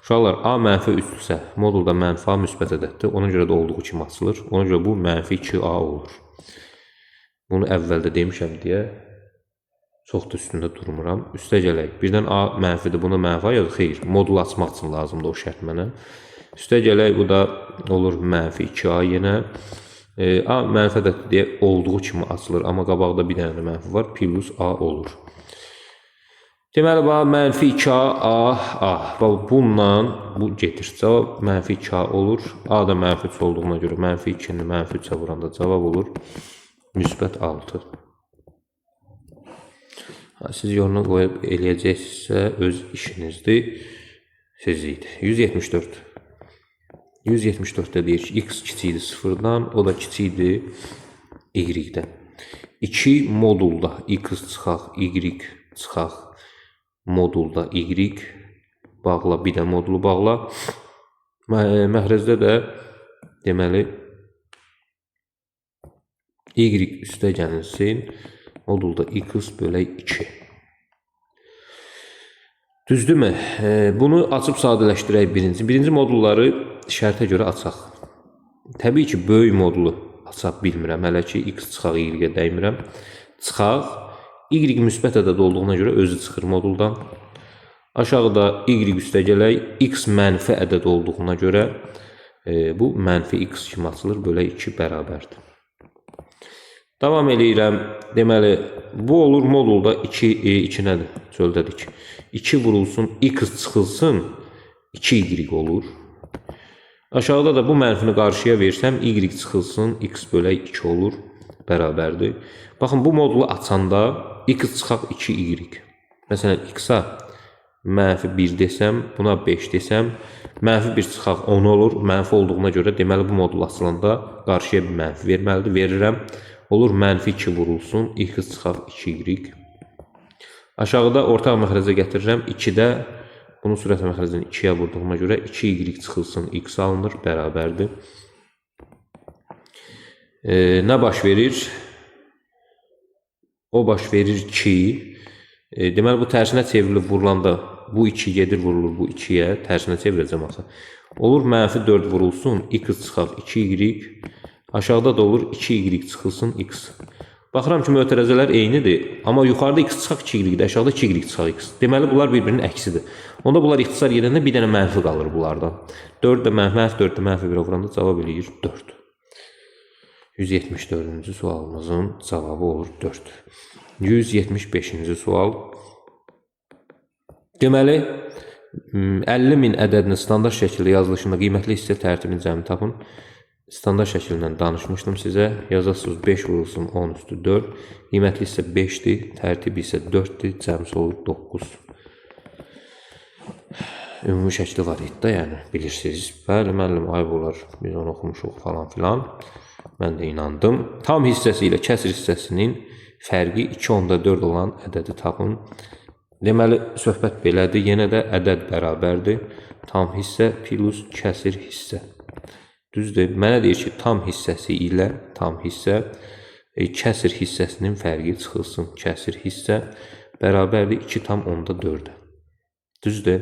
Uşaqlar, A -3-dürsə, modulda -A müsbət ədəddir. Ona görə də olduğu kimi açılır. Ona görə bu -2A olur. Bunu əvvəldə demişəm deyə çox da üstündə durmuram. Üstə gələk. Birdən A mənfidir, buna -A yazır. Xeyr, modul açmaq üçün lazımdır o şərt mənə. Üstə gələk, bu da olur -2A yenə. A mənfi ədəddir deyə olduğu kimi açılır. Amma qabaqda bir dənə mənfi var. Plus A olur. Deməli, bax, mənfi 2A, A. Bax, bununla bu getir. Cavab mənfi 2A olur. A da mənfi 3 olduğuna görə mənfi 2-ni mənfi 3-ə vuranda cavab olur müsbət 6. Siz yoluna qoyub eləyəcəksinizsə öz işinizdir, sizlikdir. 174. 174-də deyir ki, x kiçikdir 0-dan, o da kiçikdir y-dən. 2 modulda x çıxaq, y çıxaq, modulda y bağla, bir də modulu bağla. Məxrəcdə də deməli y üstə gəlsin, modulda x bölək 2. Düzdürmü? Bunu açıb sadələşdirək birinci. Birinci modulları şərtə görə açaq. Təbii ki, böyük modulu aça bilmirəm. Hələ ki, x çıxaq, y-ə dəymirəm. Çıxaq, y müsbət ədəd olduğuna görə özü çıxır moduldan. Aşağıda y üstə gələk, x mənfi ədəd olduğuna görə bu mənfi x kimi açılır, bölək 2 bərabərdir. Davam eləyirəm. Deməli, bu olur modulda 2 nədir? Çöldədik. 2 vurulsun, x çıxılsın, 2y olur. Aşağıda da bu mənfini qarşıya versəm, y çıxılsın, x bölək 2 olur, bərabərdir. Baxın, bu modulu açanda x çıxaq 2y. Məsələn, x-a mənfi 1 desəm, buna 5 desəm, mənfi 1 çıxaq 10 olur. Mənfi olduğuna görə deməli bu modul açılanda qarşıya bir mənfi verməlidir. Verirəm. Olur mənfi 2 vurulsun, x çıxaq 2y. Aşağıda ortaq məxrəcə gətirirəm. 2-də bunu sürət məxrəcini 2-yə vurduğuma görə 2y çıxılsın, x alınır, bərabərdir. Nə baş verir? O baş verir ki, deməli bu tərsinə çevrilib vurulanda bu 2 gedir vurulur bu 2-yə, tərsinə çevirəcəm axı. Olur mənfi 4 vurulsun, x çıxaq 2y. Aşağıda da olur 2y çıxılsın, x. Baxıram ki, mötərəzələr eynidir, amma yuxarıda x çıxaq 2y-dir, aşağıda 2y çıxaq x. Deməli, bunlar bir-birinin əksidir. Onda bunlar ixtisar gedəndə bir dənə mənfi qalır bunlardan. 4 də mənfi 4 də mənfi 1-ə vuranda cavab eləyir 4. 174-cü sualımızın cavabı olur 4. 175-ci sual. Deməli, 50.000 ədədinin standart şəkildə yazılışında qiymətli hissə tərtibini cəmi tapın. Standart şəkilindən danışmışdım sizə. Yazasınız 5 vurulsun 10 üstü 4. Qiymətli hissə 5-dir, tərtibi isə 4-dir, cəmsi olur 9. Ümumi şəkli var idi da, yəni bilirsiniz. Bəli, müəllim, ayıb olar, biz onu oxumuşuq falan filan. Mən də inandım. Tam hissəsi ilə kəsr hissəsinin fərqi 2/4 olan ədədi tapın. Deməli, söhbət belədir. Yenə də ədəd bərabərdir. Tam hissə plus kəsr hissə. Düzdür. Mənə deyir ki, tam hissəsi ilə tam hissə kəsr hissəsinin fərqi çıxılsın. Kəsr hissə bərabərdir 2/4. Düzdür.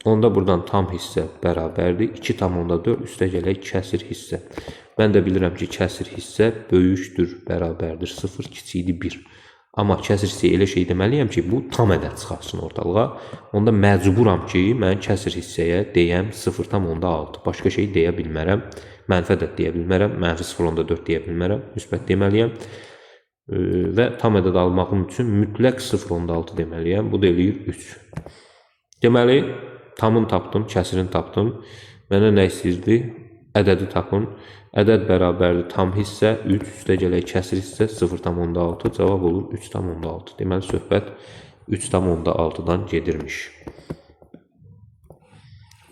Onda buradan tam hissə bərabərdir 2/4 üstə gələk kəsr hissə. Mən də bilirəm ki, kəsr hissə böyükdür, bərabərdir 0, kiçikdir 1. Amma kəsr hissəyə elə şey deməliyəm ki, bu tam ədəd çıxarsın ortalığa. Onda məcburam ki, mən kəsr hissəyə deyəm 0/6. Başqa şey deyə bilmərəm. Mənfi ədəd deyə bilmərəm. Mənfi 0/4 deyə bilmərəm. Müsbət deməliyəm. Və tam ədəd almağım üçün mütləq 0/6 deməliyəm. Bu da eləyir 3. Deməli, tamını tapdım, kəsrini tapdım. Mənə nə istəyirdi? Ədədi tapın. Ədəd bərabərdir tam hissə 3 üstə gələk kəsr hissə 0/6. Cavab olur 3/6. Deməli, söhbət 3/6-dan gedirmiş.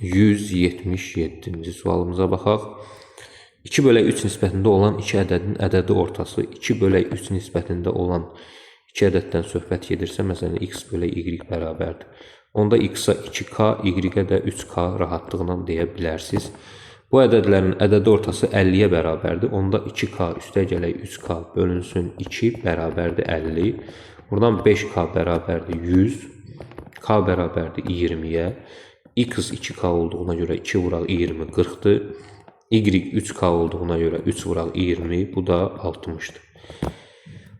177-ci sualımıza baxaq. 2/3 nisbətində olan 2 ədədin ədədi ortası 2/3 nisbətində olan 2 ədəddən söhbət gedirsə, məsələn, x bölək y bərabərdir. Onda x-a 2k, y-ə də 3k rahatlıqla deyə bilərsiniz. Bu ədədlərin ədədi ortası 50-yə bərabərdir. Onda 2k üstə gələk 3k bölünsün 2 bərabərdir 50. Buradan 5k bərabərdir 100. K bərabərdir 20-yə. X 2k olduğuna görə 2 vuraq 20, 40-dır. Y 3k olduğuna görə 3 vuraq 20, bu da 60-dır.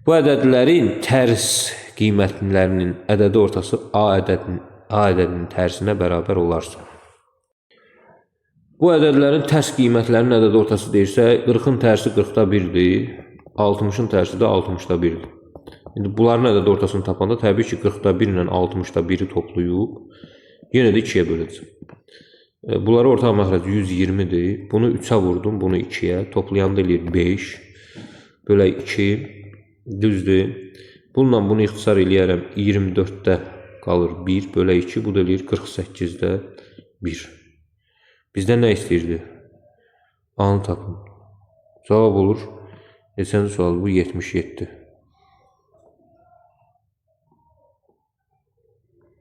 Bu ədədlərin tərs qiymətlərinin ədədi ortası A ədədinin tərsinə bərabər olarsa. Bu ədədlərin tərs qiymətlərinin ədədi ortası deyirsə, 40-ın tərsi 40-da 1-dir, 60-ın tərsi də 60-da 1-dir. İndi bunların ədəd ortasını tapanda təbii ki 40-da 1 ilə 60-da 1-i toplayıb yenə də 2-yə böləcəm. Bunları ortaq məxrəc 120-dir. Bunu 3-ə vurdum, bunu 2-yə. Toplayanda eləyir 5 bölə 2 düzdür. Bununla bunu ixtisar eləyərəm 24-də qalır 1 bölə 2. Bu da eləyir 48-də 1. Bizdən nə istəyirdi? A-nı tapın. Cavab olur. Neçənci sual bu? 77.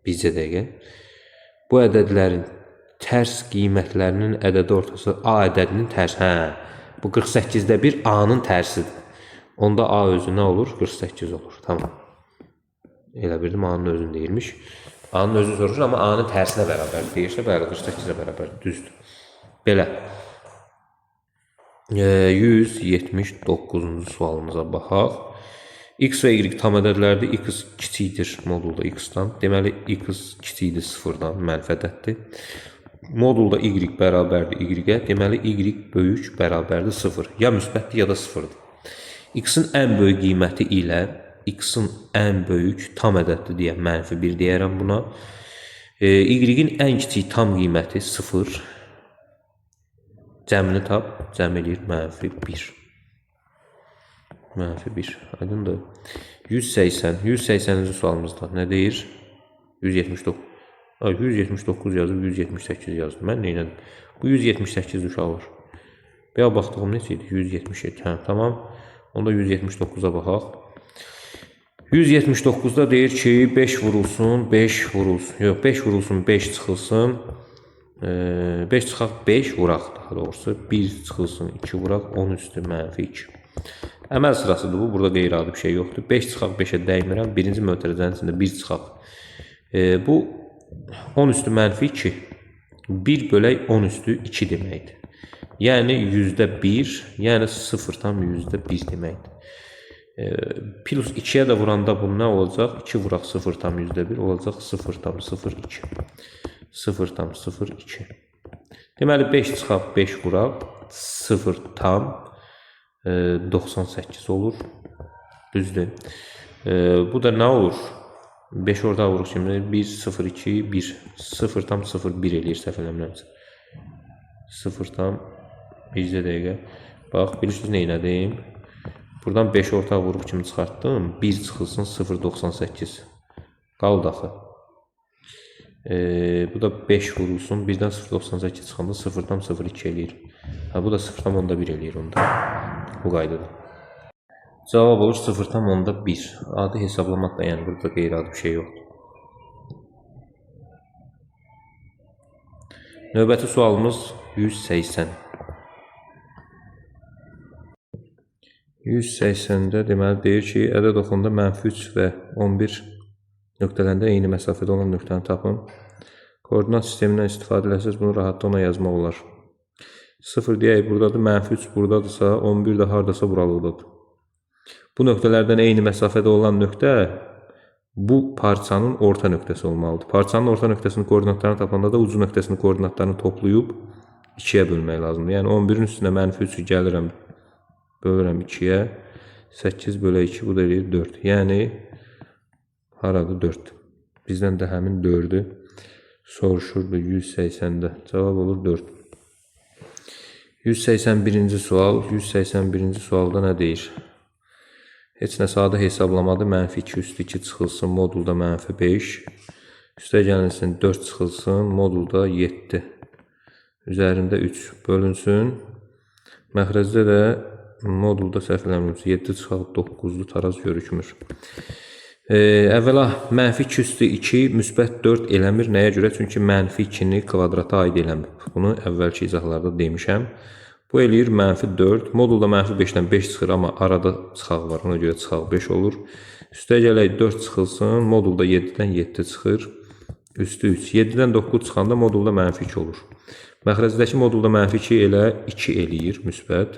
Bizcə dəqiqə. Bu ədədlərin tərs qiymətlərinin ədədi ortası A ədədinin tərs. Bu 48-də 1 A-nın tərsidir. Onda A özü nə olur? 48 olur. Tamam. Elə bildim A-nın özünü deyilmiş. A-nın özü soruşur, amma A-nın tərsinə bərabər deyirsə, bəli 48-ə bərabər. Düzdür. Belə. 179-cu sualımıza baxaq. X və Y tam ədədlərdir. X kiçikdir modulda X-dan. Deməli, X kiçikdir 0-dan, mənfi ədəddir. Modulda Y bərabərdir Y-ə. Deməli, Y böyük bərabərdir 0. Ya müsbətdir, ya da 0-dır. X-in ən böyük qiyməti ilə X-in ən böyük tam ədəddir deyə mənfi 1 deyərəm buna. Y-in ən kiçik tam qiyməti 0. Cəmini tap, cəm eləyir mənfi 1. Mənfi 1. Aydındır. 180. 180-ci sualımızda nə deyir? 179. 179 yazıb, 178 yazdım. Mən neylədim? Bu 178 uşaqlar. Bir baxdığım neçə idi? 177. Tamam. Onda 179-a baxaq. 179-da deyir ki, 5 vurulsun, 5 vurulsun. Yox, 5 vurulsun, 5 çıxılsın. 5 çıxaq, 5 vuraq daha doğrusu. 1 çıxılsın, 2 vuraq, 10 üstü mənfi 2. Əməl sırasıdır bu. Burada qeyri-adi bir şey yoxdur. 5 çıxaq 5-ə dəymirəm. Birinci mötərizənin içində 1 çıxaq. Bu 10 üstü mənfi 2. 1 bölək 10 üstü 2 deməkdir. Yəni %1, yəni 0,1 deməkdir. Plus 2-yə də vuranda bu nə olacaq? 2 vuraq 0,1 olacaq 0,02. 0,02. Deməli 5 çıxaq 5 vuraq 0,98 olur. Düzdür. Bu da nə olur? 5 orada vuruq şimdi 1, 0, 2, 1. 0,01 eləyir səhv eləmirəmsə. 0,1 dəqiqə. Bax, bilirsiniz nə elədim? Buradan 5 orta vuruq kimi çıxartdım. 1 çıxılsın 0,98. Qaldı axı. Bu da 5 vurulsun. 1-dən 0,98 çıxanda 0,02 eləyir. Bu da 0,1 eləyir onda. Bu qaydadır. Cavab olur 0,1. Adi hesablamaq da yəni burada qeyri-adi bir şey yoxdur. Növbəti sualımız 180. 180-də deməli deyir ki, ədəd oxunda -3 və 11 nöqtələrində eyni məsafədə olan nöqtəni tapın. Koordinat sistemindən istifadə etsəz bunu rahatlıqla yazmaq olar. 0 deyək buradadır, -3 buradadırsa, 11 də hardasa buralıqdadır. Bu nöqtələrdən eyni məsafədə olan nöqtə bu parçanın orta nöqtəsi olmalıdır. Parçanın orta nöqtəsinin koordinatlarını tapanda da ucu nöqtəsinin koordinatlarını toplayıb 2-yə bölmək lazımdır. Yəni 11-in üstünə -3 gəlirəm, bölürəm 2-yə. 8 bölə 2 bu da eləyir 4. Yəni haradır 4. Bizdən də həmin 4-ü soruşurdu 180-də. Cavab olur 4. 181-ci sual. 181-ci sualda nə deyir? Heç nə sadə hesablamadır. -2 üstü 2 çıxılsın, modulda -5. Üstə gəlinsin 4 çıxılsın, modulda 7. Üzərində 3 bölünsün. Məxrəcdə də modulda səhv eləmirəmsə 7 çıxaq 9-lu taraz görükmür. Əvvəla -2 üstü 2 müsbət 4 eləmir. Nəyə görə? Çünki -2-ni kvadrata aid eləmir. Bunu əvvəlki izahlarda demişəm. Bu eləyir -4. Modulda -5-dən 5 çıxır, amma arada çıxaq var. Ona görə çıxaq 5 olur. Üstə gələk 4 çıxılsın. Modulda 7-dən 7 çıxır. Üstü 3. 7-dən 9 çıxanda modulda -2 olur. Məxrəcdəki modulda -2 elə 2 eləyir müsbət.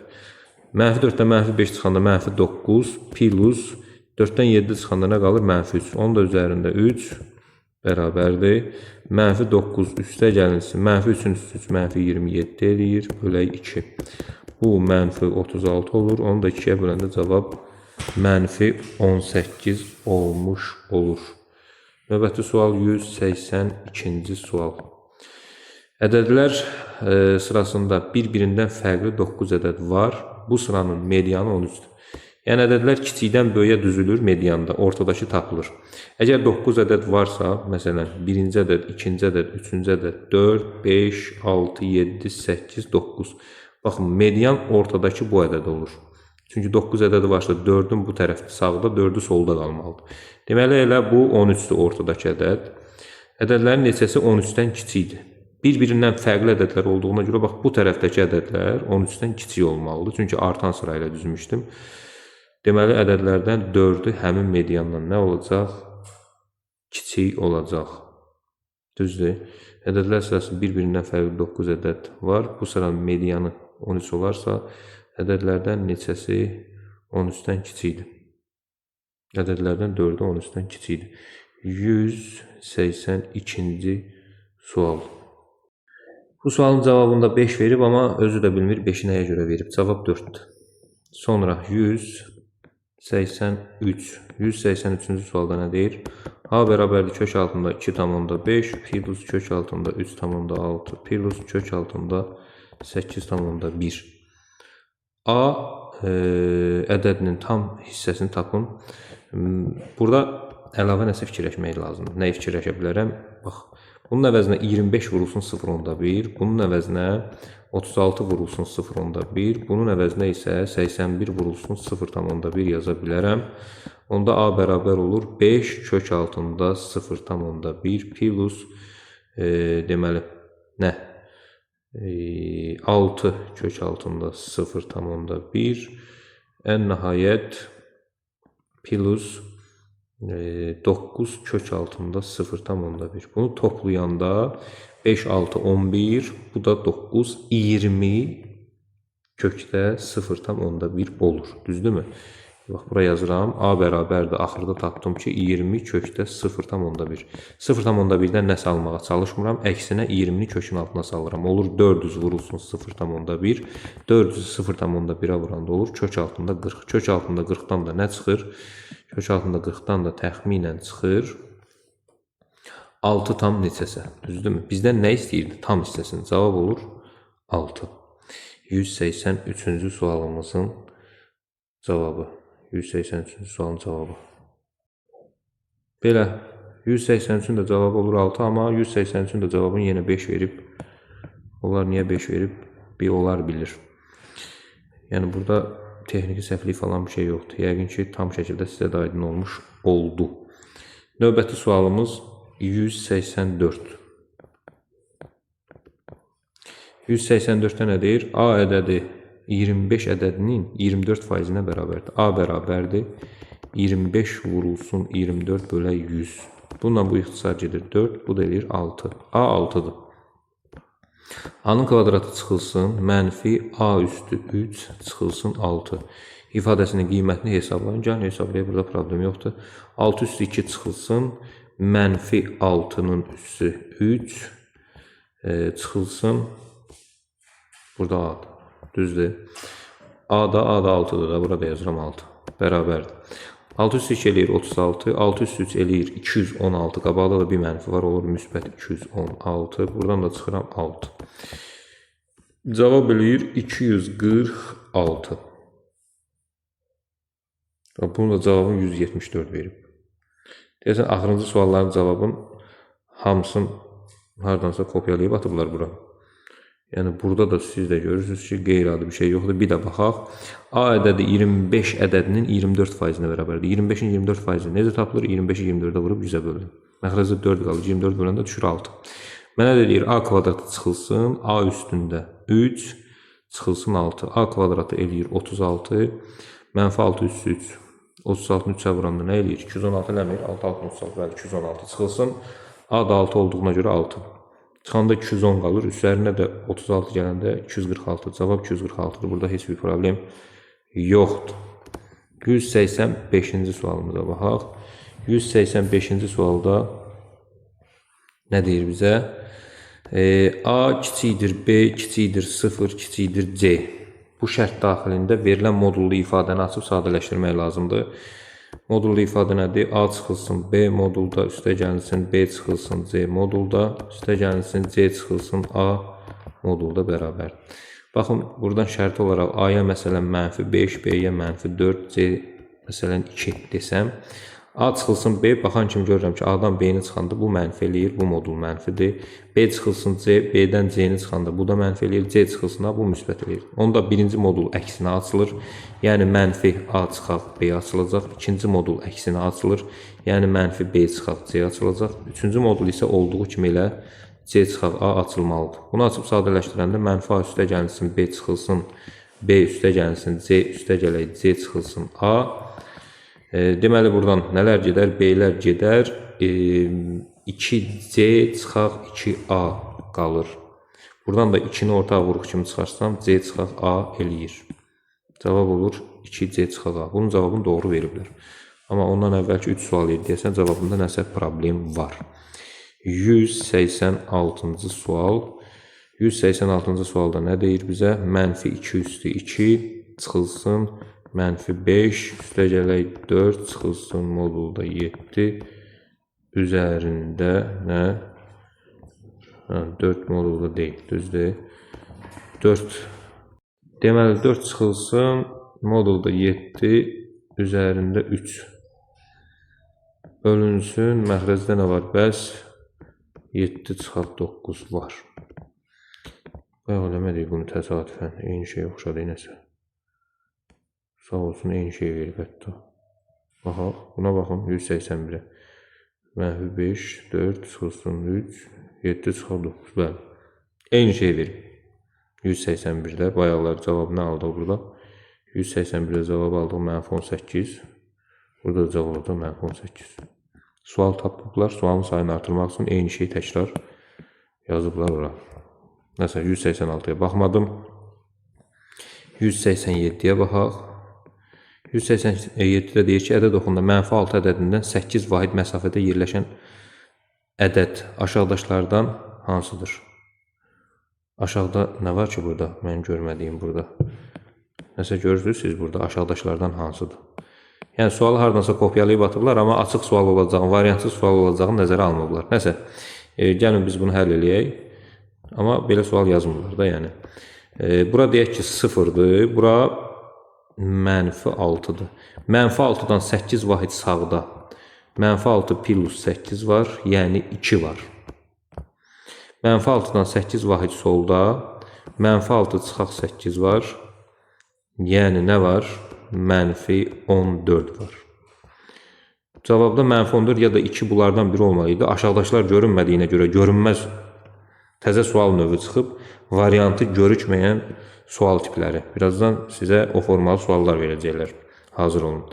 -4-dən -5 çıxanda -9 plus 4-dən 7 çıxanda nə qalır? -3. Onun da üzərində 3 bərabərdir. -9 üstə gəlinsin. -3-ün üstü 3 -27 eləyir. Bölək 2. Bu -36 olur. Onu da 2-yə böləndə cavab -18 olmuş olur. Növbəti sual 182-ci sual. Ədədlər sırasında bir-birindən fərqli 9 ədəd var. Bu sıranın medianı 13-dür. Yəni ədədlər kiçikdən böyüyə düzülür medianda, ortadakı tapılır. Əgər 9 ədəd varsa, məsələn, birinci ədəd, ikinci ədəd, üçüncü ədəd, 4, 5, 6, 7, 8, 9. Baxın, median ortadakı bu ədəd olur. Çünki 9 ədədi varsa 4-ün bu tərəfdə sağda, 4-ü solda qalmalıdır. Deməli, elə bu 13-dür ortadakı ədəd. Ədədlərin neçəsi 13-dən kiçikdir. Bir-birindən fərqli ədədlər olduğuna görə, bax, bu tərəfdəki ədədlər 13-dən kiçik olmalıdır. Çünki artan sırayla düzmüşdüm. Deməli, ədədlərdən 4-ü həmin mediandan nə olacaq? Kiçik olacaq. Düzdür. Ədədlər sırası bir-birindən fərqli 9 ədəd var. Bu sıranın medianı 13 olarsa, ədədlərdən neçəsi 13-dən kiçikdir? Ədədlərdən 4-ü 13-dən kiçikdir. 182-ci sual. Bu sualın cavabında 5 verib, amma özü də bilmir 5-i nəyə görə verib. Cavab 4-dür. Sonra 183-cü sualda nə deyir? A bərabərdir kök altında 2,5 plus kök altında 3,6 plus kök altında 8,1. A ədədinin tam hissəsini tapın. Burada əlavə nəsə fikirləşmək lazımdır. Nəyi fikirləşə bilərəm? Bax, bunun əvəzinə 25 vurulsun 0,1, bunun əvəzinə 36 vurulsun 0,1, bunun əvəzinə isə 81 vurulsun 0,1 yaza bilərəm. Onda A bərabər olur 5 kök altında 0,1 plus deməli nə? 6 kök altında 0,1 ən nəhayət plus 9 kök altında 0,1. Bunu toplayanda 5, 6, 11, bu da 9, 20 kökdə 0,1 olur. Düzdürmü? Bax, bura yazıram. A bərabərdir. Axırda tapdım ki, 20 kökdə 0,1. 0,1-dən nəsə almağa çalışmıram. Əksinə 20-ni kökün altına salıram. Olur 400 vurulsun 0,1. 400-ü 0,1-ə vuranda olur kök altında 40. Kök altında 40-dan da nə çıxır? Kök altında 40-dan da təxminən çıxır 6 tam neçəsə. Düzdürmü? Bizdən nə istəyirdi? Tam hissəsini. Cavab olur 6. 183-cü sualımızın cavabı. 183-cü sualın cavabı. Belə, 183-ün də cavabı olur 6, amma 183-ün də cavabını yenə 5 verib. Onlar niyə 5 verib? Bir onlar bilir. Yəni, burada texniki səhvlik falan bir şey yoxdur. Yəqin ki, tam şəkildə sizə də aydın olmuş oldu. Növbəti sualımız 184. 184-də nə deyir? A ədədi 25 ədədinin 24%-nə bərabərdir. A bərabərdir 25 vurulsun 24 bölə 100. Bununla bu ixtisar gedir 4, bu da eləyir 6. A 6-dır. A-nın kvadratı çıxılsın, mənfi A üstü 3 çıxılsın 6. İfadəsinin qiymətini hesablayın. Gəlin hesablayın, burada problem yoxdur. 6 üstü 2 çıxılsın, mənfi 6-nın üstü 3 çıxılsın. Burada A-dır. Düzdür. A-da 6-dır da. Burada yazıram 6. Bərabərdir. 6 üstü 2 eləyir 36. 6 üstü 3 eləyir 216. Qabaqda da bir mənfi var. Olur müsbət 216. Buradan da çıxıram 6. Cavab eləyir 246. Bunun da cavabını 174 verib. Deyəsən, axırıncı sualların cavabın hamısını hardansa kopyalayıb atıblar bura. Yəni, burada da siz də görürsünüz ki, qeyri-adi bir şey yoxdur. Bir də baxaq. A ədədi 25 ədədinin 24%-nə bərabərdir. 25-in 24%-i necə tapılır? 25-i 24-ə vurub 100-ə bölün. Məxrəcdə 4 qalır. 24 böləndə düşür 6. Mənə də deyir, A kvadratı çıxılsın. A üstündə 3 çıxılsın 6. A kvadratı eləyir 36. Mənfi 6 üstü 3. 36-nı 3-ə vuranda nə eləyir? 216 eləmir. 6, 6, 36, bəli, 216 çıxılsın. A da 6 olduğuna görə 6. Çıxanda 210 qalır. Üstlərinə də 36 gələndə 246. Cavab 246-dır. Burada heç bir problem yoxdur. 185-ci sualımıza baxaq. 185-ci sualda nə deyir bizə? A kiçikdir B, kiçikdir 0, kiçikdir C. bu şərt daxilində verilən modullu ifadəni açıb sadələşdirmək lazımdır. Modullu ifadə nədir? A çıxılsın B modulda, üstəgəlsin B çıxılsın C modulda, üstəgəlsin C çıxılsın A modulda bərabərdir. Baxın, buradan şərti olaraq A-ya məsələn -5, B-yə -4, C məsələn 2 desəm, A çıxılsın B, baxan kimi görürəm ki, A-dan B-ni çıxanda bu mənfi eləyir, bu modul mənfidir. B çıxılsın C, B-dən C-ni çıxanda bu da mənfi eləyir, C çıxılsın A, bu müsbət eləyir. Onda birinci modul əksinə açılır, yəni mənfi A çıxaq B açılacaq. İkinci modul əksinə açılır, yəni mənfi B çıxaq C açılacaq. Üçüncü modul isə olduğu kimi elə C çıxaq A açılmalıdır. Bunu açıb sadələşdirəndə mənfi A üstə gəlsin B çıxılsın B üstə gəlsin C üstə gələk C çıxılsın A. Deməli, buradan nələr gedər? B-lər gedər. 2C çıxaq 2A qalır. Buradan da 2-ni ortaq vuruq kimi çıxarsam C çıxaq A eləyir. Cavab olur 2C çıxaq A. Bunun cavabını doğru veriblər. Amma ondan əvvəlki 3 sual deyəsən cavabında nəsə problem var. 186-cı sual. 186-cı sualda nə deyir bizə? -2 üstü 2 çıxılsın -5 üstə gələk 4 çıxılsın modulda 7 üzərində nə? 4 modulda deyil, düzdür. 4 deməli 4 çıxılsın modulda 7 üzərində 3 bölünsün, məxrəcdə nə var? Bəs 7 çıxaq 9 var. Bayaq eləmədik bunu təsadüfən, eyni şey oxşadı nəsə. Sağ olsun, eyni şey verib hətta. Baxaq, buna baxın, 181-ə. -5, 4 çıxılsın 3, 7 çıxaq 9, bəli. Eyni şey verib. 181-də, bayaqlar cavab nə aldıq burada? 181-də cavab aldıq, -18. Burada cavab aldıq, -18. Sual tapıblar, sualın sayını artırmaq üçün eyni şey təkrar yazıblar ora. Nəsə, 186-ya baxmadım. 187-yə baxaq. 187-də deyir ki, ədəd oxunda -6 ədədindən 8 vahid məsafədə yerləşən ədəd aşağıdaşlardan hansıdır? Aşağıda nə var ki burada? Mən görmədiyim burada. Nəsə görürsünüz siz burada aşağıdaşlardan hansıdır? Yəni, sualı haradansa kopyalayıb atıblar, amma açıq sual olacağını, variantsız sual olacağını nəzərə almıblar. Nəsə, gəlin biz bunu həll eləyək. Amma belə sual yazmırlar da, yəni. Bura deyək ki, 0-dır, bura -6-dır. -6-dan 8 vahid sağda, -6 plus 8 var, yəni 2 var. -6-dan 8 vahid solda, -6 çıxaq 8 var, yəni nə var? -14 var. Cavabda -14 ya da 2 bunlardan biri olmalıydı. Aşağıdaşlar görünmədiyinə görə görünməz təzə sual növü çıxıb, variantı görükməyən sual tipləri. Birazdan sizə o formalı suallar verəcəklər. Hazır olun.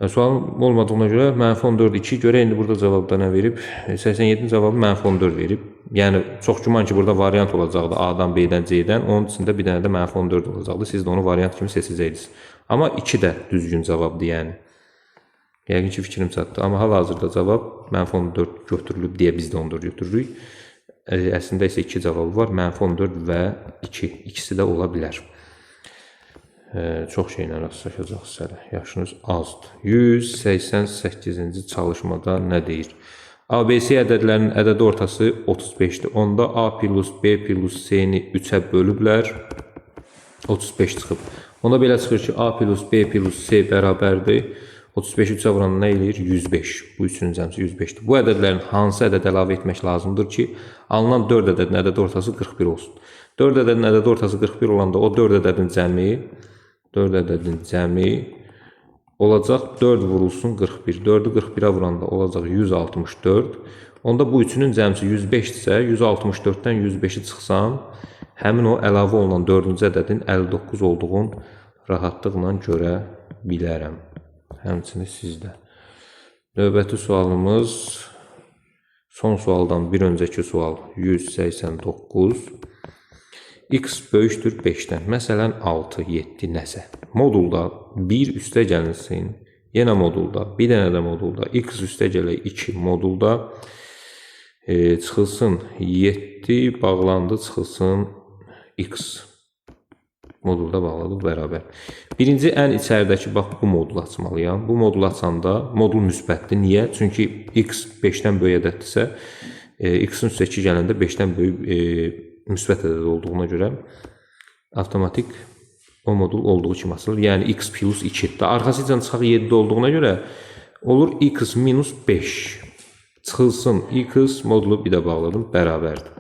Sual olmadığına görə -14 2 görə indi burada cavabda nə verib? 87-ci cavabı -14 verib. Yəni çox güman ki, burada variant olacaqdı A-dan, B-dən, C-dən. Onun içində bir dənə də -14 olacaqdı. Siz də onu variant kimi seçəcəydiniz. Amma 2 də düzgün cavabdır, yəni. Yəqin ki, fikrim çatdı. Amma hal-hazırda cavab -14 götürülüb deyə biz də 14 götürürük. Əslində isə 2 cavabı var. -14 və 2. İkisi də ola bilər. Çox şeylə rastlaşacaqsınız hələ. Yaşınız azdır. 188-ci çalışmada nə deyir? ABC ədədlərinin ədədi ortası 35-dir. Onda A plus B plus C-ni 3-ə bölüblər. 35 çıxıb. Onda belə çıxır ki, A plus B plus C bərabərdir. 35 3-ə vuranı nə eləyir? 105. Bu üçünün cəmsi 105-dir. Bu ədədlərin hansı ədəd əlavə etmək lazımdır ki, alınan 4 ədədin ədəd ortası 41 olsun. 4 ədədin ədəd ortası 41 olanda o 4 ədədin cəmi olacaq 4 vurulsun 41. 4-ü 41-ə vuranda olacaq 164. Onda bu üçünün cəmsi 105-dirsə, 164-dən 105-i çıxsam, həmin o əlavə olunan 4-cü ədədin 59 olduğunu rahatlıqla görə bilərəm. Həmçinin sizdə. Növbəti sualımız son sualdan bir öncəki sual 189. X böyükdür 5-dən. Məsələn 6, 7 nəsə. Modulda 1 üstə gəlinsin. Yenə modulda, bir dənə də modulda. X üstə gələk 2 modulda. Çıxılsın 7 bağlandı, çıxılsın X. Modulda bağladıq bərabər. Birinci ən içəridəki bax bu modulu açmalıyam. Bu modulu açanda modul müsbətdir. Niyə? Çünki x 5-dən böyük ədəddirsə, x-in üstə 2 gələndə 5-dən böyük müsbət ədəd olduğuna görə avtomatik o modul olduğu kimi açılır. Yəni x plus 2. Da arxasıcan çıxaq 7 olduğuna görə olur x minus 5. Çıxılsın x modulu bir də bağladım bərabərdir.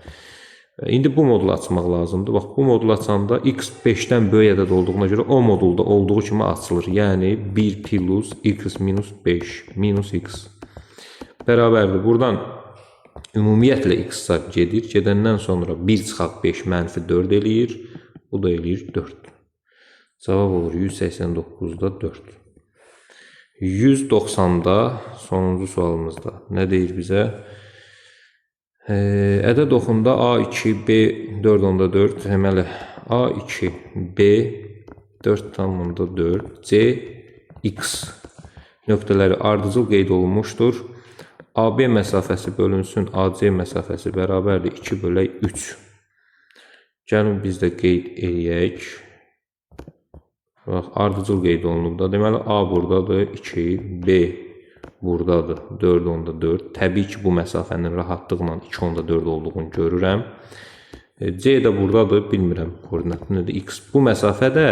İndi bu modulu açmaq lazımdır. Bax, bu modulu açanda x 5-dən böyük ədəd olduğuna görə o modulda olduğu kimi açılır. Yəni 1 plus x minus 5 minus x bərabərdir. Buradan ümumiyyətlə x gedir. Gedəndən sonra 1 çıxaq 5 mənfi 4 eləyir. Bu da eləyir 4. Cavab olur 189-da 4. 190-da sonuncu sualımızda nə deyir bizə? Ədəd oxunda A2, B 4/4, deməli A2, B 4/4, C, X nöqtələri ardıcıl qeyd olunmuşdur. AB məsafəsi bölünsün AC məsafəsi bərabərdir 2/3. Gəlin biz də qeyd eləyək. Bax, ardıcıl qeyd olunubda. Deməli A buradadır, 2, B buradadır, 4/4. Təbii ki, bu məsafənin rahatlıqla 2/4 olduğunu görürəm. C də buradadır, bilmirəm koordinatı nədir, x. Bu məsafədə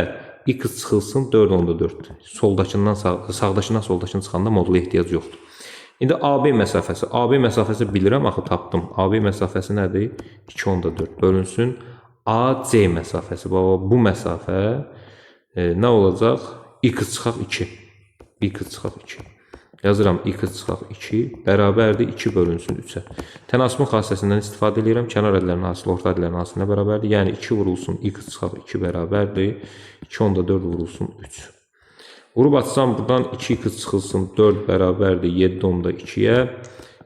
x çıxılsın 4/4. Sağdakından soldakını çıxanda modula ehtiyac yoxdur. İndi AB məsafəsi. AB məsafəsi bilirəm, axı tapdım. AB məsafəsi nədir? 2/4 bölünsün AC məsafəsi. Bu məsafə nə olacaq? X çıxaq 2. X çıxaq 2. Yazıram x çıxaq 2 bərabərdir 2 bölünsün 3-ə. Tənasubun xassəsindən istifadə edirəm. Kənar ədədlərin hasılı orta ədədlərin hasılinə bərabərdir. Yəni 2 vurulsun x çıxaq 2 bərabərdir 2/4 vurulsun 3. Vurub açsam buradan 2x çıxılsın 4 bərabərdir 7/2-yə.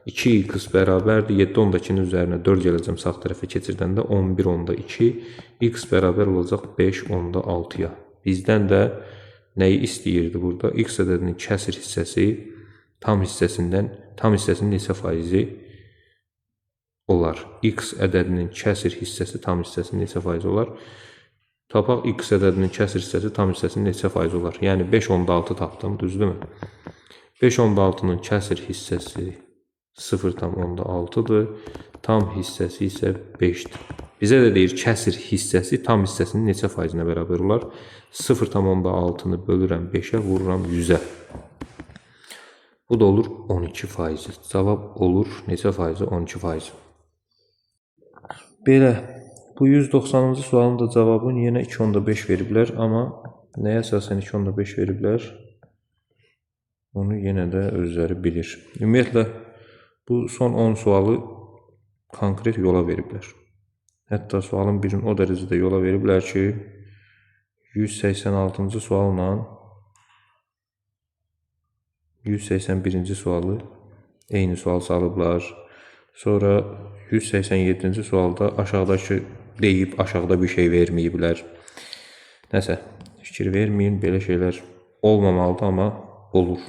2x bərabərdir 7/2-nin üzərinə 4 gələcəm sağ tərəfə keçirdəndə 11/2. X bərabər olacaq 5/6-ya. Bizdən də nəyi istəyirdi burada? X ədədinin kəsr hissəsi tam hissəsinin neçə faizi olar? X ədədinin kəsr hissəsi tam hissəsinin neçə faizi olar? Tapaq x ədədinin kəsr hissəsi tam hissəsinin neçə faiz olar? Yəni 5/6 tapdım, düzdürmü? 5/6-nın kəsr hissəsi 0/6-dır. Tam hissəsi isə 5-dir. Bizə də deyir kəsr hissəsi tam hissəsinin neçə faizinə bərabər olar? 0/6-nı bölürəm 5-ə, vururam 100-ə. Bu da olur 12%. Cavab olur neçə faizi? 12%. Belə, bu 190-cı sualın da cavabını yenə 2/5 veriblər, amma nəyə əsasən 2/5 veriblər? Onu yenə də özləri bilir. Ümumiyyətlə, bu son 10 sualı konkret yola veriblər. Hətta sualın birini o dərəcədə yola veriblər ki, 186-cı sualla 181-ci sualı eyni sual salıblar. Sonra 187-ci sualda aşağıdakı deyib, aşağıda bir şey verməyiblər. Nəsə, fikir verməyin, belə şeylər olmamalıdır, amma olur.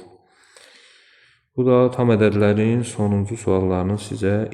Bu da tam ədədlərin sonuncu suallarını sizə